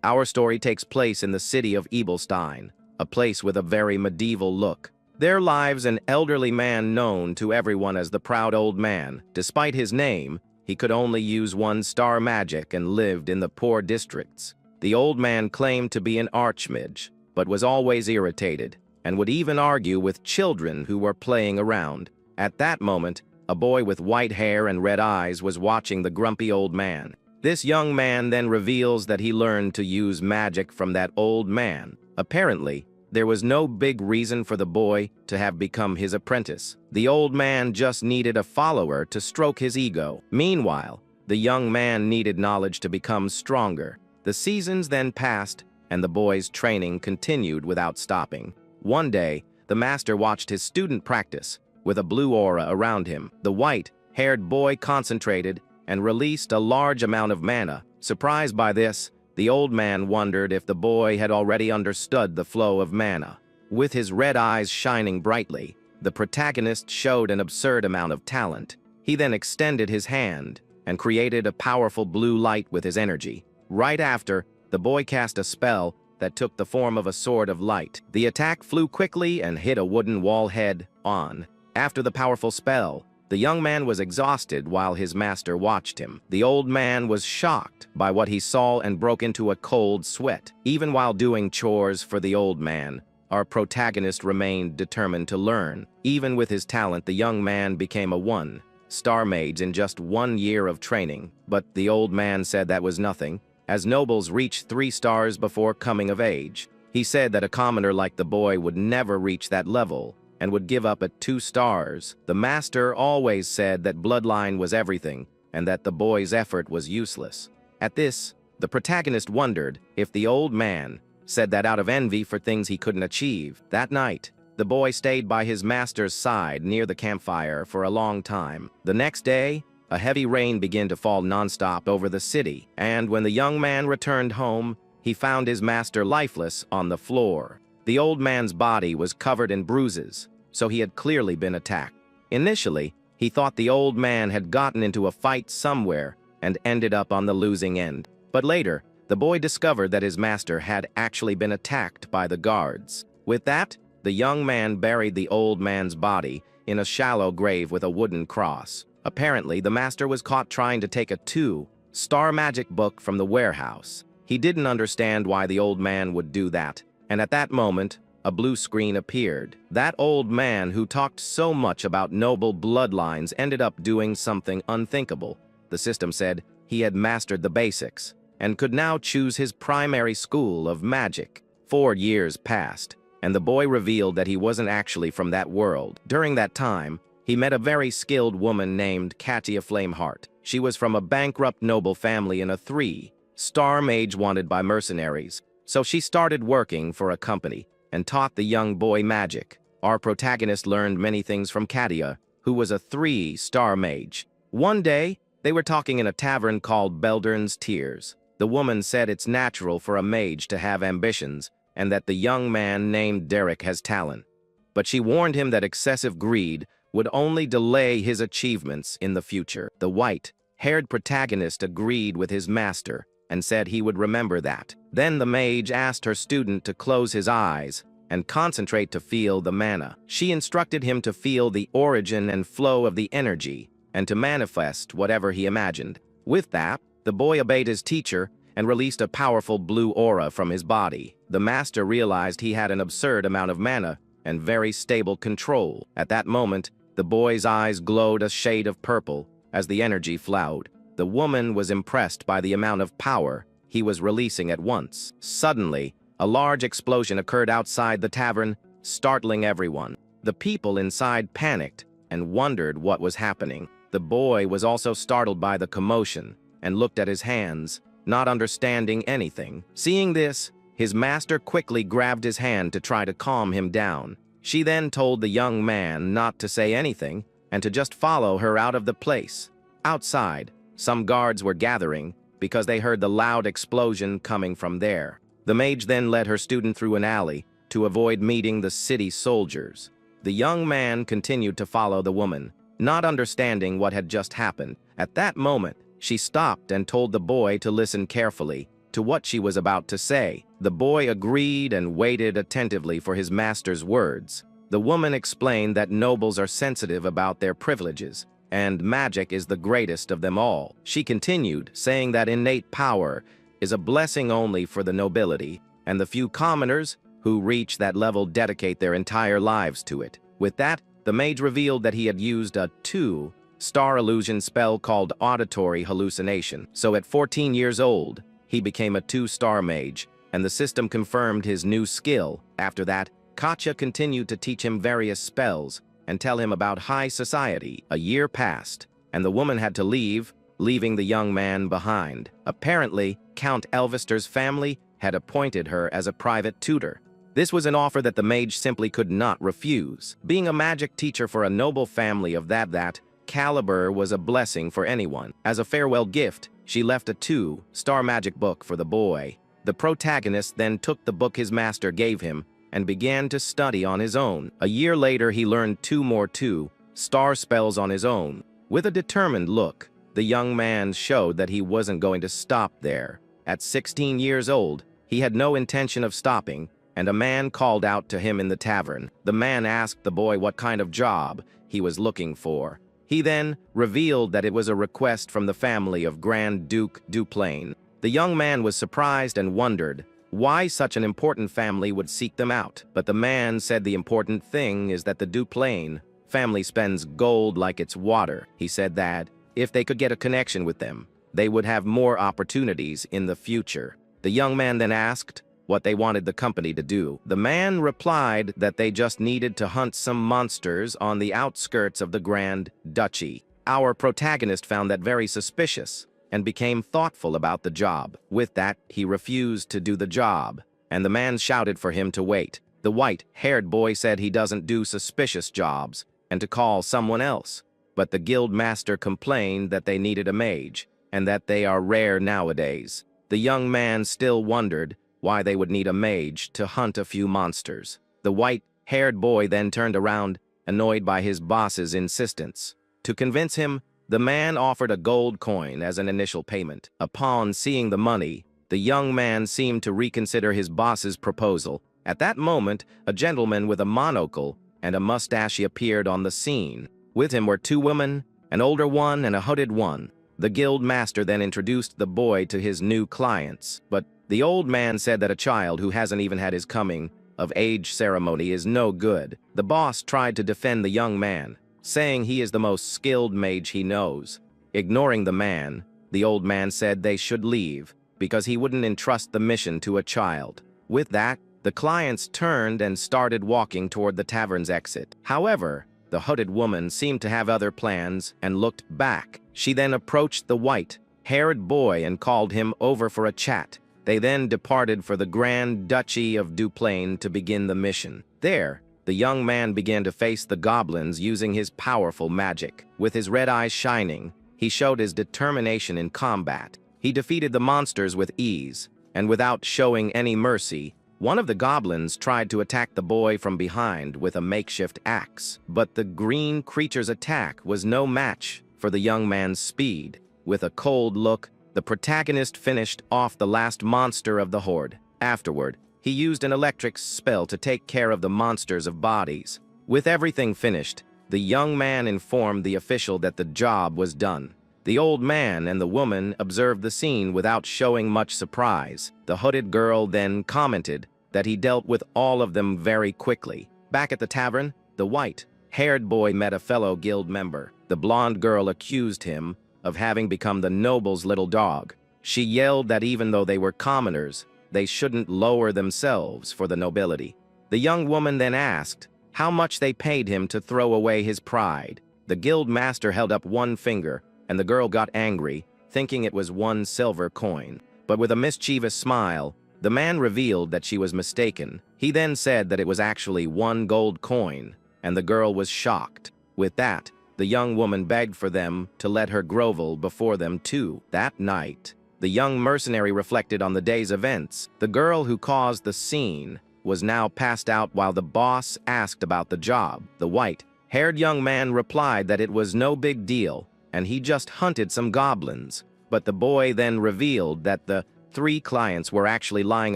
Our story takes place in the city of Ebelstein, a place with a very medieval look. There lives an elderly man known to everyone as the Proud Old Man. Despite his name, he could only use one star magic and lived in the poor districts. The old man claimed to be an archmage, but was always irritated, and would even argue with children who were playing around. At that moment, a boy with white hair and red eyes was watching the grumpy old man. This young man then reveals that he learned to use magic from that old man. Apparently, there was no big reason for the boy to have become his apprentice. The old man just needed a follower to stroke his ego. Meanwhile, the young man needed knowledge to become stronger. The seasons then passed, and the boy's training continued without stopping. One day, the master watched his student practice with a blue aura around him. The white-haired boy concentrated and released a large amount of mana. Surprised by this, the old man wondered if the boy had already understood the flow of mana. With his red eyes shining brightly, the protagonist showed an absurd amount of talent. He then extended his hand and created a powerful blue light with his energy. Right after, the boy cast a spell that took the form of a sword of light. The attack flew quickly and hit a wooden wall head-on. After the powerful spell, the young man was exhausted while his master watched him. The old man was shocked by what he saw and broke into a cold sweat. Even while doing chores for the old man, our protagonist remained determined to learn. Even with his talent, the young man became a one-star mage in just 1 year of training. But the old man said that was nothing, as nobles reach 3 stars before coming of age. He said that a commoner like the boy would never reach that level and would give up at 2 stars. The master always said that bloodline was everything and that the boy's effort was useless. At this, the protagonist wondered if the old man said that out of envy for things he couldn't achieve. That night, the boy stayed by his master's side near the campfire for a long time. The next day, a heavy rain began to fall nonstop over the city, and when the young man returned home, he found his master lifeless on the floor. The old man's body was covered in bruises, so he had clearly been attacked. Initially, he thought the old man had gotten into a fight somewhere and ended up on the losing end. But later, the boy discovered that his master had actually been attacked by the guards. With that, the young man buried the old man's body in a shallow grave with a wooden cross. Apparently, the master was caught trying to take a 2-star magic book from the warehouse. He didn't understand why the old man would do that, and at that moment, a blue screen appeared. That old man who talked so much about noble bloodlines ended up doing something unthinkable. The system said he had mastered the basics and could now choose his primary school of magic. 4 years passed, and the boy revealed that he wasn't actually from that world. During that time, he met a very skilled woman named Katia Flameheart. She was from a bankrupt noble family and a 3-star mage wanted by mercenaries. So she started working for a company and taught the young boy magic. Our protagonist learned many things from Katia, who was a 3-star mage. One day, they were talking in a tavern called Beldern's Tears. The woman said it's natural for a mage to have ambitions and that the young man named Derek has talent. But she warned him that excessive greed would only delay his achievements in the future. The white-haired protagonist agreed with his master and said he would remember that. Then the mage asked her student to close his eyes and concentrate to feel the mana. She instructed him to feel the origin and flow of the energy and to manifest whatever he imagined. With that, the boy obeyed his teacher and released a powerful blue aura from his body. The master realized he had an absurd amount of mana and very stable control. At that moment, the boy's eyes glowed a shade of purple as the energy flowed. The woman was impressed by the amount of power he was releasing at once. Suddenly, a large explosion occurred outside the tavern, startling everyone. The people inside panicked and wondered what was happening. The boy was also startled by the commotion and looked at his hands, not understanding anything. Seeing this, his master quickly grabbed his hand to try to calm him down. She then told the young man not to say anything and to just follow her out of the place. Outside, some guards were gathering because they heard the loud explosion coming from there. The mage then led her student through an alley to avoid meeting the city soldiers. The young man continued to follow the woman, not understanding what had just happened. At that moment, she stopped and told the boy to listen carefully. to what she was about to say. The boy agreed and waited attentively for his master's words. The woman explained that nobles are sensitive about their privileges, and magic is the greatest of them all. She continued, saying that innate power is a blessing only for the nobility, and the few commoners who reach that level dedicate their entire lives to it. With that, the mage revealed that he had used a two-star illusion spell called auditory hallucination. So at 14 years old, he became a two-star mage, and the system confirmed his new skill. After that, Katja continued to teach him various spells and tell him about high society. A year passed, and the woman had to leave, leaving the young man behind. Apparently, Count Elvester's family had appointed her as a private tutor. This was an offer that the mage simply could not refuse. Being a magic teacher for a noble family of that caliber was a blessing for anyone. As a farewell gift, she left a two-star magic book for the boy. The protagonist then took the book his master gave him and began to study on his own. A year later, he learned two more two-star spells on his own. With a determined look, the young man showed that he wasn't going to stop there. At 16 years old, he had no intention of stopping, and a man called out to him in the tavern. The man asked the boy what kind of job he was looking for. He then revealed that it was a request from the family of Grand Duke Duplain. The young man was surprised and wondered why such an important family would seek them out. But the man said the important thing is that the Duplain family spends gold like it's water. He said that if they could get a connection with them, they would have more opportunities in the future. The young man then asked what they wanted the company to do. The man replied that they just needed to hunt some monsters on the outskirts of the Grand Duchy. Our protagonist found that very suspicious and became thoughtful about the job. With that, he refused to do the job, and the man shouted for him to wait. The white-haired boy said he doesn't do suspicious jobs and to call someone else. But the guild master complained that they needed a mage and that they are rare nowadays. The young man still wondered why they would need a mage to hunt a few monsters. The white-haired boy then turned around, annoyed by his boss's insistence. To convince him, the man offered a gold coin as an initial payment. Upon seeing the money, the young man seemed to reconsider his boss's proposal. At that moment, a gentleman with a monocle and a mustache appeared on the scene. With him were two women, an older one and a hooded one. The guild master then introduced the boy to his new clients, but the old man said that a child who hasn't even had his coming-of-age ceremony is no good. The boss tried to defend the young man, saying he is the most skilled mage he knows. Ignoring the man, the old man said they should leave because he wouldn't entrust the mission to a child. With that, the clients turned and started walking toward the tavern's exit. However, the hooded woman seemed to have other plans and looked back. She then approached the white-haired boy and called him over for a chat. They then departed for the Grand Duchy of Duplain to begin the mission. There, the young man began to face the goblins using his powerful magic. With his red eyes shining, he showed his determination in combat. He defeated the monsters with ease, and without showing any mercy, one of the goblins tried to attack the boy from behind with a makeshift axe. But the green creature's attack was no match for the young man's speed. With a cold look, the protagonist finished off the last monster of the horde. Afterward, he used an electric spell to take care of the monsters of bodies. With everything finished, the young man informed the official that the job was done. The old man and the woman observed the scene without showing much surprise. The hooded girl then commented that he dealt with all of them very quickly. Back at the tavern, the white-haired boy met a fellow guild member. The blonde girl accused him of having become the noble's little dog. She yelled that even though they were commoners, they shouldn't lower themselves for the nobility. The young woman then asked how much they paid him to throw away his pride. The guild master held up one finger, and the girl got angry, thinking it was 1 silver coin. But with a mischievous smile, the man revealed that she was mistaken. He then said that it was actually 1 gold coin, and the girl was shocked. With that, the young woman begged for them to let her grovel before them too. That night, the young mercenary reflected on the day's events. The girl who caused the scene was now passed out while the boss asked about the job. The white-haired young man replied that it was no big deal, and he just hunted some goblins. But the boy then revealed that the 3 clients were actually lying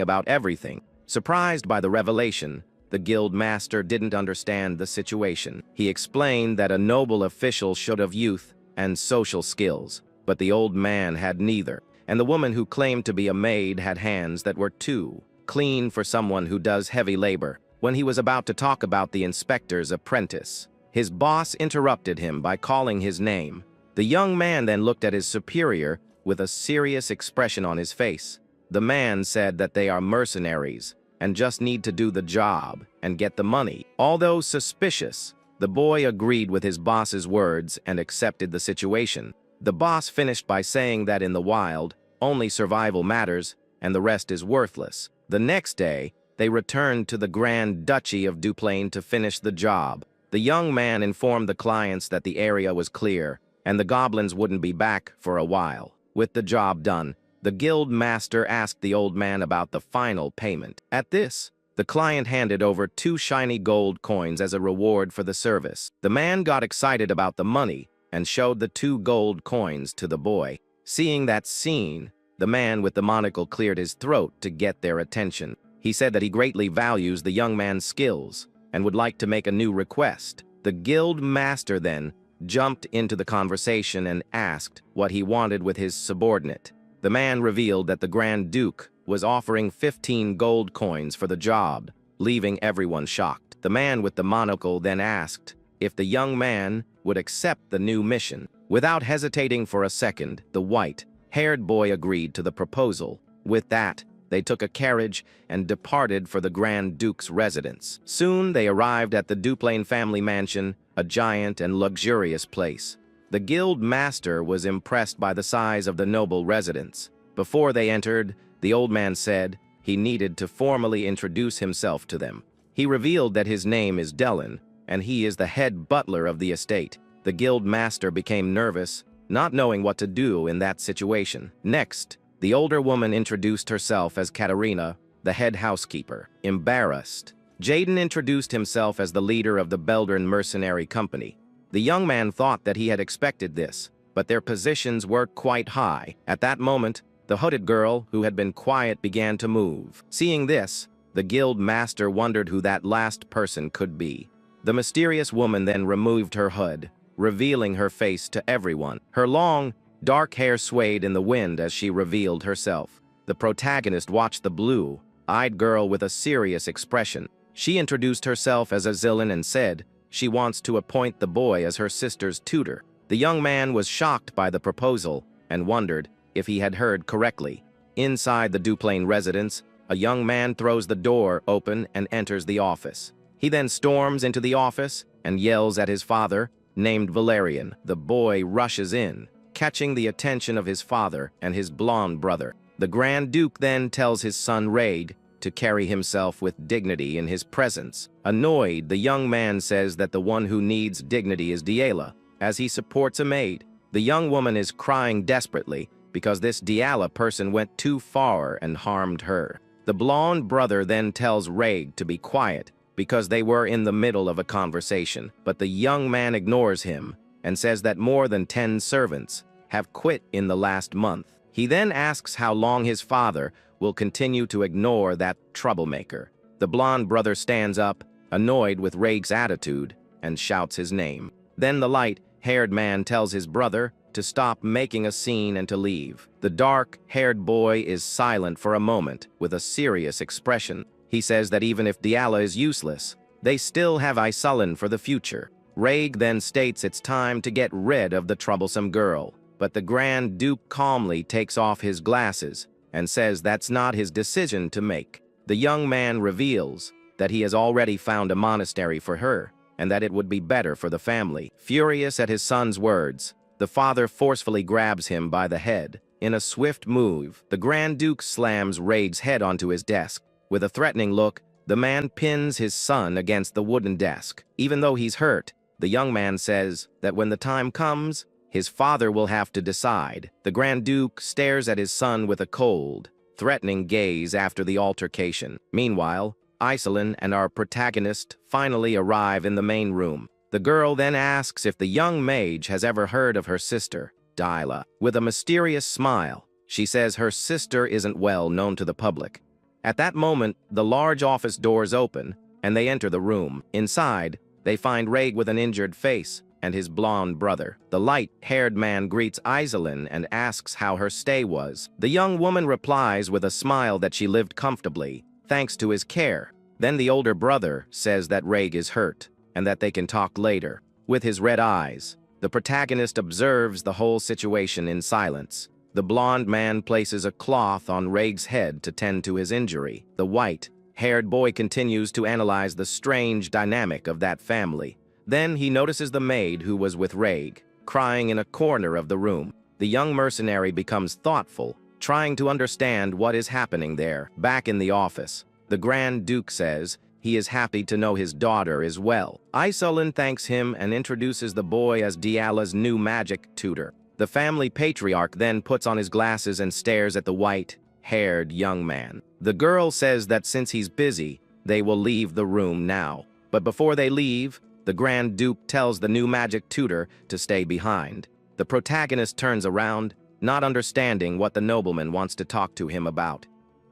about everything. Surprised by the revelation, the guild master didn't understand the situation. He explained that a noble official should have youth and social skills, but the old man had neither, and the woman who claimed to be a maid had hands that were too clean for someone who does heavy labor. When he was about to talk about the inspector's apprentice, his boss interrupted him by calling his name. The young man then looked at his superior with a serious expression on his face. The man said that they are mercenaries and just need to do the job and get the money. Although suspicious, the boy agreed with his boss's words and accepted the situation. The boss finished by saying that in the wild, only survival matters and the rest is worthless. The next day, they returned to the Grand Duchy of Duplain to finish the job. The young man informed the clients that the area was clear and the goblins wouldn't be back for a while. With the job done, the guild master asked the old man about the final payment. At this, the client handed over 2 shiny gold coins as a reward for the service. The man got excited about the money and showed the 2 gold coins to the boy. Seeing that scene, the man with the monocle cleared his throat to get their attention. He said that he greatly values the young man's skills and would like to make a new request. The guild master then jumped into the conversation and asked what he wanted with his subordinate. The man revealed that the Grand Duke was offering 15 gold coins for the job, leaving everyone shocked. The man with the monocle then asked if the young man would accept the new mission. Without hesitating for a second, the white-haired boy agreed to the proposal. With that, they took a carriage and departed for the Grand Duke's residence. Soon they arrived at the Duplain family mansion, a giant and luxurious place. The guild master was impressed by the size of the noble residence. Before they entered, the old man said he needed to formally introduce himself to them. He revealed that his name is Dellin, and he is the head butler of the estate. The guild master became nervous, not knowing what to do in that situation. Next, the older woman introduced herself as Katerina, the head housekeeper. Embarrassed, Jaden introduced himself as the leader of the Beldern mercenary company. The young man thought that he had expected this, but their positions were quite high. At that moment, the hooded girl, who had been quiet, began to move. Seeing this, the guild master wondered who that last person could be. The mysterious woman then removed her hood, revealing her face to everyone. Her long, dark hair swayed in the wind as she revealed herself. The protagonist watched the blue-eyed girl with a serious expression. She introduced herself as Azilin and said she wants to appoint the boy as her sister's tutor. The young man was shocked by the proposal and wondered if he had heard correctly. Inside the Duplain residence, a young man throws the door open and enters the office. He then storms into the office and yells at his father, named Valerian. The boy rushes in, catching the attention of his father and his blonde brother. The Grand Duke then tells his son Raig to carry himself with dignity in his presence. Annoyed, the young man says that the one who needs dignity is Diala, as he supports a maid. The young woman is crying desperately because this Diala person went too far and harmed her. The blonde brother then tells Raig to be quiet because they were in the middle of a conversation, but the young man ignores him and says that more than 10 servants have quit in the last month. He then asks how long his father will continue to ignore that troublemaker. The blonde brother stands up, annoyed with Raig's attitude, and shouts his name. Then the light-haired man tells his brother to stop making a scene and to leave. The dark-haired boy is silent for a moment with a serious expression. He says that even if Diala is useless, they still have Isulin for the future. Raig then states it's time to get rid of the troublesome girl, but the Grand Duke calmly takes off his glasses and says that's not his decision to make. The young man reveals that he has already found a monastery for her and that it would be better for the family. Furious at his son's words, the father forcefully grabs him by the head. In a swift move, the Grand Duke slams Raig's head onto his desk. With a threatening look, the man pins his son against the wooden desk. Even though he's hurt, the young man says that when the time comes, his father will have to decide. The Grand Duke stares at his son with a cold, threatening gaze after the altercation. Meanwhile, Isulin and our protagonist finally arrive in the main room. The girl then asks if the young mage has ever heard of her sister, Diala. With a mysterious smile, She says her sister isn't well known to the public. At that moment, the large office doors open, and they enter the room. Inside, they find Reg with an injured face and his blonde brother. The light-haired man greets Iselin and asks how her stay was. The young woman replies with a smile that she lived comfortably, thanks to his care. Then the older brother says that Reg is hurt, and that they can talk later. With his red eyes, the protagonist observes the whole situation in silence. The blonde man places a cloth on Reg's head to tend to his injury. The white-haired boy continues to analyze the strange dynamic of that family. Then he notices the maid who was with Reg, crying in a corner of the room. The young mercenary becomes thoughtful, trying to understand what is happening there. Back in the office, the Grand Duke says he is happy to know his daughter is well. Iselin thanks him and introduces the boy as Diala's new magic tutor. The family patriarch then puts on his glasses and stares at the white-haired young man. The girl says that since he's busy, they will leave the room now. But before they leave, the Grand Duke tells the new magic tutor to stay behind. The protagonist turns around, not understanding what the nobleman wants to talk to him about.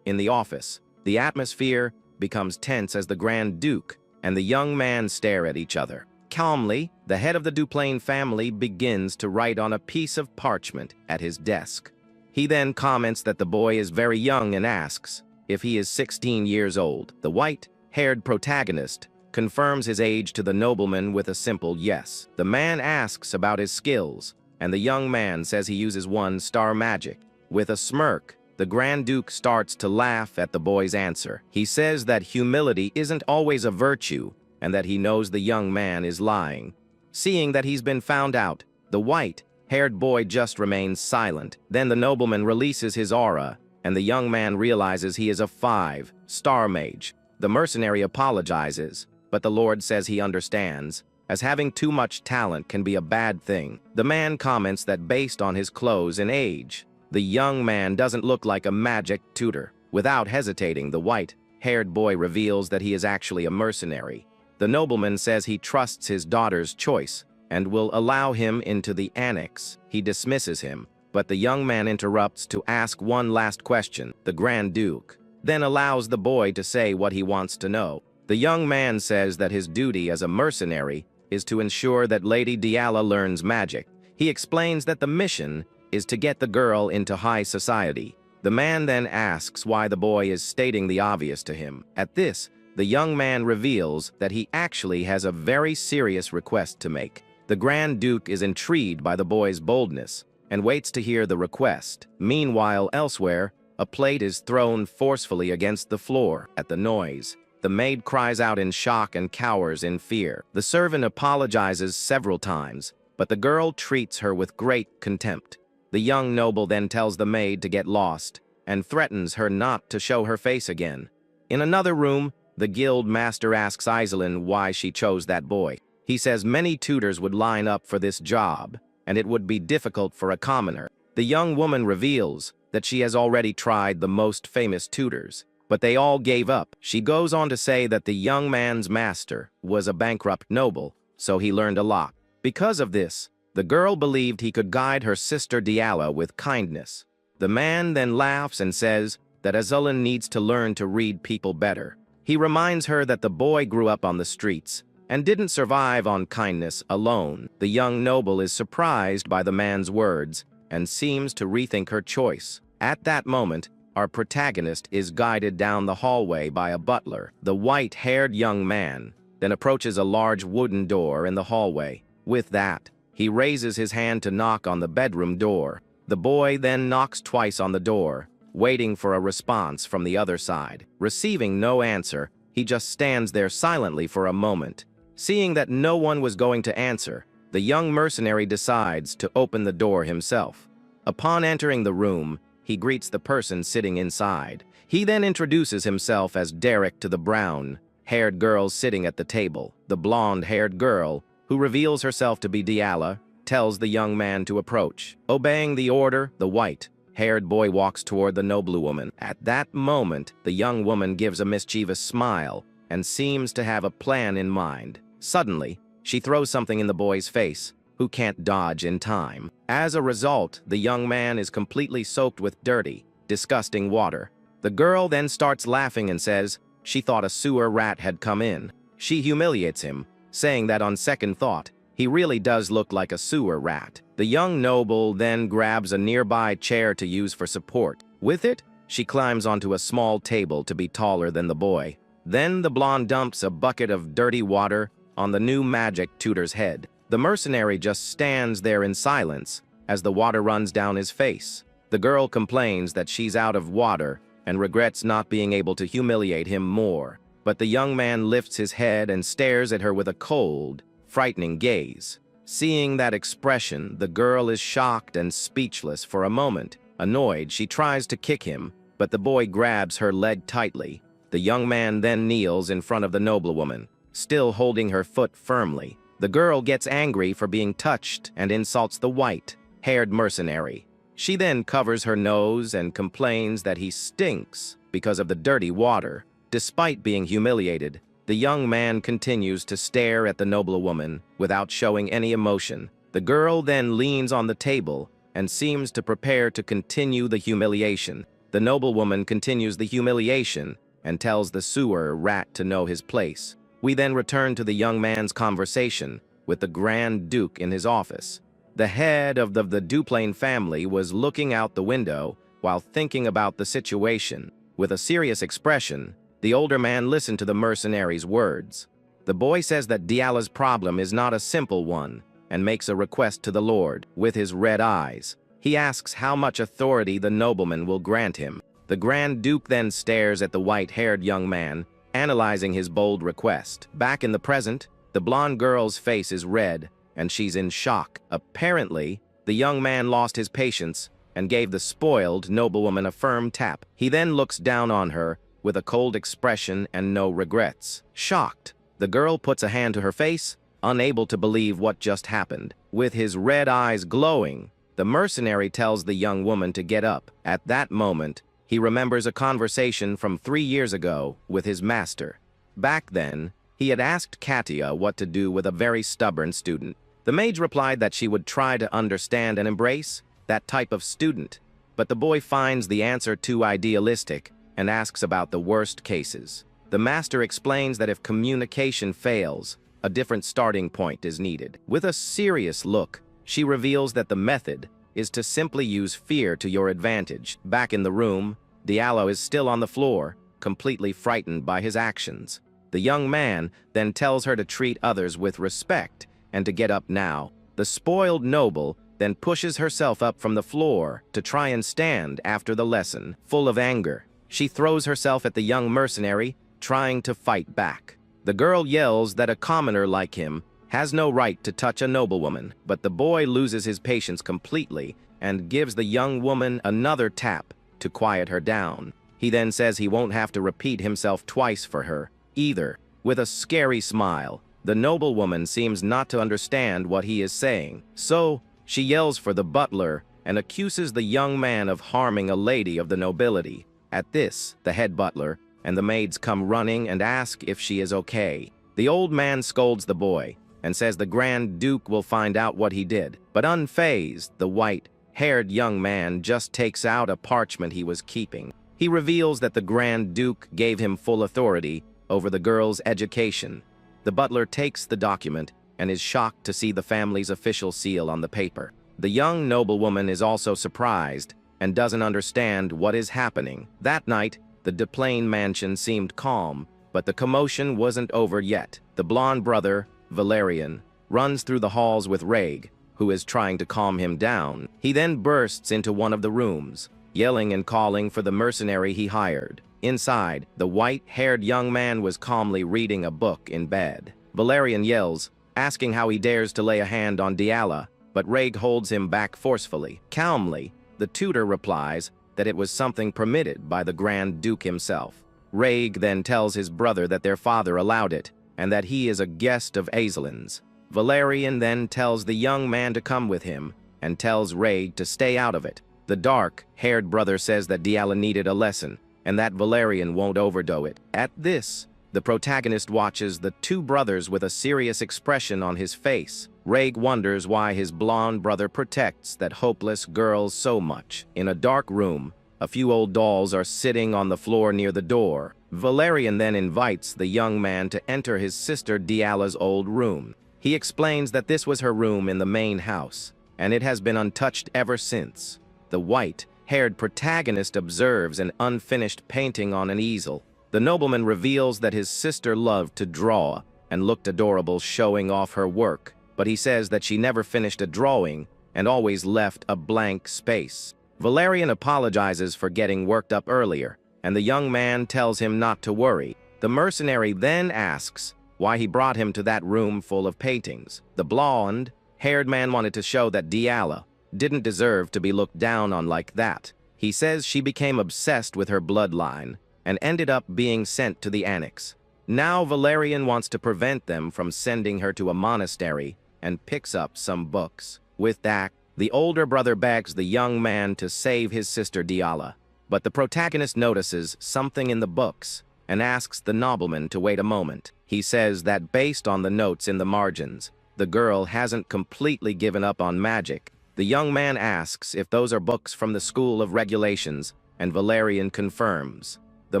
In the office, the atmosphere becomes tense as the Grand Duke and the young man stare at each other. Calmly, the head of the Duplain family begins to write on a piece of parchment at his desk. He then comments that the boy is very young and asks if he is 16 years old. The white-haired protagonist confirms his age to the nobleman with a simple yes. The man asks about his skills, and the young man says he uses 1-star magic. With a smirk, the Grand Duke starts to laugh at the boy's answer. He says that humility isn't always a virtue, and that he knows the young man is lying. Seeing that he's been found out, the white-haired boy just remains silent. Then the nobleman releases his aura, and the young man realizes he is a 5-star mage. The mercenary apologizes, but the Lord says he understands, as having too much talent can be a bad thing. The man comments that based on his clothes and age, the young man doesn't look like a magic tutor. Without hesitating, the white-haired boy reveals that he is actually a mercenary. The nobleman says he trusts his daughter's choice and will allow him into the annex. He dismisses him, but the young man interrupts to ask one last question. The Grand Duke then allows the boy to say what he wants to know. The young man says that his duty as a mercenary is to ensure that Lady Diala learns magic. He explains that the mission is to get the girl into high society. The man then asks why the boy is stating the obvious to him. At this, the young man reveals that he actually has a very serious request to make. The Grand Duke is intrigued by the boy's boldness and waits to hear the request. Meanwhile, elsewhere, a plate is thrown forcefully against the floor. At the noise, the maid cries out in shock and cowers in fear. The servant apologizes several times, but the girl treats her with great contempt. The young noble then tells the maid to get lost and threatens her not to show her face again. In another room, the guild master asks Iselin why she chose that boy. He says many tutors would line up for this job, and it would be difficult for a commoner. The young woman reveals that she has already tried the most famous tutors, but they all gave up. She goes on to say that the young man's master was a bankrupt noble, so he learned a lot. Because of this, the girl believed he could guide her sister Diala with kindness. The man then laughs and says that Iselin needs to learn to read people better. He reminds her that the boy grew up on the streets and didn't survive on kindness alone. The young noble is surprised by the man's words and seems to rethink her choice. At that moment, our protagonist is guided down the hallway by a butler. The white-haired young man then approaches a large wooden door in the hallway. With that, he raises his hand to knock on the bedroom door. The boy then knocks twice on the door, waiting for a response from the other side. Receiving no answer, he just stands there silently for a moment. Seeing that no one was going to answer, the young mercenary decides to open the door himself. Upon entering the room, he greets the person sitting inside. He then introduces himself as Derek to the brown-haired girl sitting at the table. The blonde-haired girl, who reveals herself to be Diala, tells the young man to approach. Obeying the order, the white-haired boy walks toward the noblewoman. At that moment, the young woman gives a mischievous smile and seems to have a plan in mind. Suddenly, she throws something in the boy's face, who can't dodge in time. As a result, the young man is completely soaked with dirty, disgusting water. The girl then starts laughing and says she thought a sewer rat had come in. She humiliates him, saying that on second thought, he really does look like a sewer rat. The young noble then grabs a nearby chair to use for support. With it, she climbs onto a small table to be taller than the boy. Then the blonde dumps a bucket of dirty water on the new magic tutor's head. The mercenary just stands there in silence as the water runs down his face. The girl complains that she's out of water and regrets not being able to humiliate him more. But the young man lifts his head and stares at her with a cold, frightening gaze. Seeing that expression, the girl is shocked and speechless for a moment. Annoyed, she tries to kick him, but the boy grabs her leg tightly. The young man then kneels in front of the noblewoman, still holding her foot firmly. The girl gets angry for being touched and insults the white-haired mercenary. She then covers her nose and complains that he stinks because of the dirty water. Despite being humiliated, the young man continues to stare at the noblewoman without showing any emotion. The girl then leans on the table and seems to prepare to continue the humiliation. The noblewoman continues the humiliation and tells the sewer rat to know his place. We then return to the young man's conversation with the Grand Duke in his office. The head of the Duplain family was looking out the window while thinking about the situation. With a serious expression, the older man listened to the mercenary's words. The boy says that Diala's problem is not a simple one and makes a request to the Lord. With his red eyes, he asks how much authority the nobleman will grant him. The Grand Duke then stares at the white-haired young man, analyzing his bold request. Back in the present, the blonde girl's face is red, and she's in shock. Apparently, the young man lost his patience and gave the spoiled noblewoman a firm tap. He then looks down on her with a cold expression and no regrets. Shocked, the girl puts a hand to her face, unable to believe what just happened. With his red eyes glowing, the mercenary tells the young woman to get up. At that moment, he remembers a conversation from 3 years ago with his master. Back then, he had asked Katia what to do with a very stubborn student. The mage replied that she would try to understand and embrace that type of student, but the boy finds the answer too idealistic and asks about the worst cases. The master explains that if communication fails, a different starting point is needed. With a serious look, she reveals that the method is to simply use fear to your advantage. Back in the room, Diallo is still on the floor, completely frightened by his actions. The young man then tells her to treat others with respect and to get up now. The spoiled noble then pushes herself up from the floor to try and stand after the lesson. Full of anger, she throws herself at the young mercenary, trying to fight back. The girl yells that a commoner like him has no right to touch a noblewoman, but the boy loses his patience completely and gives the young woman another tap to quiet her down. He then says he won't have to repeat himself twice for her either. With a scary smile, the noblewoman seems not to understand what he is saying, so she yells for the butler and accuses the young man of harming a lady of the nobility. At this, the head butler and the maids come running and ask if she is okay. The old man scolds the boy and says the Grand Duke will find out what he did. But unfazed, the white-haired young man just takes out a parchment he was keeping. He reveals that the Grand Duke gave him full authority over the girl's education. The butler takes the document and is shocked to see the family's official seal on the paper. The young noblewoman is also surprised and doesn't understand what is happening. That night, the Duplain mansion seemed calm, but the commotion wasn't over yet. The blonde brother, Valerian, runs through the halls with Reg, who is trying to calm him down. He then bursts into one of the rooms, yelling and calling for the mercenary he hired. Inside, the white-haired young man was calmly reading a book in bed. Valerian yells, asking how he dares to lay a hand on Diala, but Reg holds him back forcefully. Calmly, the tutor replies that it was something permitted by the Grand Duke himself. Reg then tells his brother that their father allowed it, and that he is a guest of Aizelin's. Valerian then tells the young man to come with him, and tells Reg to stay out of it. The dark-haired brother says that Diala needed a lesson, and that Valerian won't overdo it. At this, The protagonist watches the two brothers with a serious expression on his face. Reg wonders why his blonde brother protects that hopeless girl so much. In a dark room, a few old dolls are sitting on the floor near the door. Valerian then invites the young man to enter his sister Diala's old room. He explains that this was her room in the main house, and it has been untouched ever since. The white-haired protagonist observes an unfinished painting on an easel. The nobleman reveals that his sister loved to draw and looked adorable showing off her work, but he says that she never finished a drawing and always left a blank space. Valerian apologizes for getting worked up earlier, and the young man tells him not to worry. The mercenary then asks why he brought him to that room full of paintings. The blonde-haired man wanted to show that Diala didn't deserve to be looked down on like that. He says she became obsessed with her bloodline and ended up being sent to the annex. Now Valerian wants to prevent them from sending her to a monastery and picks up some books. With that, the older brother begs the young man to save his sister Diala, but the protagonist notices something in the books and asks the nobleman to wait a moment. He says that based on the notes in the margins, the girl hasn't completely given up on magic. The young man asks if those are books from the School of Regulations, and Valerian confirms. The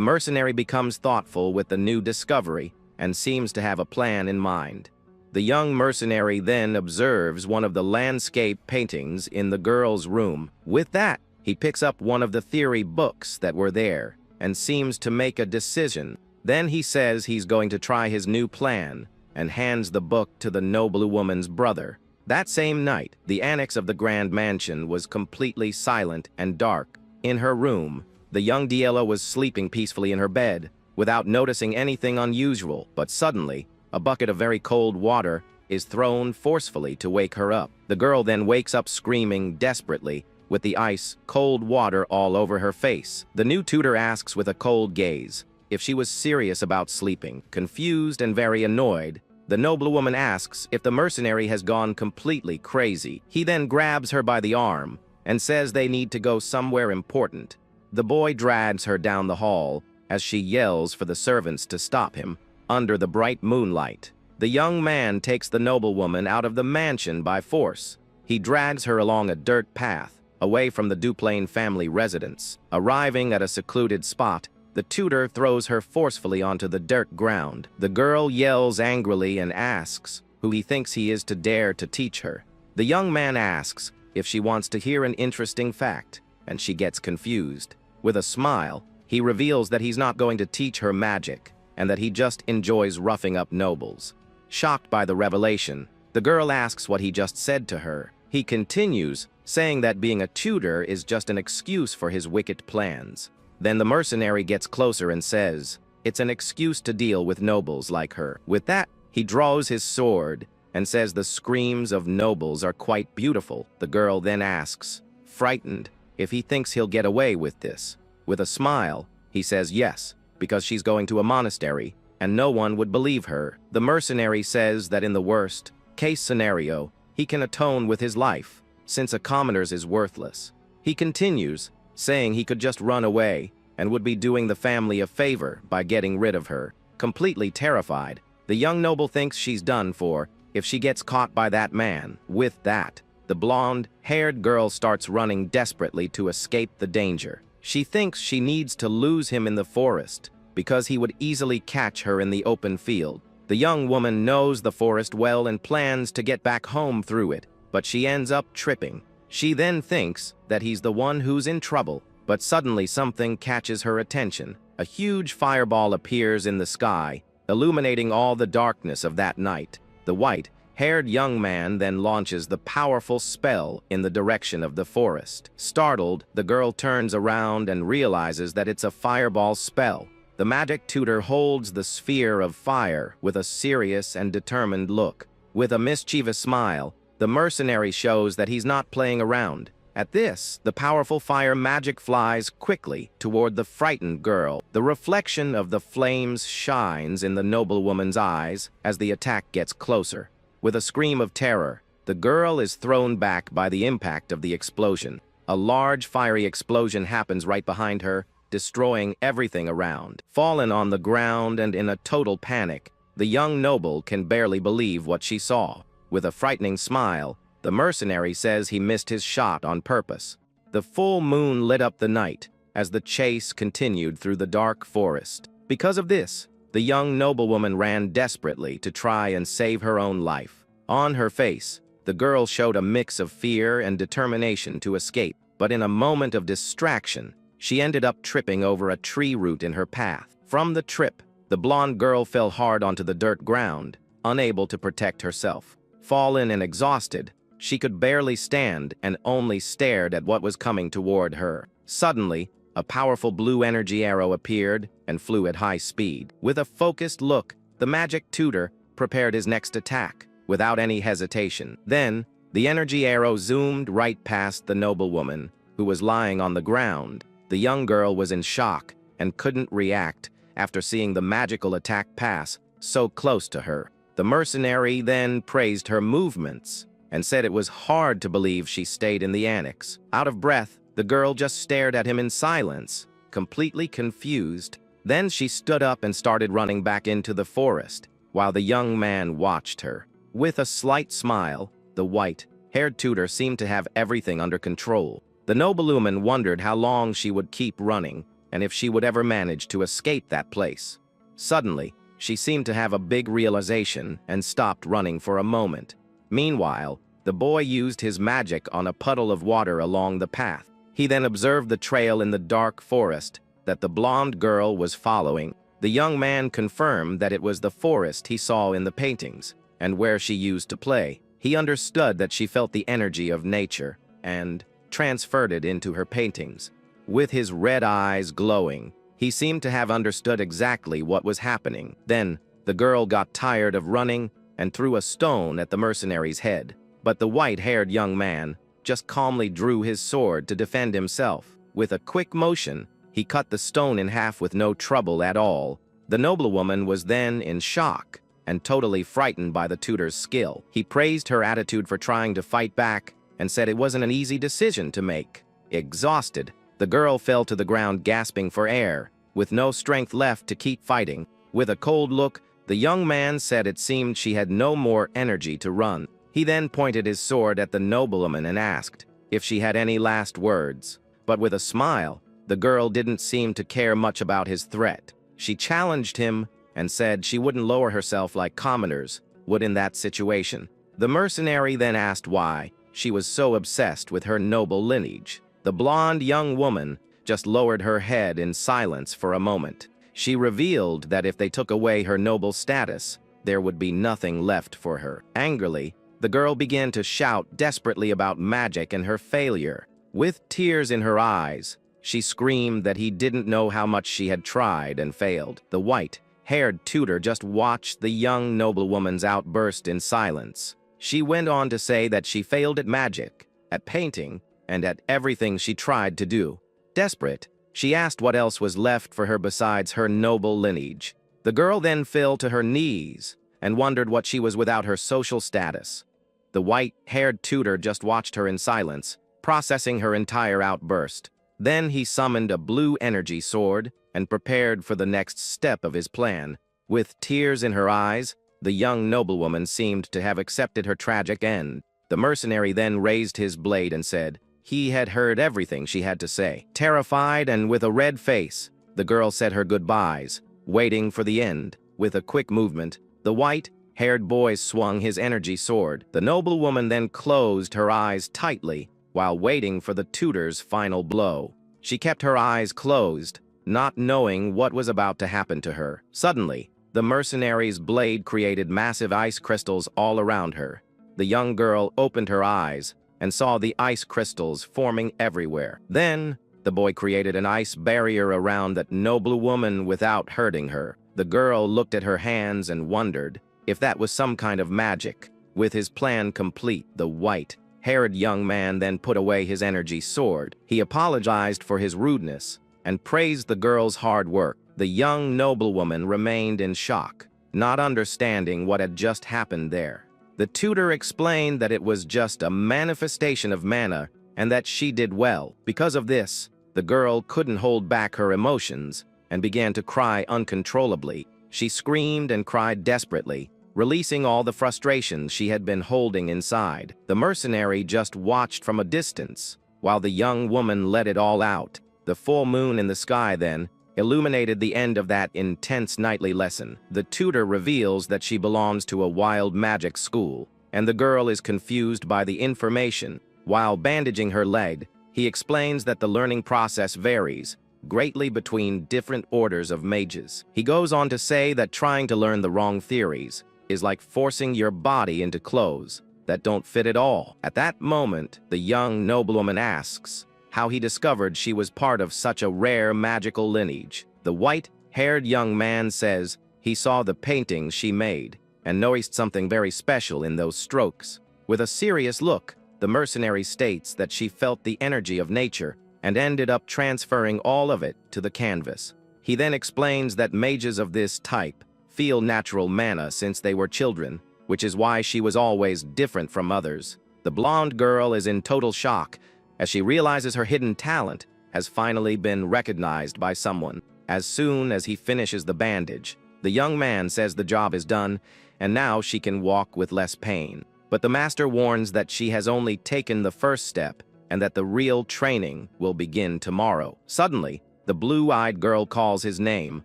mercenary becomes thoughtful with the new discovery and seems to have a plan in mind. The young mercenary then observes one of the landscape paintings in the girl's room. With that, he picks up one of the theory books that were there and seems to make a decision. Then he says he's going to try his new plan and hands the book to the noblewoman's brother. That same night, the annex of the grand mansion was completely silent and dark. In her room, the young Diala was sleeping peacefully in her bed without noticing anything unusual, but suddenly, a bucket of very cold water is thrown forcefully to wake her up. The girl then wakes up screaming desperately with the ice-cold water all over her face. The new tutor asks with a cold gaze if she was serious about sleeping. Confused and very annoyed, the noblewoman asks if the mercenary has gone completely crazy. He then grabs her by the arm and says they need to go somewhere important. The boy drags her down the hall as she yells for the servants to stop him. Under the bright moonlight, the young man takes the noblewoman out of the mansion by force. He drags her along a dirt path, away from the Duplain family residence. Arriving at a secluded spot, the tutor throws her forcefully onto the dirt ground. The girl yells angrily and asks who he thinks he is to dare to teach her. The young man asks if she wants to hear an interesting fact, and she gets confused. With a smile, he reveals that he's not going to teach her magic, and that he just enjoys roughing up nobles. Shocked by the revelation, the girl asks what he just said to her. He continues, saying that being a tutor is just an excuse for his wicked plans. Then the mercenary gets closer and says, it's an excuse to deal with nobles like her. With that, he draws his sword and says the screams of nobles are quite beautiful. The girl then asks, frightened, if he thinks he'll get away with this. With a smile, he says yes, because she's going to a monastery, and no one would believe her. The mercenary says that in the worst-case scenario, he can atone with his life, since a commoner's is worthless. He continues, saying he could just run away, and would be doing the family a favor by getting rid of her. Completely terrified, the young noble thinks she's done for if she gets caught by that man. With that, the blonde-haired girl starts running desperately to escape the danger. She thinks she needs to lose him in the forest, because he would easily catch her in the open field. The young woman knows the forest well and plans to get back home through it, but she ends up tripping. She then thinks that he's the one who's in trouble, but suddenly something catches her attention. A huge fireball appears in the sky, illuminating all the darkness of that night. The white-haired young man then launches the powerful spell in the direction of the forest. Startled, the girl turns around and realizes that it's a fireball spell. The magic tutor holds the sphere of fire with a serious and determined look. With a mischievous smile, the mercenary shows that he's not playing around. At this, the powerful fire magic flies quickly toward the frightened girl. The reflection of the flames shines in the noblewoman's eyes as the attack gets closer. With a scream of terror, the girl is thrown back by the impact of the explosion. A large fiery explosion happens right behind her, destroying everything around. Fallen on the ground and in a total panic, the young noble can barely believe what she saw. With a frightening smile, the mercenary says he missed his shot on purpose. The full moon lit up the night as the chase continued through the dark forest. Because of this, the young noblewoman ran desperately to try and save her own life. On her face, the girl showed a mix of fear and determination to escape, but in a moment of distraction, she ended up tripping over a tree root in her path. From the trip, the blonde girl fell hard onto the dirt ground, unable to protect herself. Fallen and exhausted, she could barely stand and only stared at what was coming toward her. Suddenly, a powerful blue energy arrow appeared and flew at high speed. With a focused look, the magic tutor prepared his next attack without any hesitation. Then, the energy arrow zoomed right past the noblewoman, who was lying on the ground. The young girl was in shock and couldn't react after seeing the magical attack pass so close to her. The mercenary then praised her movements and said it was hard to believe she stayed in the annex. Out of breath, the girl just stared at him in silence, completely confused. Then she stood up and started running back into the forest, while the young man watched her. With a slight smile, the white-haired tutor seemed to have everything under control. The noblewoman wondered how long she would keep running and if she would ever manage to escape that place. Suddenly, she seemed to have a big realization and stopped running for a moment. Meanwhile, the boy used his magic on a puddle of water along the path. He then observed the trail in the dark forest that the blonde girl was following. The young man confirmed that it was the forest he saw in the paintings and where she used to play. He understood that she felt the energy of nature and transferred it into her paintings. With his red eyes glowing, he seemed to have understood exactly what was happening. Then, the girl got tired of running and threw a stone at the mercenary's head. But the white-haired young man just calmly drew his sword to defend himself. With a quick motion, he cut the stone in half with no trouble at all. The noblewoman was then in shock and totally frightened by the tutor's skill. He praised her attitude for trying to fight back and said it wasn't an easy decision to make. Exhausted, the girl fell to the ground gasping for air, with no strength left to keep fighting. With a cold look, the young man said it seemed she had no more energy to run. He then pointed his sword at the noblewoman and asked if she had any last words. But with a smile, the girl didn't seem to care much about his threat. She challenged him and said she wouldn't lower herself like commoners would in that situation. The mercenary then asked why she was so obsessed with her noble lineage. The blonde young woman just lowered her head in silence for a moment. She revealed that if they took away her noble status, there would be nothing left for her. Angrily, the girl began to shout desperately about magic and her failure. With tears in her eyes, she screamed that he didn't know how much she had tried and failed. The white-haired tutor just watched the young noblewoman's outburst in silence. She went on to say that she failed at magic, at painting, and at everything she tried to do. Desperate, she asked what else was left for her besides her noble lineage. The girl then fell to her knees and wondered what she was without her social status. The white-haired tutor just watched her in silence, processing her entire outburst. Then he summoned a blue energy sword and prepared for the next step of his plan. With tears in her eyes, the young noblewoman seemed to have accepted her tragic end. The mercenary then raised his blade and said he had heard everything she had to say. Terrified and with a red face, the girl said her goodbyes, waiting for the end. With a quick movement, the white-haired boy swung his energy sword. The noblewoman then closed her eyes tightly while waiting for the tutor's final blow. She kept her eyes closed, not knowing what was about to happen to her. Suddenly, the mercenary's blade created massive ice crystals all around her. The young girl opened her eyes and saw the ice crystals forming everywhere. Then, the boy created an ice barrier around that noblewoman without hurting her. The girl looked at her hands and wondered if that was some kind of magic. With his plan complete, the white-haired young man then put away his energy sword. He apologized for his rudeness and praised the girl's hard work. The young noblewoman remained in shock, not understanding what had just happened there. The tutor explained that it was just a manifestation of mana and that she did well. Because of this, The girl couldn't hold back her emotions and began to cry uncontrollably. She screamed and cried desperately, releasing all the frustrations she had been holding inside. The mercenary just watched from a distance, while the young woman let it all out. The full moon in the sky then illuminated the end of that intense nightly lesson. The tutor reveals that she belongs to a wild magic school, and the girl is confused by the information. While bandaging her leg, he explains that the learning process varies greatly between different orders of mages. He goes on to say that trying to learn the wrong theories is like forcing your body into clothes that don't fit at all. At that moment, the young noblewoman asks how he discovered she was part of such a rare magical lineage. The white-haired young man says he saw the paintings she made and noticed something very special in those strokes. With a serious look, the mercenary states that she felt the energy of nature and ended up transferring all of it to the canvas. He then explains that mages of this type feel natural mana since they were children, which is why she was always different from others. The blonde girl is in total shock as she realizes her hidden talent has finally been recognized by someone. As soon as he finishes the bandage, the young man says the job is done and now she can walk with less pain. But the master warns that she has only taken the first step and that the real training will begin tomorrow. Suddenly, the blue-eyed girl calls his name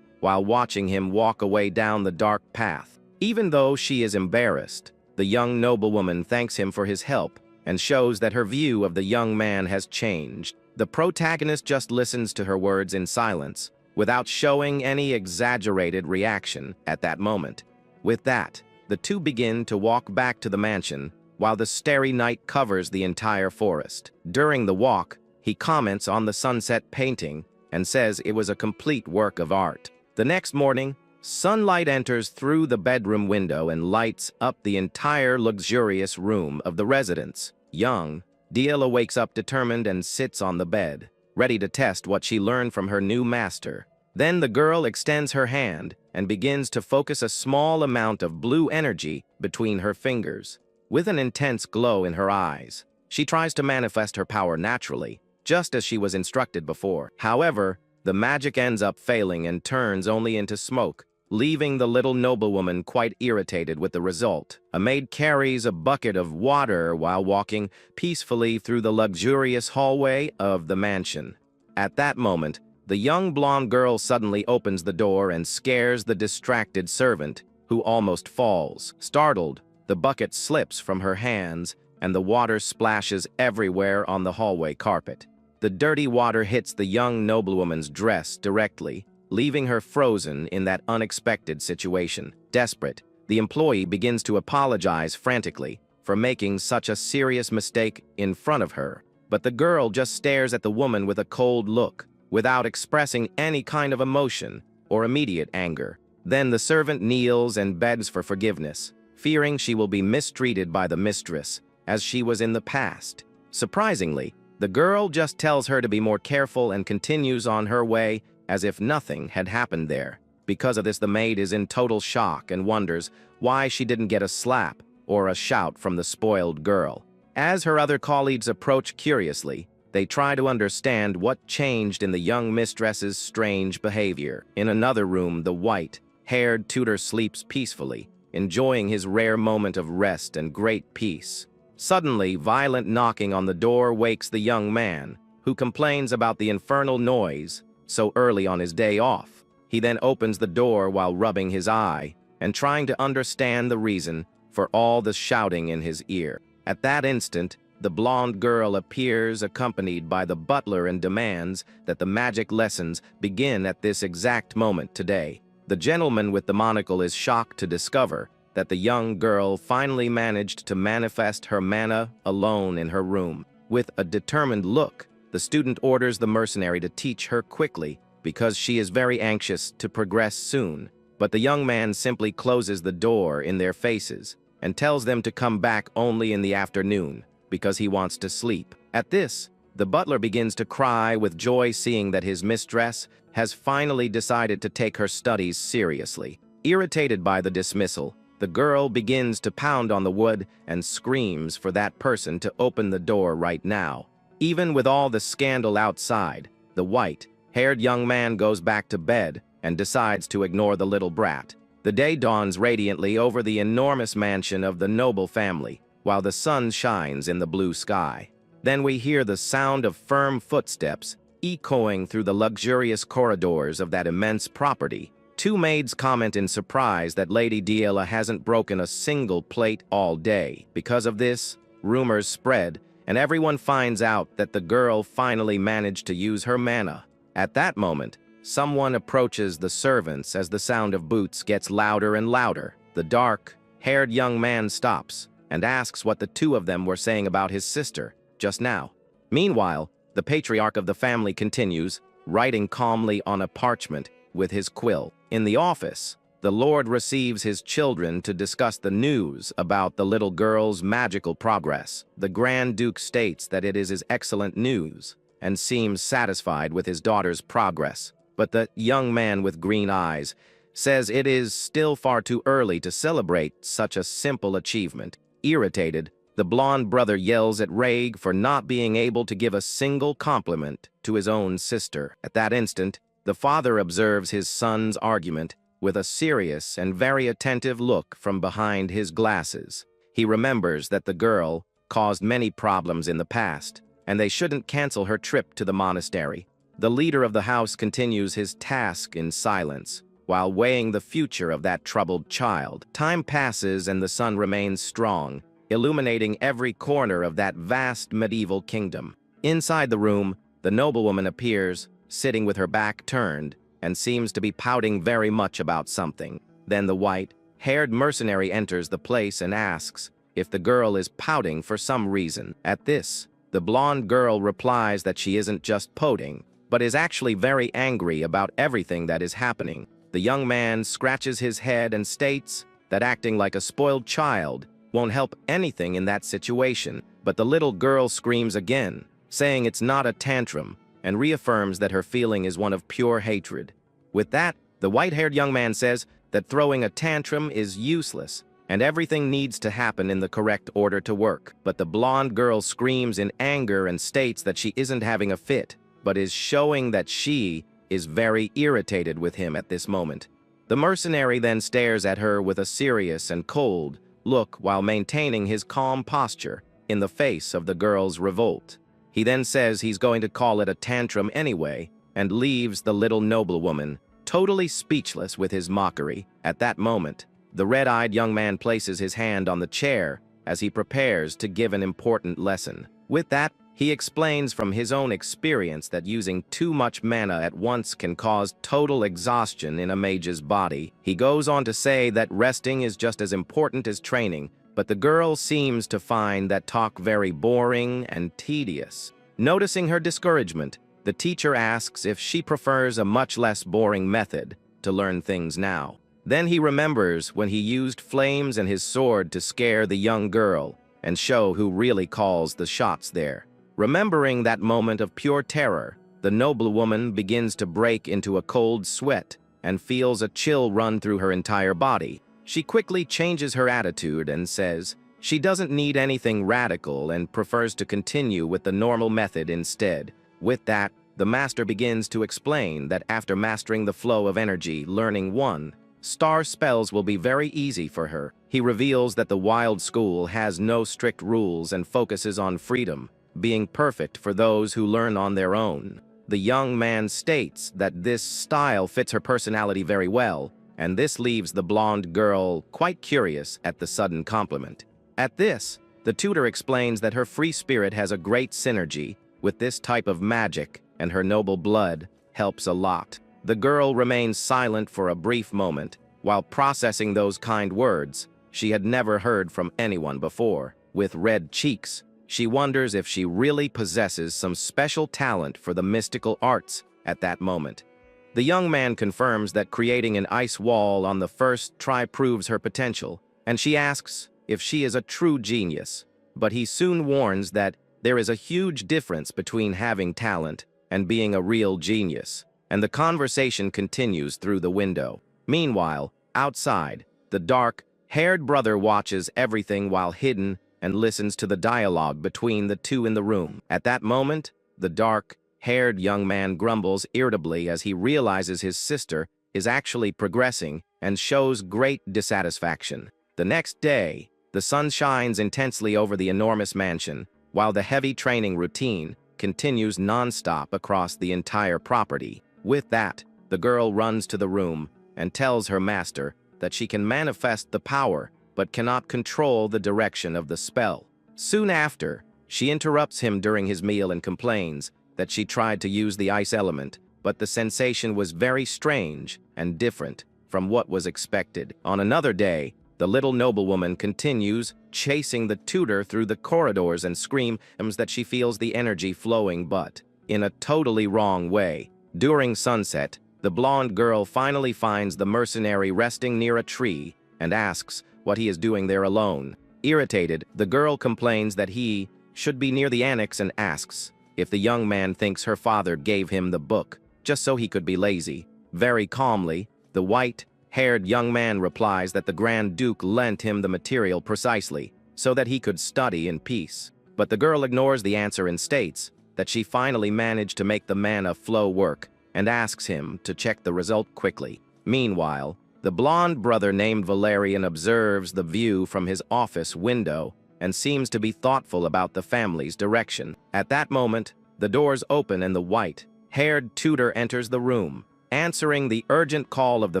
while watching him walk away down the dark path. Even though she is embarrassed, the young noblewoman thanks him for his help and shows that her view of the young man has changed. The protagonist just listens to her words in silence, without showing any exaggerated reaction at that moment. With that, the two begin to walk back to the mansion, while the starry night covers the entire forest. During the walk, he comments on the sunset painting and says it was a complete work of art. The next morning, sunlight enters through the bedroom window and lights up the entire luxurious room of the residence. Young, Dieela wakes up determined and sits on the bed, ready to test what she learned from her new master. Then the girl extends her hand and begins to focus a small amount of blue energy between her fingers. With an intense glow in her eyes, she tries to manifest her power naturally, just as she was instructed before. However, the magic ends up failing and turns only into smoke, leaving the little noblewoman quite irritated with the result. A maid carries a bucket of water while walking peacefully through the luxurious hallway of the mansion. At that moment, the young blonde girl suddenly opens the door and scares the distracted servant, who almost falls. Startled, the bucket slips from her hands and the water splashes everywhere on the hallway carpet. The dirty water hits the young noblewoman's dress directly, leaving her frozen in that unexpected situation. Desperate, the employee begins to apologize frantically for making such a serious mistake in front of her, but the girl just stares at the woman with a cold look, without expressing any kind of emotion or immediate anger. Then the servant kneels and begs for forgiveness, fearing she will be mistreated by the mistress, as she was in the past. Surprisingly, the girl just tells her to be more careful and continues on her way as if nothing had happened there. Because of this, the maid is in total shock and wonders why she didn't get a slap or a shout from the spoiled girl. As her other colleagues approach curiously, they try to understand what changed in the young mistress's strange behavior. In another room, the white-haired tutor sleeps peacefully, enjoying his rare moment of rest and great peace. Suddenly, violent knocking on the door wakes the young man, who complains about the infernal noise so early on his day off. He then opens the door while rubbing his eye and trying to understand the reason for all the shouting in his ear. At that instant, the blonde girl appears accompanied by the butler and demands that the magic lessons begin at this exact moment today. The gentleman with the monocle is shocked to discover that the young girl finally managed to manifest her mana alone in her room. With a determined look, the student orders the mercenary to teach her quickly because she is very anxious to progress soon. But the young man simply closes the door in their faces and tells them to come back only in the afternoon because he wants to sleep. At this, the butler begins to cry with joy seeing that his mistress has finally decided to take her studies seriously. Irritated by the dismissal, the girl begins to pound on the wood and screams for that person to open the door right now. Even with all the scandal outside, The white-haired young man goes back to bed and decides to ignore the little brat. The day dawns radiantly over the enormous mansion of the noble family, while the sun shines in the blue sky. Then we hear the sound of firm footsteps echoing through the luxurious corridors of that immense property. Two maids comment in surprise that Lady Diela hasn't broken a single plate all day. Because of this, rumors spread, and everyone finds out that the girl finally managed to use her mana. At that moment, someone approaches the servants as the sound of boots gets louder and louder. The dark-haired young man stops and asks what the two of them were saying about his sister just now. Meanwhile, the patriarch of the family continues, writing calmly on a parchment with his quill. In the office, the Lord receives his children to discuss the news about the little girl's magical progress. The Grand Duke states that it is his excellent news and seems satisfied with his daughter's progress. But the young man with green eyes says it is still far too early to celebrate such a simple achievement. Irritated, the blonde brother yells at Rhaeg for not being able to give a single compliment to his own sister. At that instant, the father observes his son's argument with a serious and very attentive look from behind his glasses. He remembers that the girl caused many problems in the past, and they shouldn't cancel her trip to the monastery. The leader of the house continues his task in silence, while weighing the future of that troubled child. Time passes and the sun remains strong, illuminating every corner of that vast medieval kingdom. Inside the room, the noblewoman appears, sitting with her back turned, and seems to be pouting very much about something. Then the white-haired mercenary enters the place and asks if the girl is pouting for some reason. At this, the blonde girl replies that she isn't just pouting, but is actually very angry about everything that is happening. The young man scratches his head and states that acting like a spoiled child won't help anything in that situation, but the little girl screams again, saying it's not a tantrum, and reaffirms that her feeling is one of pure hatred. With that, the white-haired young man says that throwing a tantrum is useless, and everything needs to happen in the correct order to work. But the blonde girl screams in anger and states that she isn't having a fit, but is showing that she is very irritated with him at this moment. The mercenary then stares at her with a serious and cold look while maintaining his calm posture in the face of the girl's revolt. He then says he's going to call it a tantrum anyway, and leaves the little noblewoman totally speechless with his mockery. At that moment, the red-eyed young man places his hand on the chair as he prepares to give an important lesson. With that, he explains from his own experience that using too much mana at once can cause total exhaustion in a mage's body. He goes on to say that resting is just as important as training, but the girl seems to find that talk very boring and tedious. Noticing her discouragement, the teacher asks if she prefers a much less boring method to learn things now. Then he remembers when he used flames and his sword to scare the young girl and show who really calls the shots there. Remembering that moment of pure terror, the noblewoman begins to break into a cold sweat and feels a chill run through her entire body. She quickly changes her attitude and says she doesn't need anything radical and prefers to continue with the normal method instead. With that, the master begins to explain that after mastering the flow of energy, learning 1 star spells will be very easy for her. He reveals that the wild school has no strict rules and focuses on freedom, being perfect for those who learn on their own. The young man states that this style fits her personality very well, and this leaves the blonde girl quite curious at the sudden compliment. At this, the tutor explains that her free spirit has a great synergy with this type of magic, and her noble blood helps a lot. The girl remains silent for a brief moment, while processing those kind words she had never heard from anyone before. With red cheeks, she wonders if she really possesses some special talent for the mystical arts at that moment. The young man confirms that creating an ice wall on the first try proves her potential, and she asks if she is a true genius. But he soon warns that there is a huge difference between having talent and being a real genius, and the conversation continues through the window. Meanwhile, outside, the dark-haired brother watches everything while hidden and listens to the dialogue between the two in the room. At that moment, the dark white-haired young man grumbles irritably as he realizes his sister is actually progressing and shows great dissatisfaction. The next day, the sun shines intensely over the enormous mansion, while the heavy training routine continues non-stop across the entire property. With that, the girl runs to the room and tells her master that she can manifest the power but cannot control the direction of the spell. Soon after, she interrupts him during his meal and complains that she tried to use the ice element, but the sensation was very strange and different from what was expected. On another day, the little noblewoman continues chasing the tutor through the corridors and screams that she feels the energy flowing but in a totally wrong way. During sunset, the blonde girl finally finds the mercenary resting near a tree and asks what he is doing there alone. Irritated, the girl complains that he should be near the annex and asks if the young man thinks her father gave him the book just so he could be lazy. Very calmly, the white-haired young man replies that the Grand Duke lent him the material precisely so that he could study in peace. But the girl ignores the answer and states that she finally managed to make the mana flow work and asks him to check the result quickly. Meanwhile, the blonde brother named Valerian observes the view from his office window and seems to be thoughtful about the family's direction. At that moment, the doors open and the white-haired tutor enters the room, answering the urgent call of the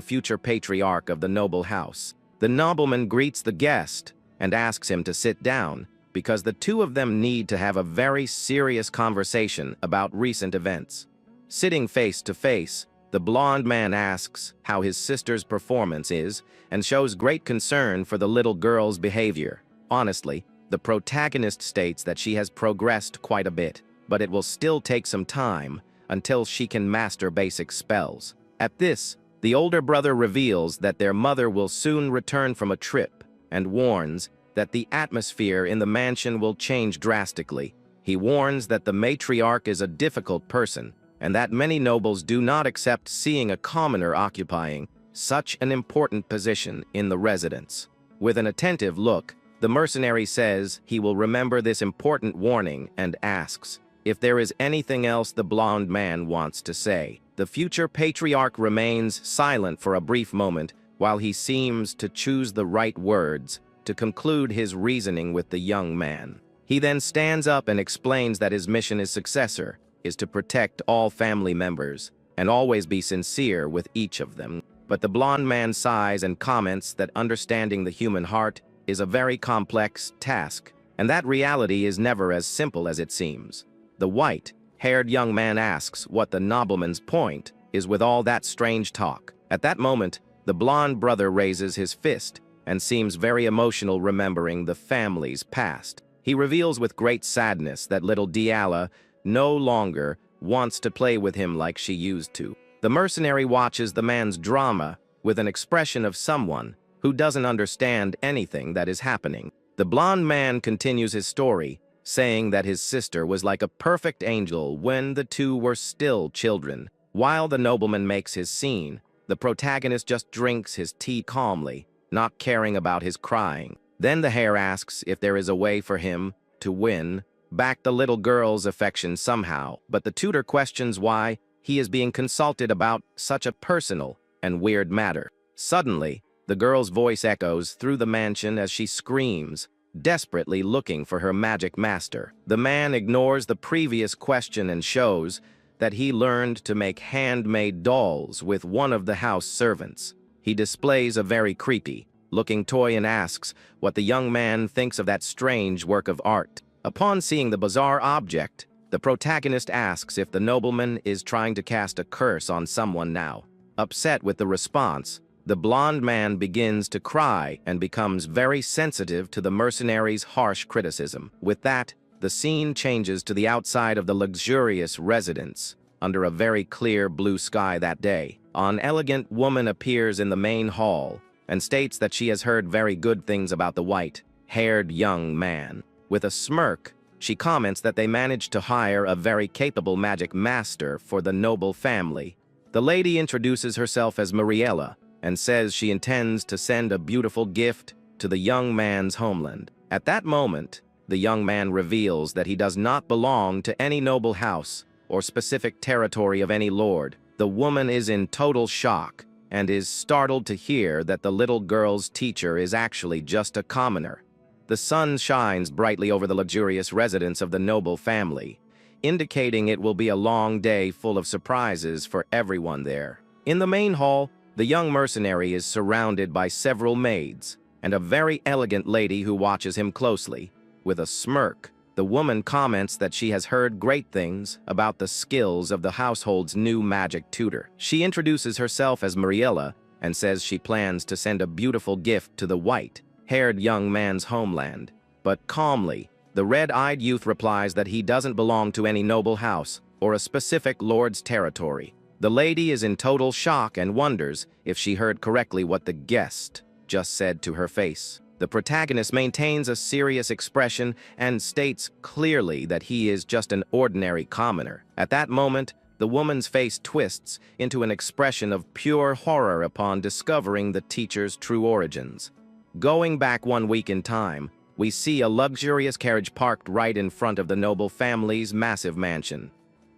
future patriarch of the noble house. The nobleman greets the guest and asks him to sit down because the two of them need to have a very serious conversation about recent events. Sitting face to face, the blonde man asks how his sister's performance is and shows great concern for the little girl's behavior. Honestly, the protagonist states that she has progressed quite a bit, but it will still take some time until she can master basic spells. At this, the older brother reveals that their mother will soon return from a trip and warns that the atmosphere in the mansion will change drastically. He warns that the matriarch is a difficult person and that many nobles do not accept seeing a commoner occupying such an important position in the residence. With an attentive look, the mercenary says he will remember this important warning and asks if there is anything else the blonde man wants to say. The future patriarch remains silent for a brief moment while he seems to choose the right words to conclude his reasoning with the young man. He then stands up and explains that his mission as successor is to protect all family members and always be sincere with each of them. But the blonde man sighs and comments that understanding the human heart is a very complex task, and that reality is never as simple as it seems. The white-haired young man asks what the nobleman's point is with all that strange talk. At that moment, the blonde brother raises his fist and seems very emotional remembering the family's past. He reveals with great sadness that little Diala no longer wants to play with him like she used to. The mercenary watches the man's drama with an expression of someone who doesn't understand anything that is happening. The blonde man continues his story, saying that his sister was like a perfect angel when the two were still children. While the nobleman makes his scene, the protagonist just drinks his tea calmly, not caring about his crying. Then the hare asks if there is a way for him to win back the little girl's affection somehow, but the tutor questions why he is being consulted about such a personal and weird matter. Suddenly, the girl's voice echoes through the mansion as she screams, desperately looking for her magic master. The man ignores the previous question and shows that he learned to make handmade dolls with one of the house servants. He displays a very creepy-looking toy and asks what the young man thinks of that strange work of art. Upon seeing the bizarre object, the protagonist asks if the nobleman is trying to cast a curse on someone now. Upset with the response, the blonde man begins to cry and becomes very sensitive to the mercenary's harsh criticism. With that, the scene changes to the outside of the luxurious residence under a very clear blue sky that day. An elegant woman appears in the main hall and states that she has heard very good things about the white-haired young man. With a smirk, she comments that they managed to hire a very capable magic master for the noble family. The lady introduces herself as Mariella and says she intends to send a beautiful gift to the young man's homeland. At that moment, the young man reveals that he does not belong to any noble house or specific territory of any lord. The woman is in total shock and is startled to hear that the little girl's teacher is actually just a commoner. The sun shines brightly over the luxurious residence of the noble family, indicating it will be a long day full of surprises for everyone there. In the main hall, the young mercenary is surrounded by several maids and a very elegant lady who watches him closely. With a smirk, the woman comments that she has heard great things about the skills of the household's new magic tutor. She introduces herself as Mariella and says she plans to send a beautiful gift to the white-haired young man's homeland. But calmly, the red-eyed youth replies that he doesn't belong to any noble house or a specific lord's territory. The lady is in total shock and wonders if she heard correctly what the guest just said to her face. The protagonist maintains a serious expression and states clearly that he is just an ordinary commoner. At that moment, the woman's face twists into an expression of pure horror upon discovering the teacher's true origins. Going back 1 week in time, we see a luxurious carriage parked right in front of the noble family's massive mansion.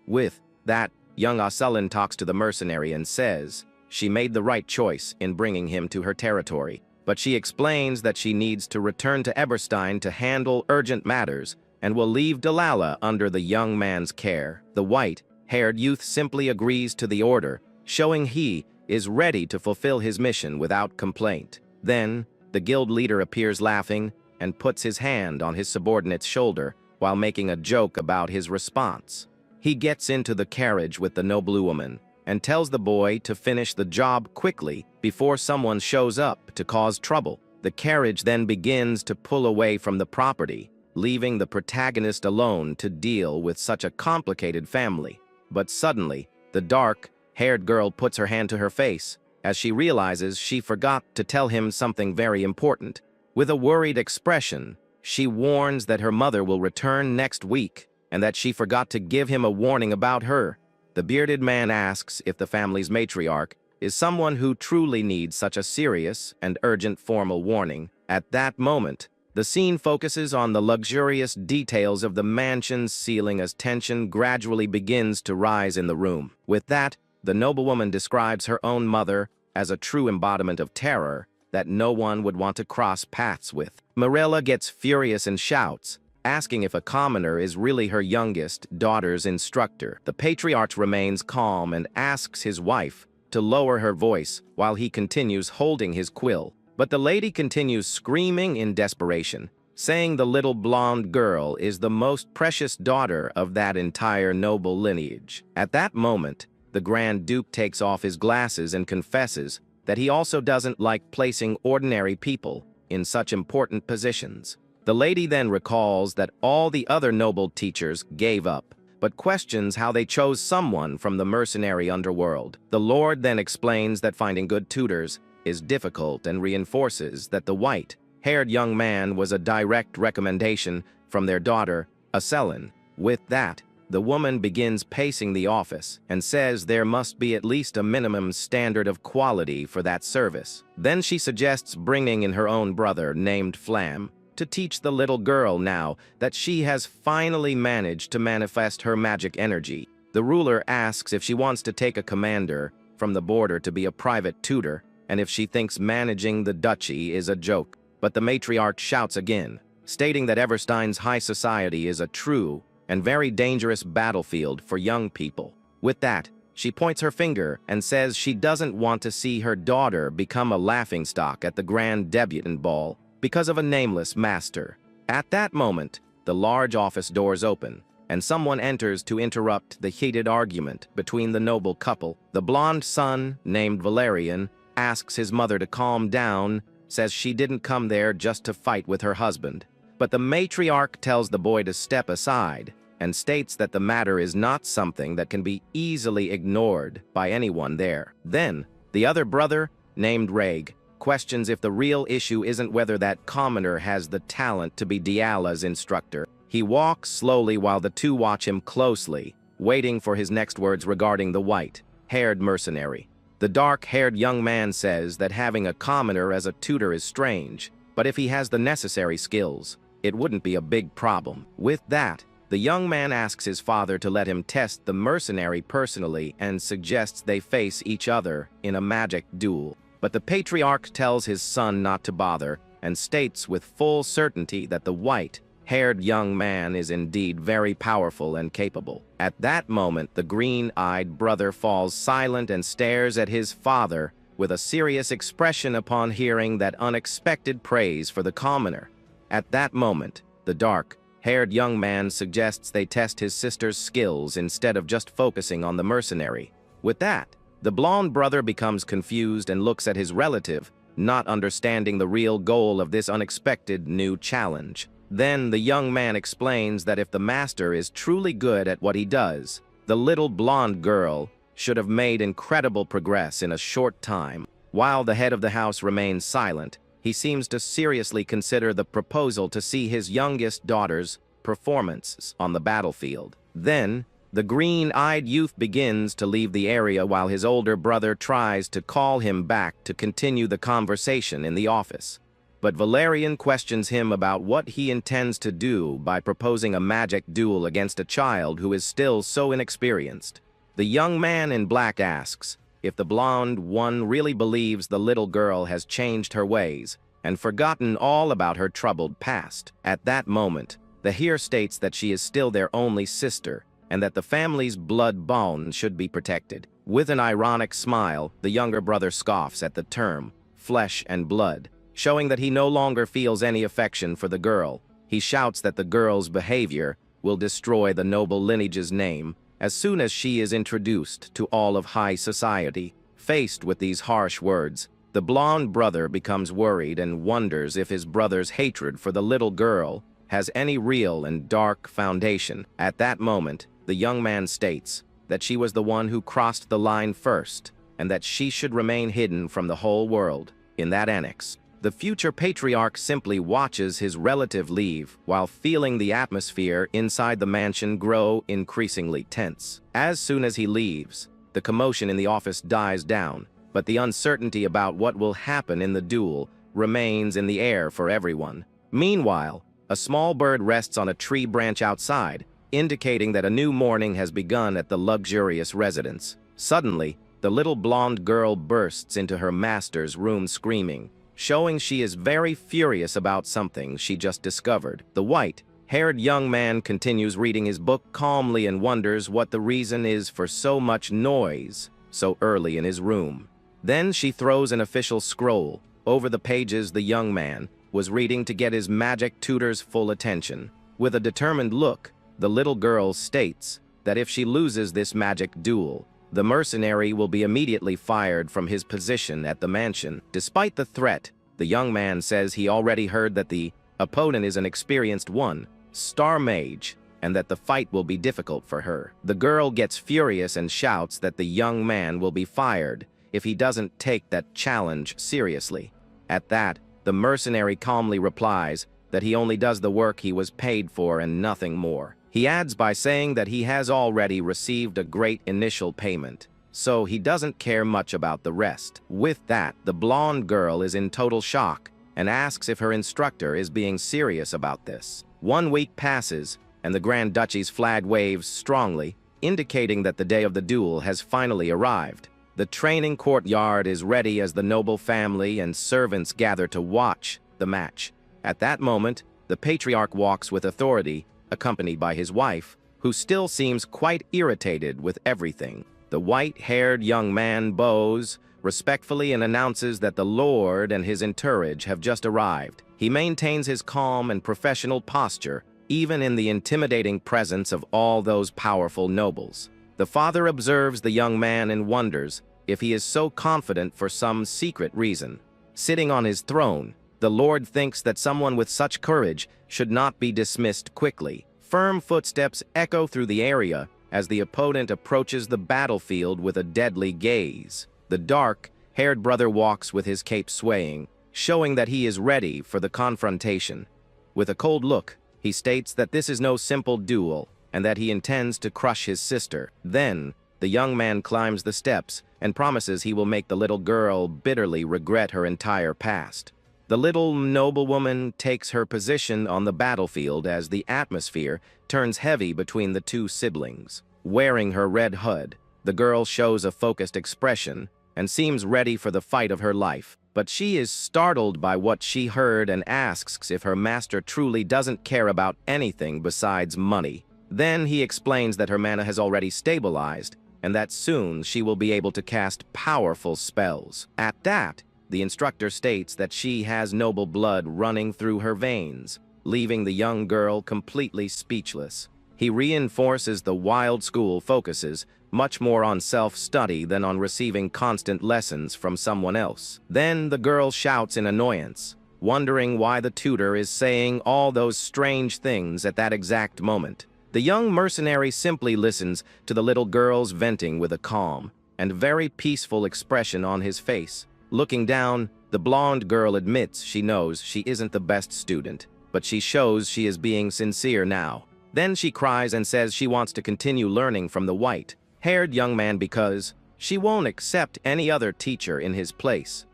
With that, young Aselin talks to the mercenary and says she made the right choice in bringing him to her territory, but she explains that she needs to return to Eberstein to handle urgent matters and will leave Delilah under the young man's care. The white-haired youth simply agrees to the order, showing he is ready to fulfill his mission without complaint. Then, the guild leader appears laughing and puts his hand on his subordinate's shoulder while making a joke about his response. He gets into the carriage with the noblewoman and tells the boy to finish the job quickly before someone shows up to cause trouble. The carriage then begins to pull away from the property, leaving the protagonist alone to deal with such a complicated family. But suddenly, the dark-haired girl puts her hand to her face as she realizes she forgot to tell him something very important. With a worried expression, she warns that her mother will return next week and that she forgot to give him a warning about her. The bearded man asks if the family's matriarch is someone who truly needs such a serious and urgent formal warning. At that moment, the scene focuses on the luxurious details of the mansion's ceiling as tension gradually begins to rise in the room. With that, the noblewoman describes her own mother as a true embodiment of terror that no one would want to cross paths with. Marella gets furious and shouts, asking if a commoner is really her youngest daughter's instructor. The patriarch remains calm and asks his wife to lower her voice while he continues holding his quill. But the lady continues screaming in desperation, saying the little blonde girl is the most precious daughter of that entire noble lineage. At that moment, the Grand Duke takes off his glasses and confesses that he also doesn't like placing ordinary people in such important positions. The lady then recalls that all the other noble teachers gave up, but questions how they chose someone from the mercenary underworld. The Lord then explains that finding good tutors is difficult and reinforces that the white-haired young man was a direct recommendation from their daughter, Aselin. With that, the woman begins pacing the office and says there must be at least a minimum standard of quality for that service. Then she suggests bringing in her own brother, named Flam, to teach the little girl now that she has finally managed to manifest her magic energy. The ruler asks if she wants to take a commander from the border to be a private tutor, and if she thinks managing the duchy is a joke. But the matriarch shouts again, stating that Everstein's high society is a true and very dangerous battlefield for young people. With that, she points her finger and says she doesn't want to see her daughter become a laughingstock at the grand debutante ball because of a nameless master. At that moment, the large office doors open, and someone enters to interrupt the heated argument between the noble couple. The blonde son, named Valerian, asks his mother to calm down, says she didn't come there just to fight with her husband. But the matriarch tells the boy to step aside and states that the matter is not something that can be easily ignored by anyone there. Then, the other brother, named Reg, questions if the real issue isn't whether that commoner has the talent to be Diala's instructor. He walks slowly while the two watch him closely, waiting for his next words regarding the white-haired mercenary. The dark-haired young man says that having a commoner as a tutor is strange, but if he has the necessary skills, it wouldn't be a big problem. With that, the young man asks his father to let him test the mercenary personally and suggests they face each other in a magic duel. But the patriarch tells his son not to bother and states with full certainty that the white-haired young man is indeed very powerful and capable. At that moment, the green-eyed brother falls silent and stares at his father with a serious expression upon hearing that unexpected praise for the commoner. At that moment, the dark-haired young man suggests they test his sister's skills instead of just focusing on the mercenary. With that, the blonde brother becomes confused and looks at his relative, not understanding the real goal of this unexpected new challenge. Then the young man explains that if the master is truly good at what he does, the little blonde girl should have made incredible progress in a short time. While the head of the house remains silent, he seems to seriously consider the proposal to see his youngest daughter's performance on the battlefield. Then, the green-eyed youth begins to leave the area while his older brother tries to call him back to continue the conversation in the office. But Valerian questions him about what he intends to do by proposing a magic duel against a child who is still so inexperienced. The young man in black asks if the blonde one really believes the little girl has changed her ways and forgotten all about her troubled past. At that moment, the heir states that she is still their only sister and that the family's blood bond should be protected. With an ironic smile, the younger brother scoffs at the term flesh and blood, showing that he no longer feels any affection for the girl. He shouts that the girl's behavior will destroy the noble lineage's name as soon as she is introduced to all of high society. Faced with these harsh words, the blonde brother becomes worried and wonders if his brother's hatred for the little girl has any real and dark foundation. At that moment, the young man states that she was the one who crossed the line first and that she should remain hidden from the whole world. In that annex, the future patriarch simply watches his relative leave while feeling the atmosphere inside the mansion grow increasingly tense. As soon as he leaves, the commotion in the office dies down, but the uncertainty about what will happen in the duel remains in the air for everyone. Meanwhile, a small bird rests on a tree branch outside, indicating that a new morning has begun at the luxurious residence. Suddenly, the little blonde girl bursts into her master's room screaming, showing she is very furious about something she just discovered. The white-haired young man continues reading his book calmly and wonders what the reason is for so much noise so early in his room. Then she throws an official scroll over the pages the young man was reading to get his magic tutor's full attention. With a determined look, the little girl states that if she loses this magic duel, the mercenary will be immediately fired from his position at the mansion. Despite the threat, the young man says he already heard that the opponent is an experienced one-star mage and that the fight will be difficult for her. The girl gets furious and shouts that the young man will be fired if he doesn't take that challenge seriously. At that, the mercenary calmly replies that he only does the work he was paid for and nothing more. He adds by saying that he has already received a great initial payment, so he doesn't care much about the rest. With that, the blonde girl is in total shock and asks if her instructor is being serious about this. 1 week passes, and the Grand Duchy's flag waves strongly, indicating that the day of the duel has finally arrived. The training courtyard is ready as the noble family and servants gather to watch the match. At that moment, the patriarch walks with authority, accompanied by his wife, who still seems quite irritated with everything. The white-haired young man bows respectfully and announces that the Lord and his entourage have just arrived. He maintains his calm and professional posture, even in the intimidating presence of all those powerful nobles. The father observes the young man and wonders if he is so confident for some secret reason. Sitting on his throne, the Lord thinks that someone with such courage should not be dismissed quickly. Firm footsteps echo through the area as the opponent approaches the battlefield with a deadly gaze. The dark-haired brother walks with his cape swaying, showing that he is ready for the confrontation. With a cold look, he states that this is no simple duel and that he intends to crush his sister. Then, the young man climbs the steps and promises he will make the little girl bitterly regret her entire past. The little noblewoman takes her position on the battlefield as the atmosphere turns heavy between the two siblings. Wearing her red hood, the girl shows a focused expression and seems ready for the fight of her life. But she is startled by what she heard and asks if her master truly doesn't care about anything besides money. Then he explains that her mana has already stabilized and that soon she will be able to cast powerful spells. At that, the instructor states that she has noble blood running through her veins, leaving the young girl completely speechless. He reinforces the wild school focuses much more on self-study than on receiving constant lessons from someone else. Then the girl shouts in annoyance, wondering why the tutor is saying all those strange things at that exact moment. The young mercenary simply listens to the little girl's venting with a calm and very peaceful expression on his face. Looking down, the blonde girl admits she knows she isn't the best student, but she shows she is being sincere now. Then she cries and says she wants to continue learning from the white-haired young man because she won't accept any other teacher in his place.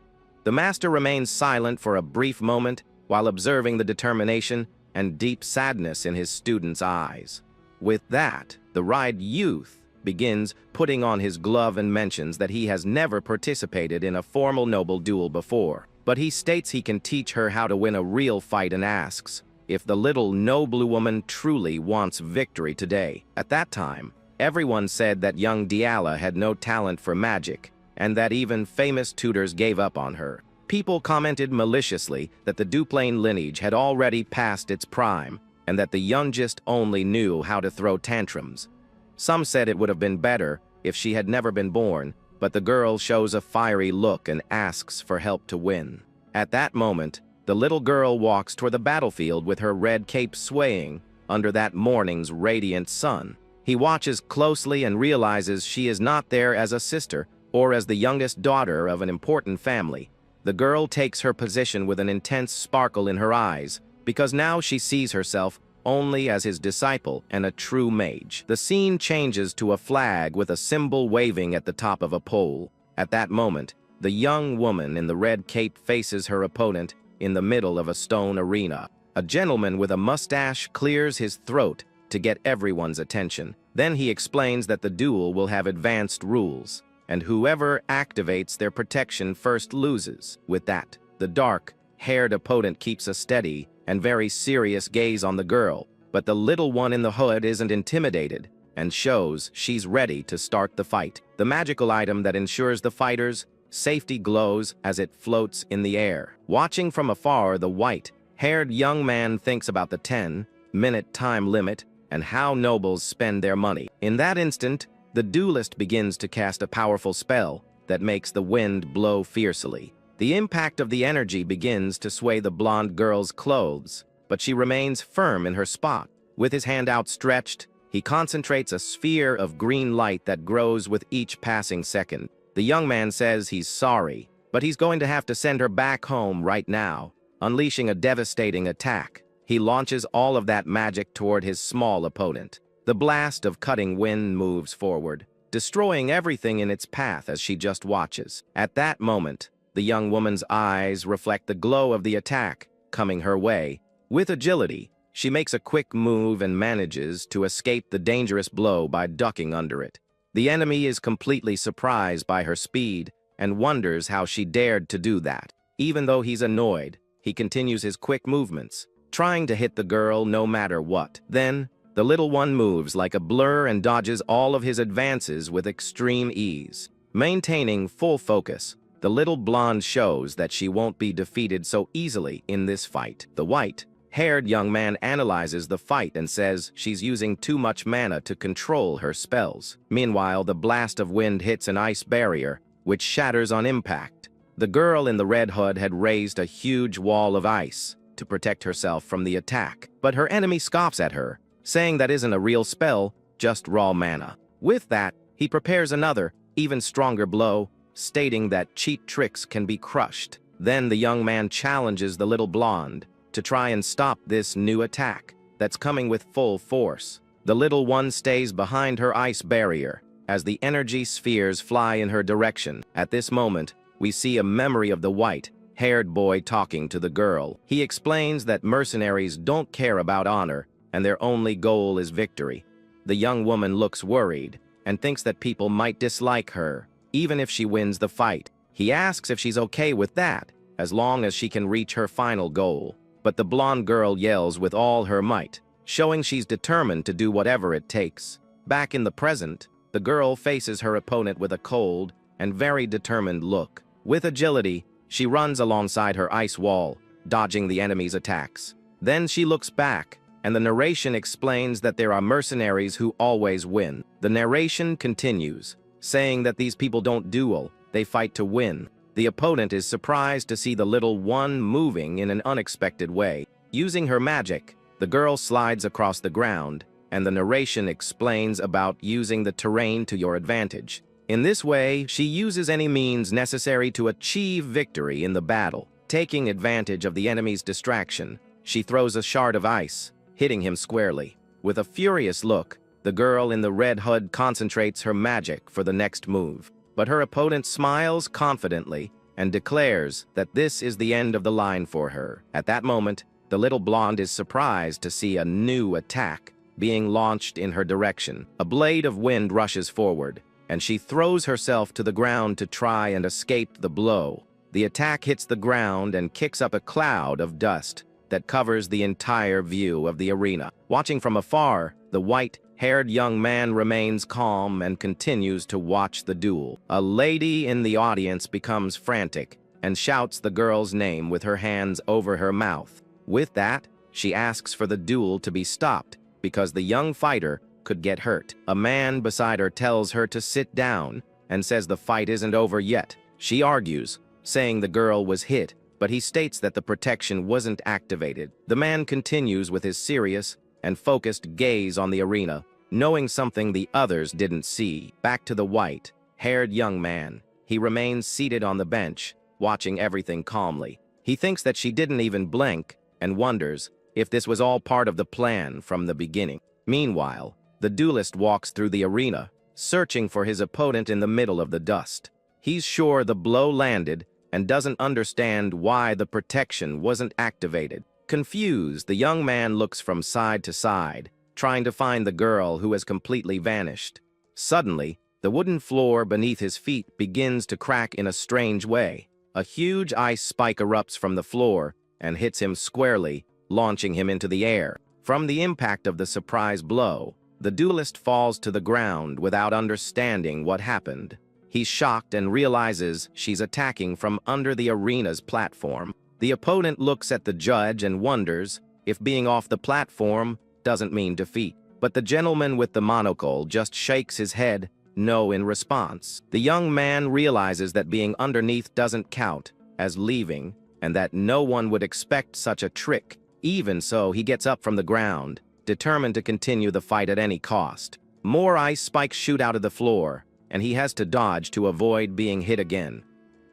The master remains silent for a brief moment while observing the determination and deep sadness in his student's eyes. With that, the Ride youth begins putting on his glove and mentions that he has never participated in a formal noble duel before, but he states he can teach her how to win a real fight and asks if the little noblewoman truly wants victory today. At that time, everyone said that young Diala had no talent for magic and that even famous tutors gave up on her. People commented maliciously that the Duplain lineage had already passed its prime and that the youngest only knew how to throw tantrums. Some said it would have been better if she had never been born, but the girl shows a fiery look and asks for help to win. At that moment, the little girl walks toward the battlefield with her red cape swaying under that morning's radiant sun. He watches closely and realizes she is not there as a sister or as the youngest daughter of an important family. The girl takes her position with an intense sparkle in her eyes, because now she sees herself only as his disciple and a true mage. The scene changes to a flag with a symbol waving at the top of a pole. At that moment, the young woman in the red cape faces her opponent in the middle of a stone arena. A gentleman with a mustache clears his throat to get everyone's attention. Then he explains that the duel will have advanced rules, and whoever activates their protection first loses. With that, the dark-haired opponent keeps a steady and very serious gaze on the girl, but the little one in the hood isn't intimidated and shows she's ready to start the fight. The magical item that ensures the fighter's safety glows as it floats in the air. Watching from afar, the white-haired young man thinks about the 10-minute time limit and how nobles spend their money. In that instant, the duelist begins to cast a powerful spell that makes the wind blow fiercely. The impact of the energy begins to sway the blonde girl's clothes, but she remains firm in her spot. With his hand outstretched, he concentrates a sphere of green light that grows with each passing second. The young man says he's sorry, but he's going to have to send her back home right now, unleashing a devastating attack. He launches all of that magic toward his small opponent. The blast of cutting wind moves forward, destroying everything in its path as she just watches. At that moment, the young woman's eyes reflect the glow of the attack coming her way. With agility, she makes a quick move and manages to escape the dangerous blow by ducking under it. The enemy is completely surprised by her speed and wonders how she dared to do that. Even though he's annoyed, he continues his quick movements, trying to hit the girl no matter what. Then, the little one moves like a blur and dodges all of his advances with extreme ease. Maintaining full focus, the little blonde shows that she won't be defeated so easily in this fight. The white-haired young man analyzes the fight and says she's using too much mana to control her spells. Meanwhile, the blast of wind hits an ice barrier, which shatters on impact. The girl in the red hood had raised a huge wall of ice to protect herself from the attack, but her enemy scoffs at her, saying that isn't a real spell, just raw mana. With that, he prepares another, even stronger blow, stating that cheat tricks can be crushed. Then the young man challenges the little blonde to try and stop this new attack that's coming with full force. The little one stays behind her ice barrier as the energy spheres fly in her direction. At this moment, we see a memory of the white haired boy talking to the girl. He explains that mercenaries don't care about honor and their only goal is victory. The young woman looks worried and thinks that people might dislike her, even if she wins the fight. He asks if she's okay with that, as long as she can reach her final goal. But the blonde girl yells with all her might, showing she's determined to do whatever it takes. Back in the present, the girl faces her opponent with a cold and very determined look. With agility, she runs alongside her ice wall, dodging the enemy's attacks. Then she looks back, and the narration explains that there are mercenaries who always win. The narration continues, saying that these people don't duel, they fight to win. The opponent is surprised to see the little one moving in an unexpected way. Using her magic, the girl slides across the ground, and the narration explains about using the terrain to your advantage. In this way, she uses any means necessary to achieve victory in the battle. Taking advantage of the enemy's distraction, she throws a shard of ice, hitting him squarely. With a furious look, the girl in the red hood concentrates her magic for the next move. But her opponent smiles confidently and declares that this is the end of the line for her. At that moment, the little blonde is surprised to see a new attack being launched in her direction. A blade of wind rushes forward, and she throws herself to the ground to try and escape the blow. The attack hits the ground and kicks up a cloud of dust that covers the entire view of the arena. Watching from afar, the white-haired young man remains calm and continues to watch the duel. A lady in the audience becomes frantic and shouts the girl's name with her hands over her mouth. With that, she asks for the duel to be stopped because the young fighter could get hurt. A man beside her tells her to sit down and says the fight isn't over yet. She argues, saying the girl was hit, but he states that the protection wasn't activated. The man continues with his serious and focused gaze on the arena, knowing something the others didn't see. Back to the white-haired young man. He remains seated on the bench, watching everything calmly. He thinks that she didn't even blink and wonders if this was all part of the plan from the beginning. Meanwhile, the duelist walks through the arena, searching for his opponent in the middle of the dust. He's sure the blow landed and doesn't understand why the protection wasn't activated. Confused, the young man looks from side to side, trying to find the girl who has completely vanished. Suddenly, the wooden floor beneath his feet begins to crack in a strange way. A huge ice spike erupts from the floor and hits him squarely, launching him into the air. From the impact of the surprise blow, the duelist falls to the ground without understanding what happened. He's shocked and realizes she's attacking from under the arena's platform. The opponent looks at the judge and wonders if being off the platform doesn't mean defeat. But the gentleman with the monocle just shakes his head no in response. The young man realizes that being underneath doesn't count as leaving and that no one would expect such a trick. Even so, he gets up from the ground, determined to continue the fight at any cost. More ice spikes shoot out of the floor, and he has to dodge to avoid being hit again.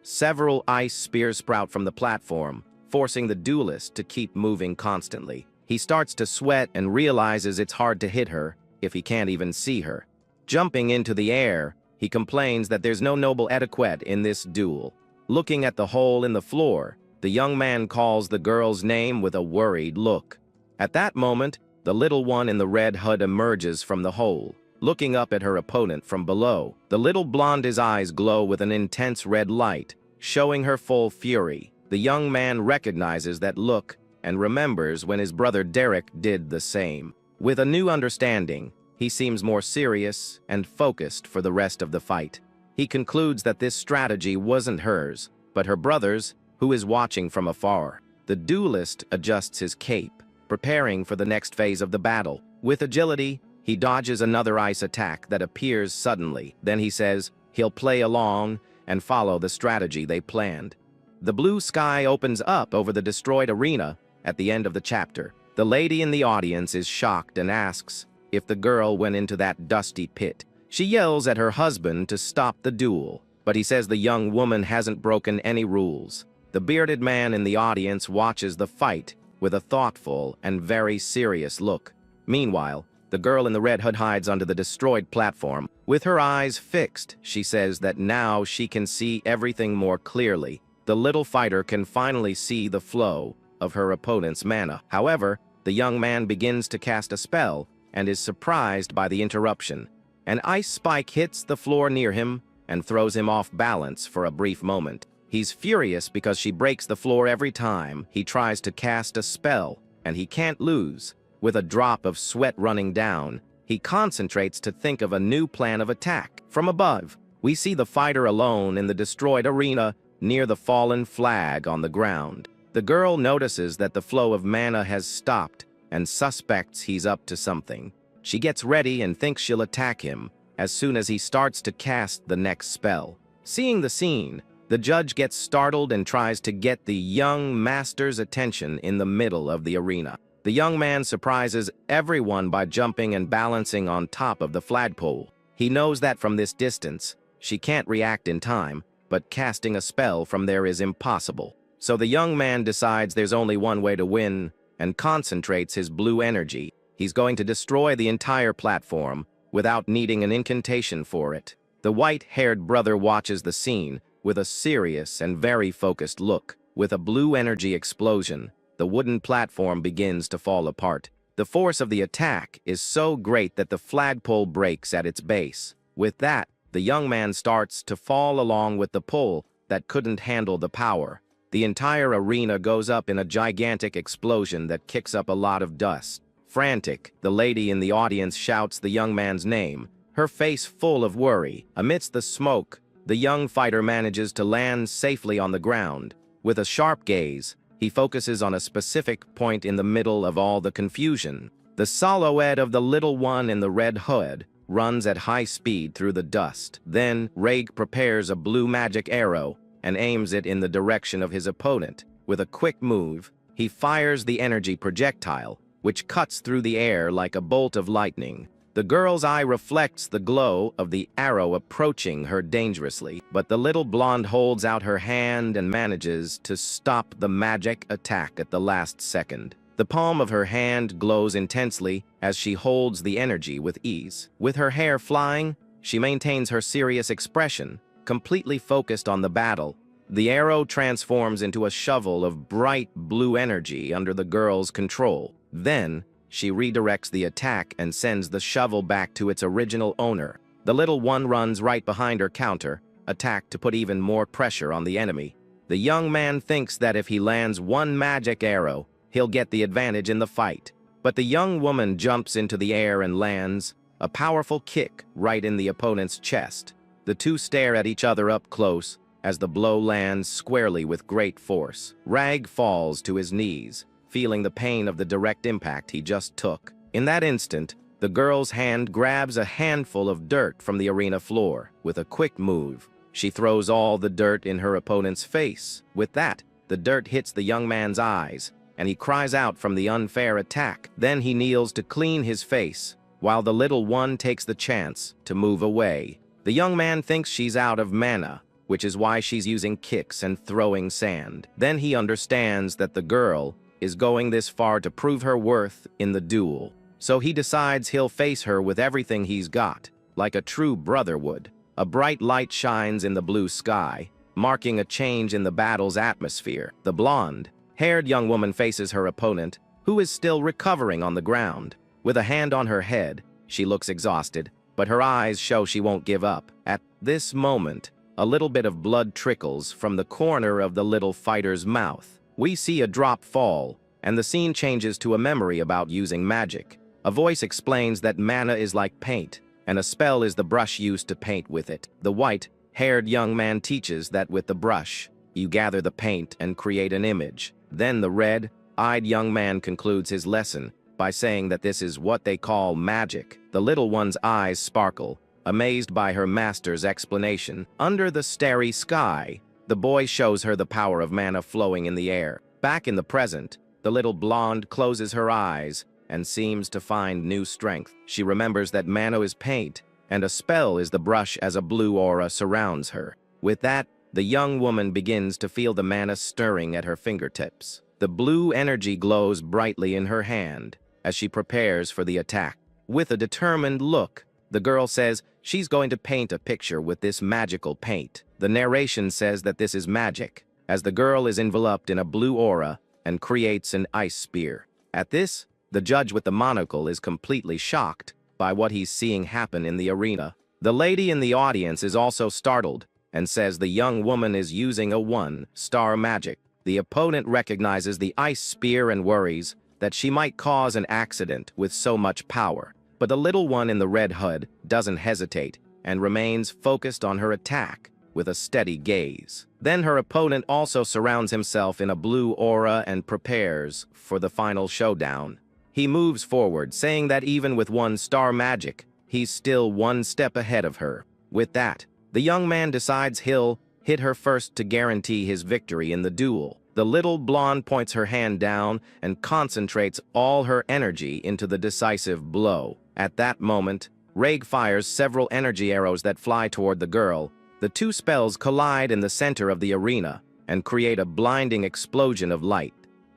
Several ice spears sprout from the platform, forcing the duelist to keep moving constantly. He starts to sweat and realizes it's hard to hit her if he can't even see her. Jumping into the air, he complains that there's no noble etiquette in this duel. Looking at the hole in the floor, the young man calls the girl's name with a worried look. At that moment, the little one in the red hood emerges from the hole, looking up at her opponent from below. The little blonde's eyes glow with an intense red light, showing her full fury. The young man recognizes that look and remembers when his brother Derek did the same. With a new understanding, he seems more serious and focused for the rest of the fight. He concludes that this strategy wasn't hers, but her brother's, who is watching from afar. The duelist adjusts his cape, preparing for the next phase of the battle. With agility, he dodges another ice attack that appears suddenly. Then he says he'll play along and follow the strategy they planned. The blue sky opens up over the destroyed arena at the end of the chapter. The lady in the audience is shocked and asks if the girl went into that dusty pit. She yells at her husband to stop the duel, but he says the young woman hasn't broken any rules. The bearded man in the audience watches the fight with a thoughtful and very serious look. Meanwhile, the girl in the red hood hides under the destroyed platform. With her eyes fixed, she says that now she can see everything more clearly. The the little fighter can finally see the flow of her opponent's mana. However, the young man begins to cast a spell and is surprised by the interruption. An ice spike hits the floor near him and throws him off balance for a brief moment. He's furious because she breaks the floor every time he tries to cast a spell, and he can't lose. With a drop of sweat running down, he concentrates to think of a new plan of attack. From above, we see the fighter alone in the destroyed arena near the fallen flag on the ground. The girl notices that the flow of mana has stopped and suspects he's up to something. She gets ready and thinks she'll attack him as soon as he starts to cast the next spell. Seeing the scene, the judge gets startled and tries to get the young master's attention in the middle of the arena. The young man surprises everyone by jumping and balancing on top of the flagpole. He knows that from this distance, she can't react in time, but casting a spell from there is impossible. So the young man decides there's only one way to win and concentrates his blue energy. He's going to destroy the entire platform without needing an incantation for it. The white-haired brother watches the scene with a serious and very focused look. With a blue energy explosion, the wooden platform begins to fall apart. The force of the attack is so great that the flagpole breaks at its base. With that, the young man starts to fall along with the pole that couldn't handle the power. The entire arena goes up in a gigantic explosion that kicks up a lot of dust. Frantic, the lady in the audience shouts the young man's name, her face full of worry. Amidst the smoke, the young fighter manages to land safely on the ground. With a sharp gaze, he focuses on a specific point in the middle of all the confusion. The silhouette of the little one in the red hood runs at high speed through the dust. Then, Reg prepares a blue magic arrow and aims it in the direction of his opponent. With a quick move, he fires the energy projectile, which cuts through the air like a bolt of lightning. The girl's eye reflects the glow of the arrow approaching her dangerously, but the little blonde holds out her hand and manages to stop the magic attack at the last second. The palm of her hand glows intensely as she holds the energy with ease. With her hair flying, she maintains her serious expression, completely focused on the battle. The arrow transforms into a shovel of bright blue energy under the girl's control. Then, she redirects the attack and sends the shovel back to its original owner. The little one runs right behind her counter, attack to put even more pressure on the enemy. The young man thinks that if he lands one magic arrow, he'll get the advantage in the fight. But the young woman jumps into the air and lands a powerful kick right in the opponent's chest. The two stare at each other up close as the blow lands squarely with great force. Rag falls to his knees, feeling the pain of the direct impact he just took. In that instant, the girl's hand grabs a handful of dirt from the arena floor. With a quick move, she throws all the dirt in her opponent's face. With that, the dirt hits the young man's eyes, and he cries out from the unfair attack. Then he kneels to clean his face, while the little one takes the chance to move away. The young man thinks she's out of mana, which is why she's using kicks and throwing sand. Then he understands that the girl is going this far to prove her worth in the duel. So he decides he'll face her with everything he's got, like a true brother would. A bright light shines in the blue sky, marking a change in the battle's atmosphere. The blonde-haired young woman faces her opponent, who is still recovering on the ground. With a hand on her head, she looks exhausted, but her eyes show she won't give up. At this moment, a little bit of blood trickles from the corner of the little fighter's mouth. We see a drop fall, and the scene changes to a memory about using magic. A voice explains that mana is like paint, and a spell is the brush used to paint with it. The white-haired young man teaches that with the brush, you gather the paint and create an image. Then the red-eyed young man concludes his lesson by saying that this is what they call magic. The little one's eyes sparkle, amazed by her master's explanation. Under the starry sky, the boy shows her the power of mana flowing in the air. Back in the present, the little blonde closes her eyes and seems to find new strength. She remembers that mana is paint, and a spell is the brush as a blue aura surrounds her. With that, the young woman begins to feel the mana stirring at her fingertips. The blue energy glows brightly in her hand as she prepares for the attack. With a determined look, the girl says she's going to paint a picture with this magical paint. The narration says that this is magic, as the girl is enveloped in a blue aura and creates an ice spear. At this, the judge with the monocle is completely shocked by what he's seeing happen in the arena. The lady in the audience is also startled and says the young woman is using a one-star magic. The opponent recognizes the ice spear and worries that she might cause an accident with so much power. But the little one in the red hood doesn't hesitate and remains focused on her attack with a steady gaze. Then her opponent also surrounds himself in a blue aura and prepares for the final showdown. He moves forward, saying that even with one-star magic, he's still one step ahead of her. With that, the young man decides he'll hit her first to guarantee his victory in the duel. The little blonde points her hand down and concentrates all her energy into the decisive blow. At that moment, Reg fires several energy arrows that fly toward the girl. The two spells collide in the center of the arena and create a blinding explosion of light.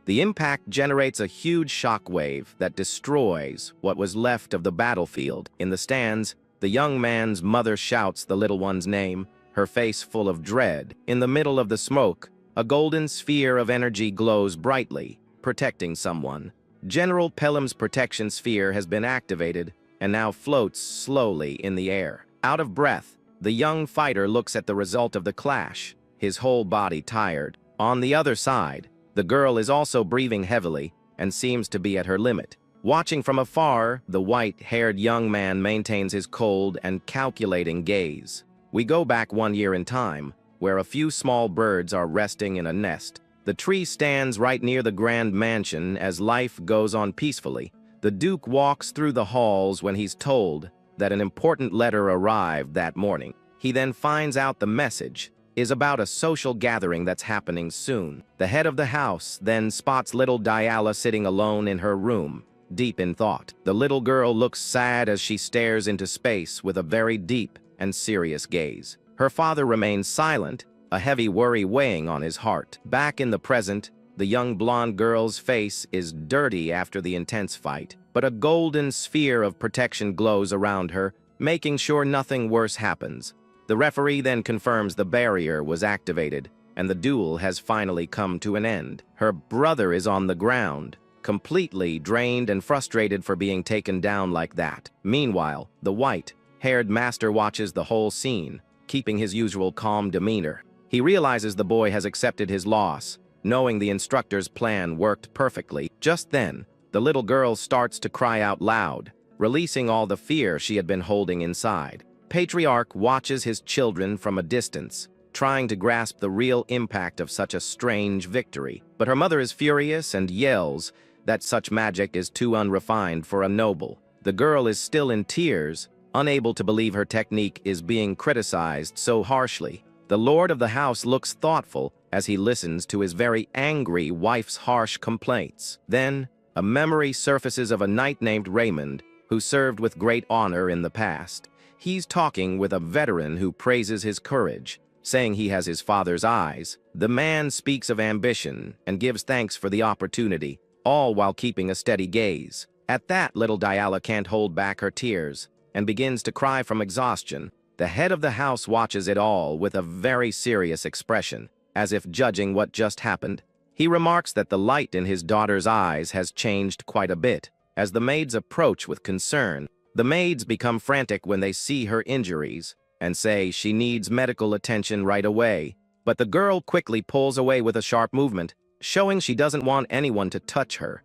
The impact generates a huge shockwave that destroys what was left of the battlefield. In the stands, the young man's mother shouts the little one's name, her face full of dread. In the middle of the smoke, a golden sphere of energy glows brightly, protecting someone. General Pelham's protection sphere has been activated and now floats slowly in the air. Out of breath, the young fighter looks at the result of the clash, his whole body tired. On the other side, the girl is also breathing heavily and seems to be at her limit. Watching from afar, the white-haired young man maintains his cold and calculating gaze. We go back 1 year in time, where a few small birds are resting in a nest. The tree stands right near the grand mansion as life goes on peacefully. The Duke walks through the halls when he's told that an important letter arrived that morning. He then finds out the message is about a social gathering that's happening soon. The head of the house then spots little Diala sitting alone in her room, deep in thought. The little girl looks sad as she stares into space with a very deep and serious gaze. Her father remains silent, a heavy worry weighing on his heart. Back in the present, the young blonde girl's face is dirty after the intense fight, but a golden sphere of protection glows around her, making sure nothing worse happens. The referee then confirms the barrier was activated, and the duel has finally come to an end. Her brother is on the ground, completely drained and frustrated for being taken down like that. Meanwhile, the white-haired master watches the whole scene, keeping his usual calm demeanor. He realizes the boy has accepted his loss, knowing the instructor's plan worked perfectly. Just then, the little girl starts to cry out loud, releasing all the fear she had been holding inside. Patriarch watches his children from a distance, trying to grasp the real impact of such a strange victory. But her mother is furious and yells that such magic is too unrefined for a noble. The girl is still in tears, unable to believe her technique is being criticized so harshly. The lord of the house looks thoughtful as he listens to his very angry wife's harsh complaints. Then, a memory surfaces of a knight named Raymond, who served with great honor in the past. He's talking with a veteran who praises his courage, saying he has his father's eyes. The man speaks of ambition and gives thanks for the opportunity, all while keeping a steady gaze. At that, little Diala can't hold back her tears and begins to cry from exhaustion. The head of the house watches it all with a very serious expression, as if judging what just happened. He remarks that the light in his daughter's eyes has changed quite a bit. As the maids approach with concern, the maids become frantic when they see her injuries and say she needs medical attention right away. But the girl quickly pulls away with a sharp movement, showing she doesn't want anyone to touch her.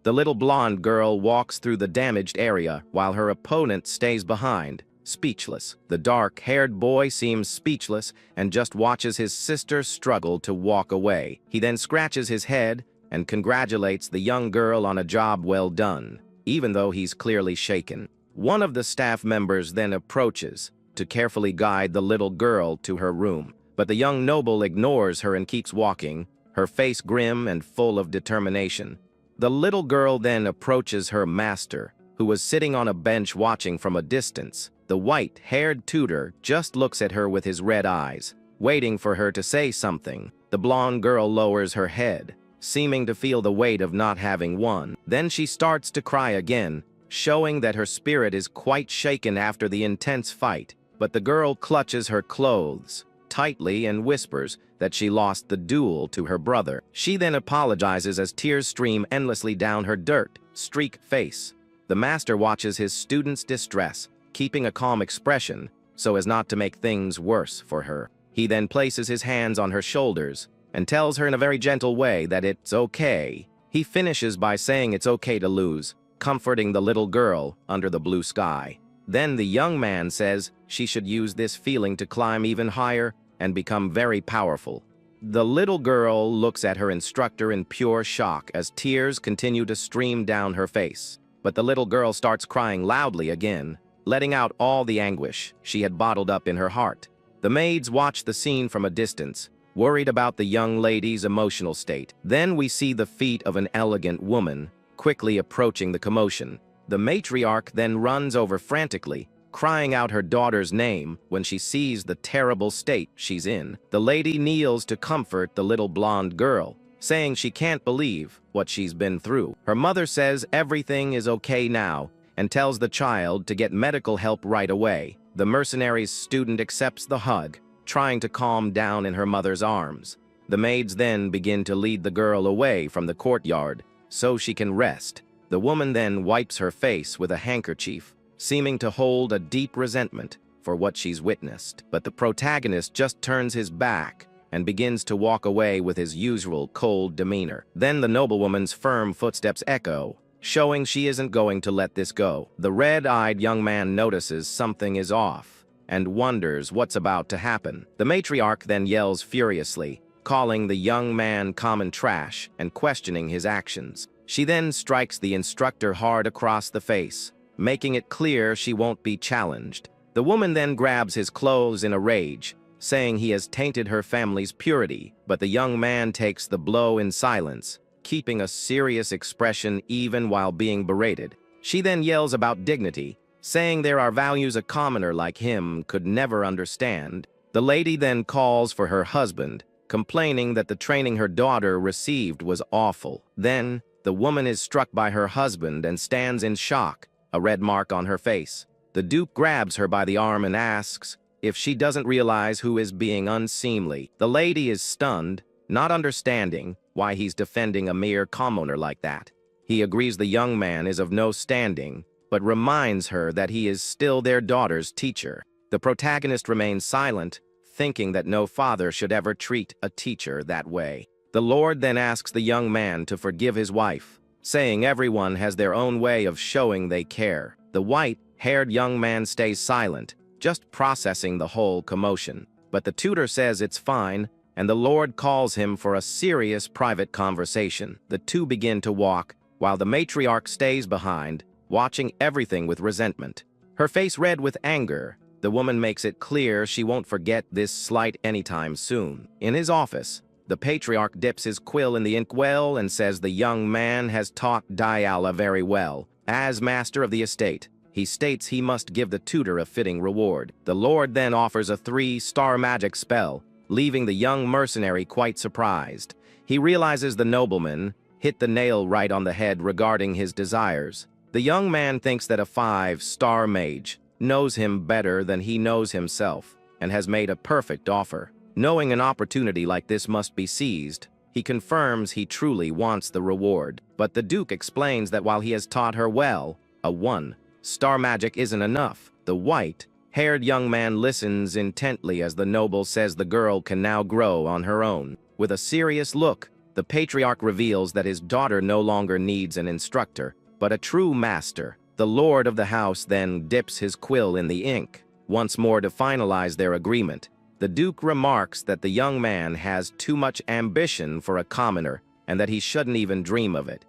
The little blonde girl walks through the damaged area while her opponent stays behind, speechless. The dark-haired boy seems speechless and just watches his sister struggle to walk away. He then scratches his head and congratulates the young girl on a job well done, even though he's clearly shaken. One of the staff members then approaches to carefully guide the little girl to her room, but the young noble ignores her and keeps walking, her face grim and full of determination. The little girl then approaches her master, who was sitting on a bench watching from a distance. The white-haired tutor just looks at her with his red eyes, waiting for her to say something. The blonde girl lowers her head, seeming to feel the weight of not having won. Then she starts to cry again, showing that her spirit is quite shaken after the intense fight. But the girl clutches her clothes, tightly and whispers that she lost the duel to her brother. She then apologizes as tears stream endlessly down her dirt-streaked face. The master watches his student's distress, keeping a calm expression so as not to make things worse for her. He then places his hands on her shoulders and tells her in a very gentle way that it's okay. He finishes by saying it's okay to lose, comforting the little girl under the blue sky. Then the young man says she should use this feeling to climb even higher and become very powerful. The little girl looks at her instructor in pure shock as tears continue to stream down her face. But the little girl starts crying loudly again, letting out all the anguish she had bottled up in her heart. The maids watch the scene from a distance, worried about the young lady's emotional state. Then we see the feet of an elegant woman quickly approaching the commotion. The matriarch then runs over frantically, crying out her daughter's name when she sees the terrible state she's in. The lady kneels to comfort the little blonde girl, saying she can't believe what she's been through. Her mother says everything is okay now and tells the child to get medical help right away. The mercenary's student accepts the hug, trying to calm down in her mother's arms. The maids then begin to lead the girl away from the courtyard so she can rest. The woman then wipes her face with a handkerchief, seeming to hold a deep resentment for what she's witnessed. But the protagonist just turns his back and begins to walk away with his usual cold demeanor. Then the noblewoman's firm footsteps echo, showing she isn't going to let this go. The red-eyed young man notices something is off and wonders what's about to happen. The matriarch then yells furiously, calling the young man common trash and questioning his actions. She then strikes the instructor hard across the face, making it clear she won't be challenged. The woman then grabs his clothes in a rage, saying he has tainted her family's purity, but the young man takes the blow in silence, keeping a serious expression even while being berated. She then yells about dignity, saying there are values a commoner like him could never understand. The lady then calls for her husband, complaining that the training her daughter received was awful. Then, the woman is struck by her husband and stands in shock, a red mark on her face. The Duke grabs her by the arm and asks if she doesn't realize who is being unseemly. The lady is stunned, not understanding why he's defending a mere commoner like that. He agrees the young man is of no standing, but reminds her that he is still their daughter's teacher. The protagonist remains silent, thinking that no father should ever treat a teacher that way. The Lord then asks the young man to forgive his wife, saying everyone has their own way of showing they care. The white-haired young man stays silent, just processing the whole commotion. But the tutor says it's fine, and the Lord calls him for a serious private conversation. The two begin to walk, while the matriarch stays behind, watching everything with resentment. Her face red with anger, the woman makes it clear she won't forget this slight anytime soon. In his office, the patriarch dips his quill in the inkwell and says the young man has taught Diala very well. As master of the estate, he states he must give the tutor a fitting reward. The Lord then offers a 3-star magic spell, leaving the young mercenary quite surprised. He realizes the nobleman hit the nail right on the head regarding his desires. The young man thinks that a 5-star mage knows him better than he knows himself and has made a perfect offer. Knowing an opportunity like this must be seized, he confirms he truly wants the reward. But the Duke explains that while he has taught her well, a 1-star magic isn't enough. The white-haired young man listens intently as the noble says the girl can now grow on her own. With a serious look, the patriarch reveals that his daughter no longer needs an instructor, but a true master. The lord of the house then dips his quill in the ink, once more to finalize their agreement. The Duke remarks that the young man has too much ambition for a commoner and that he shouldn't even dream of it.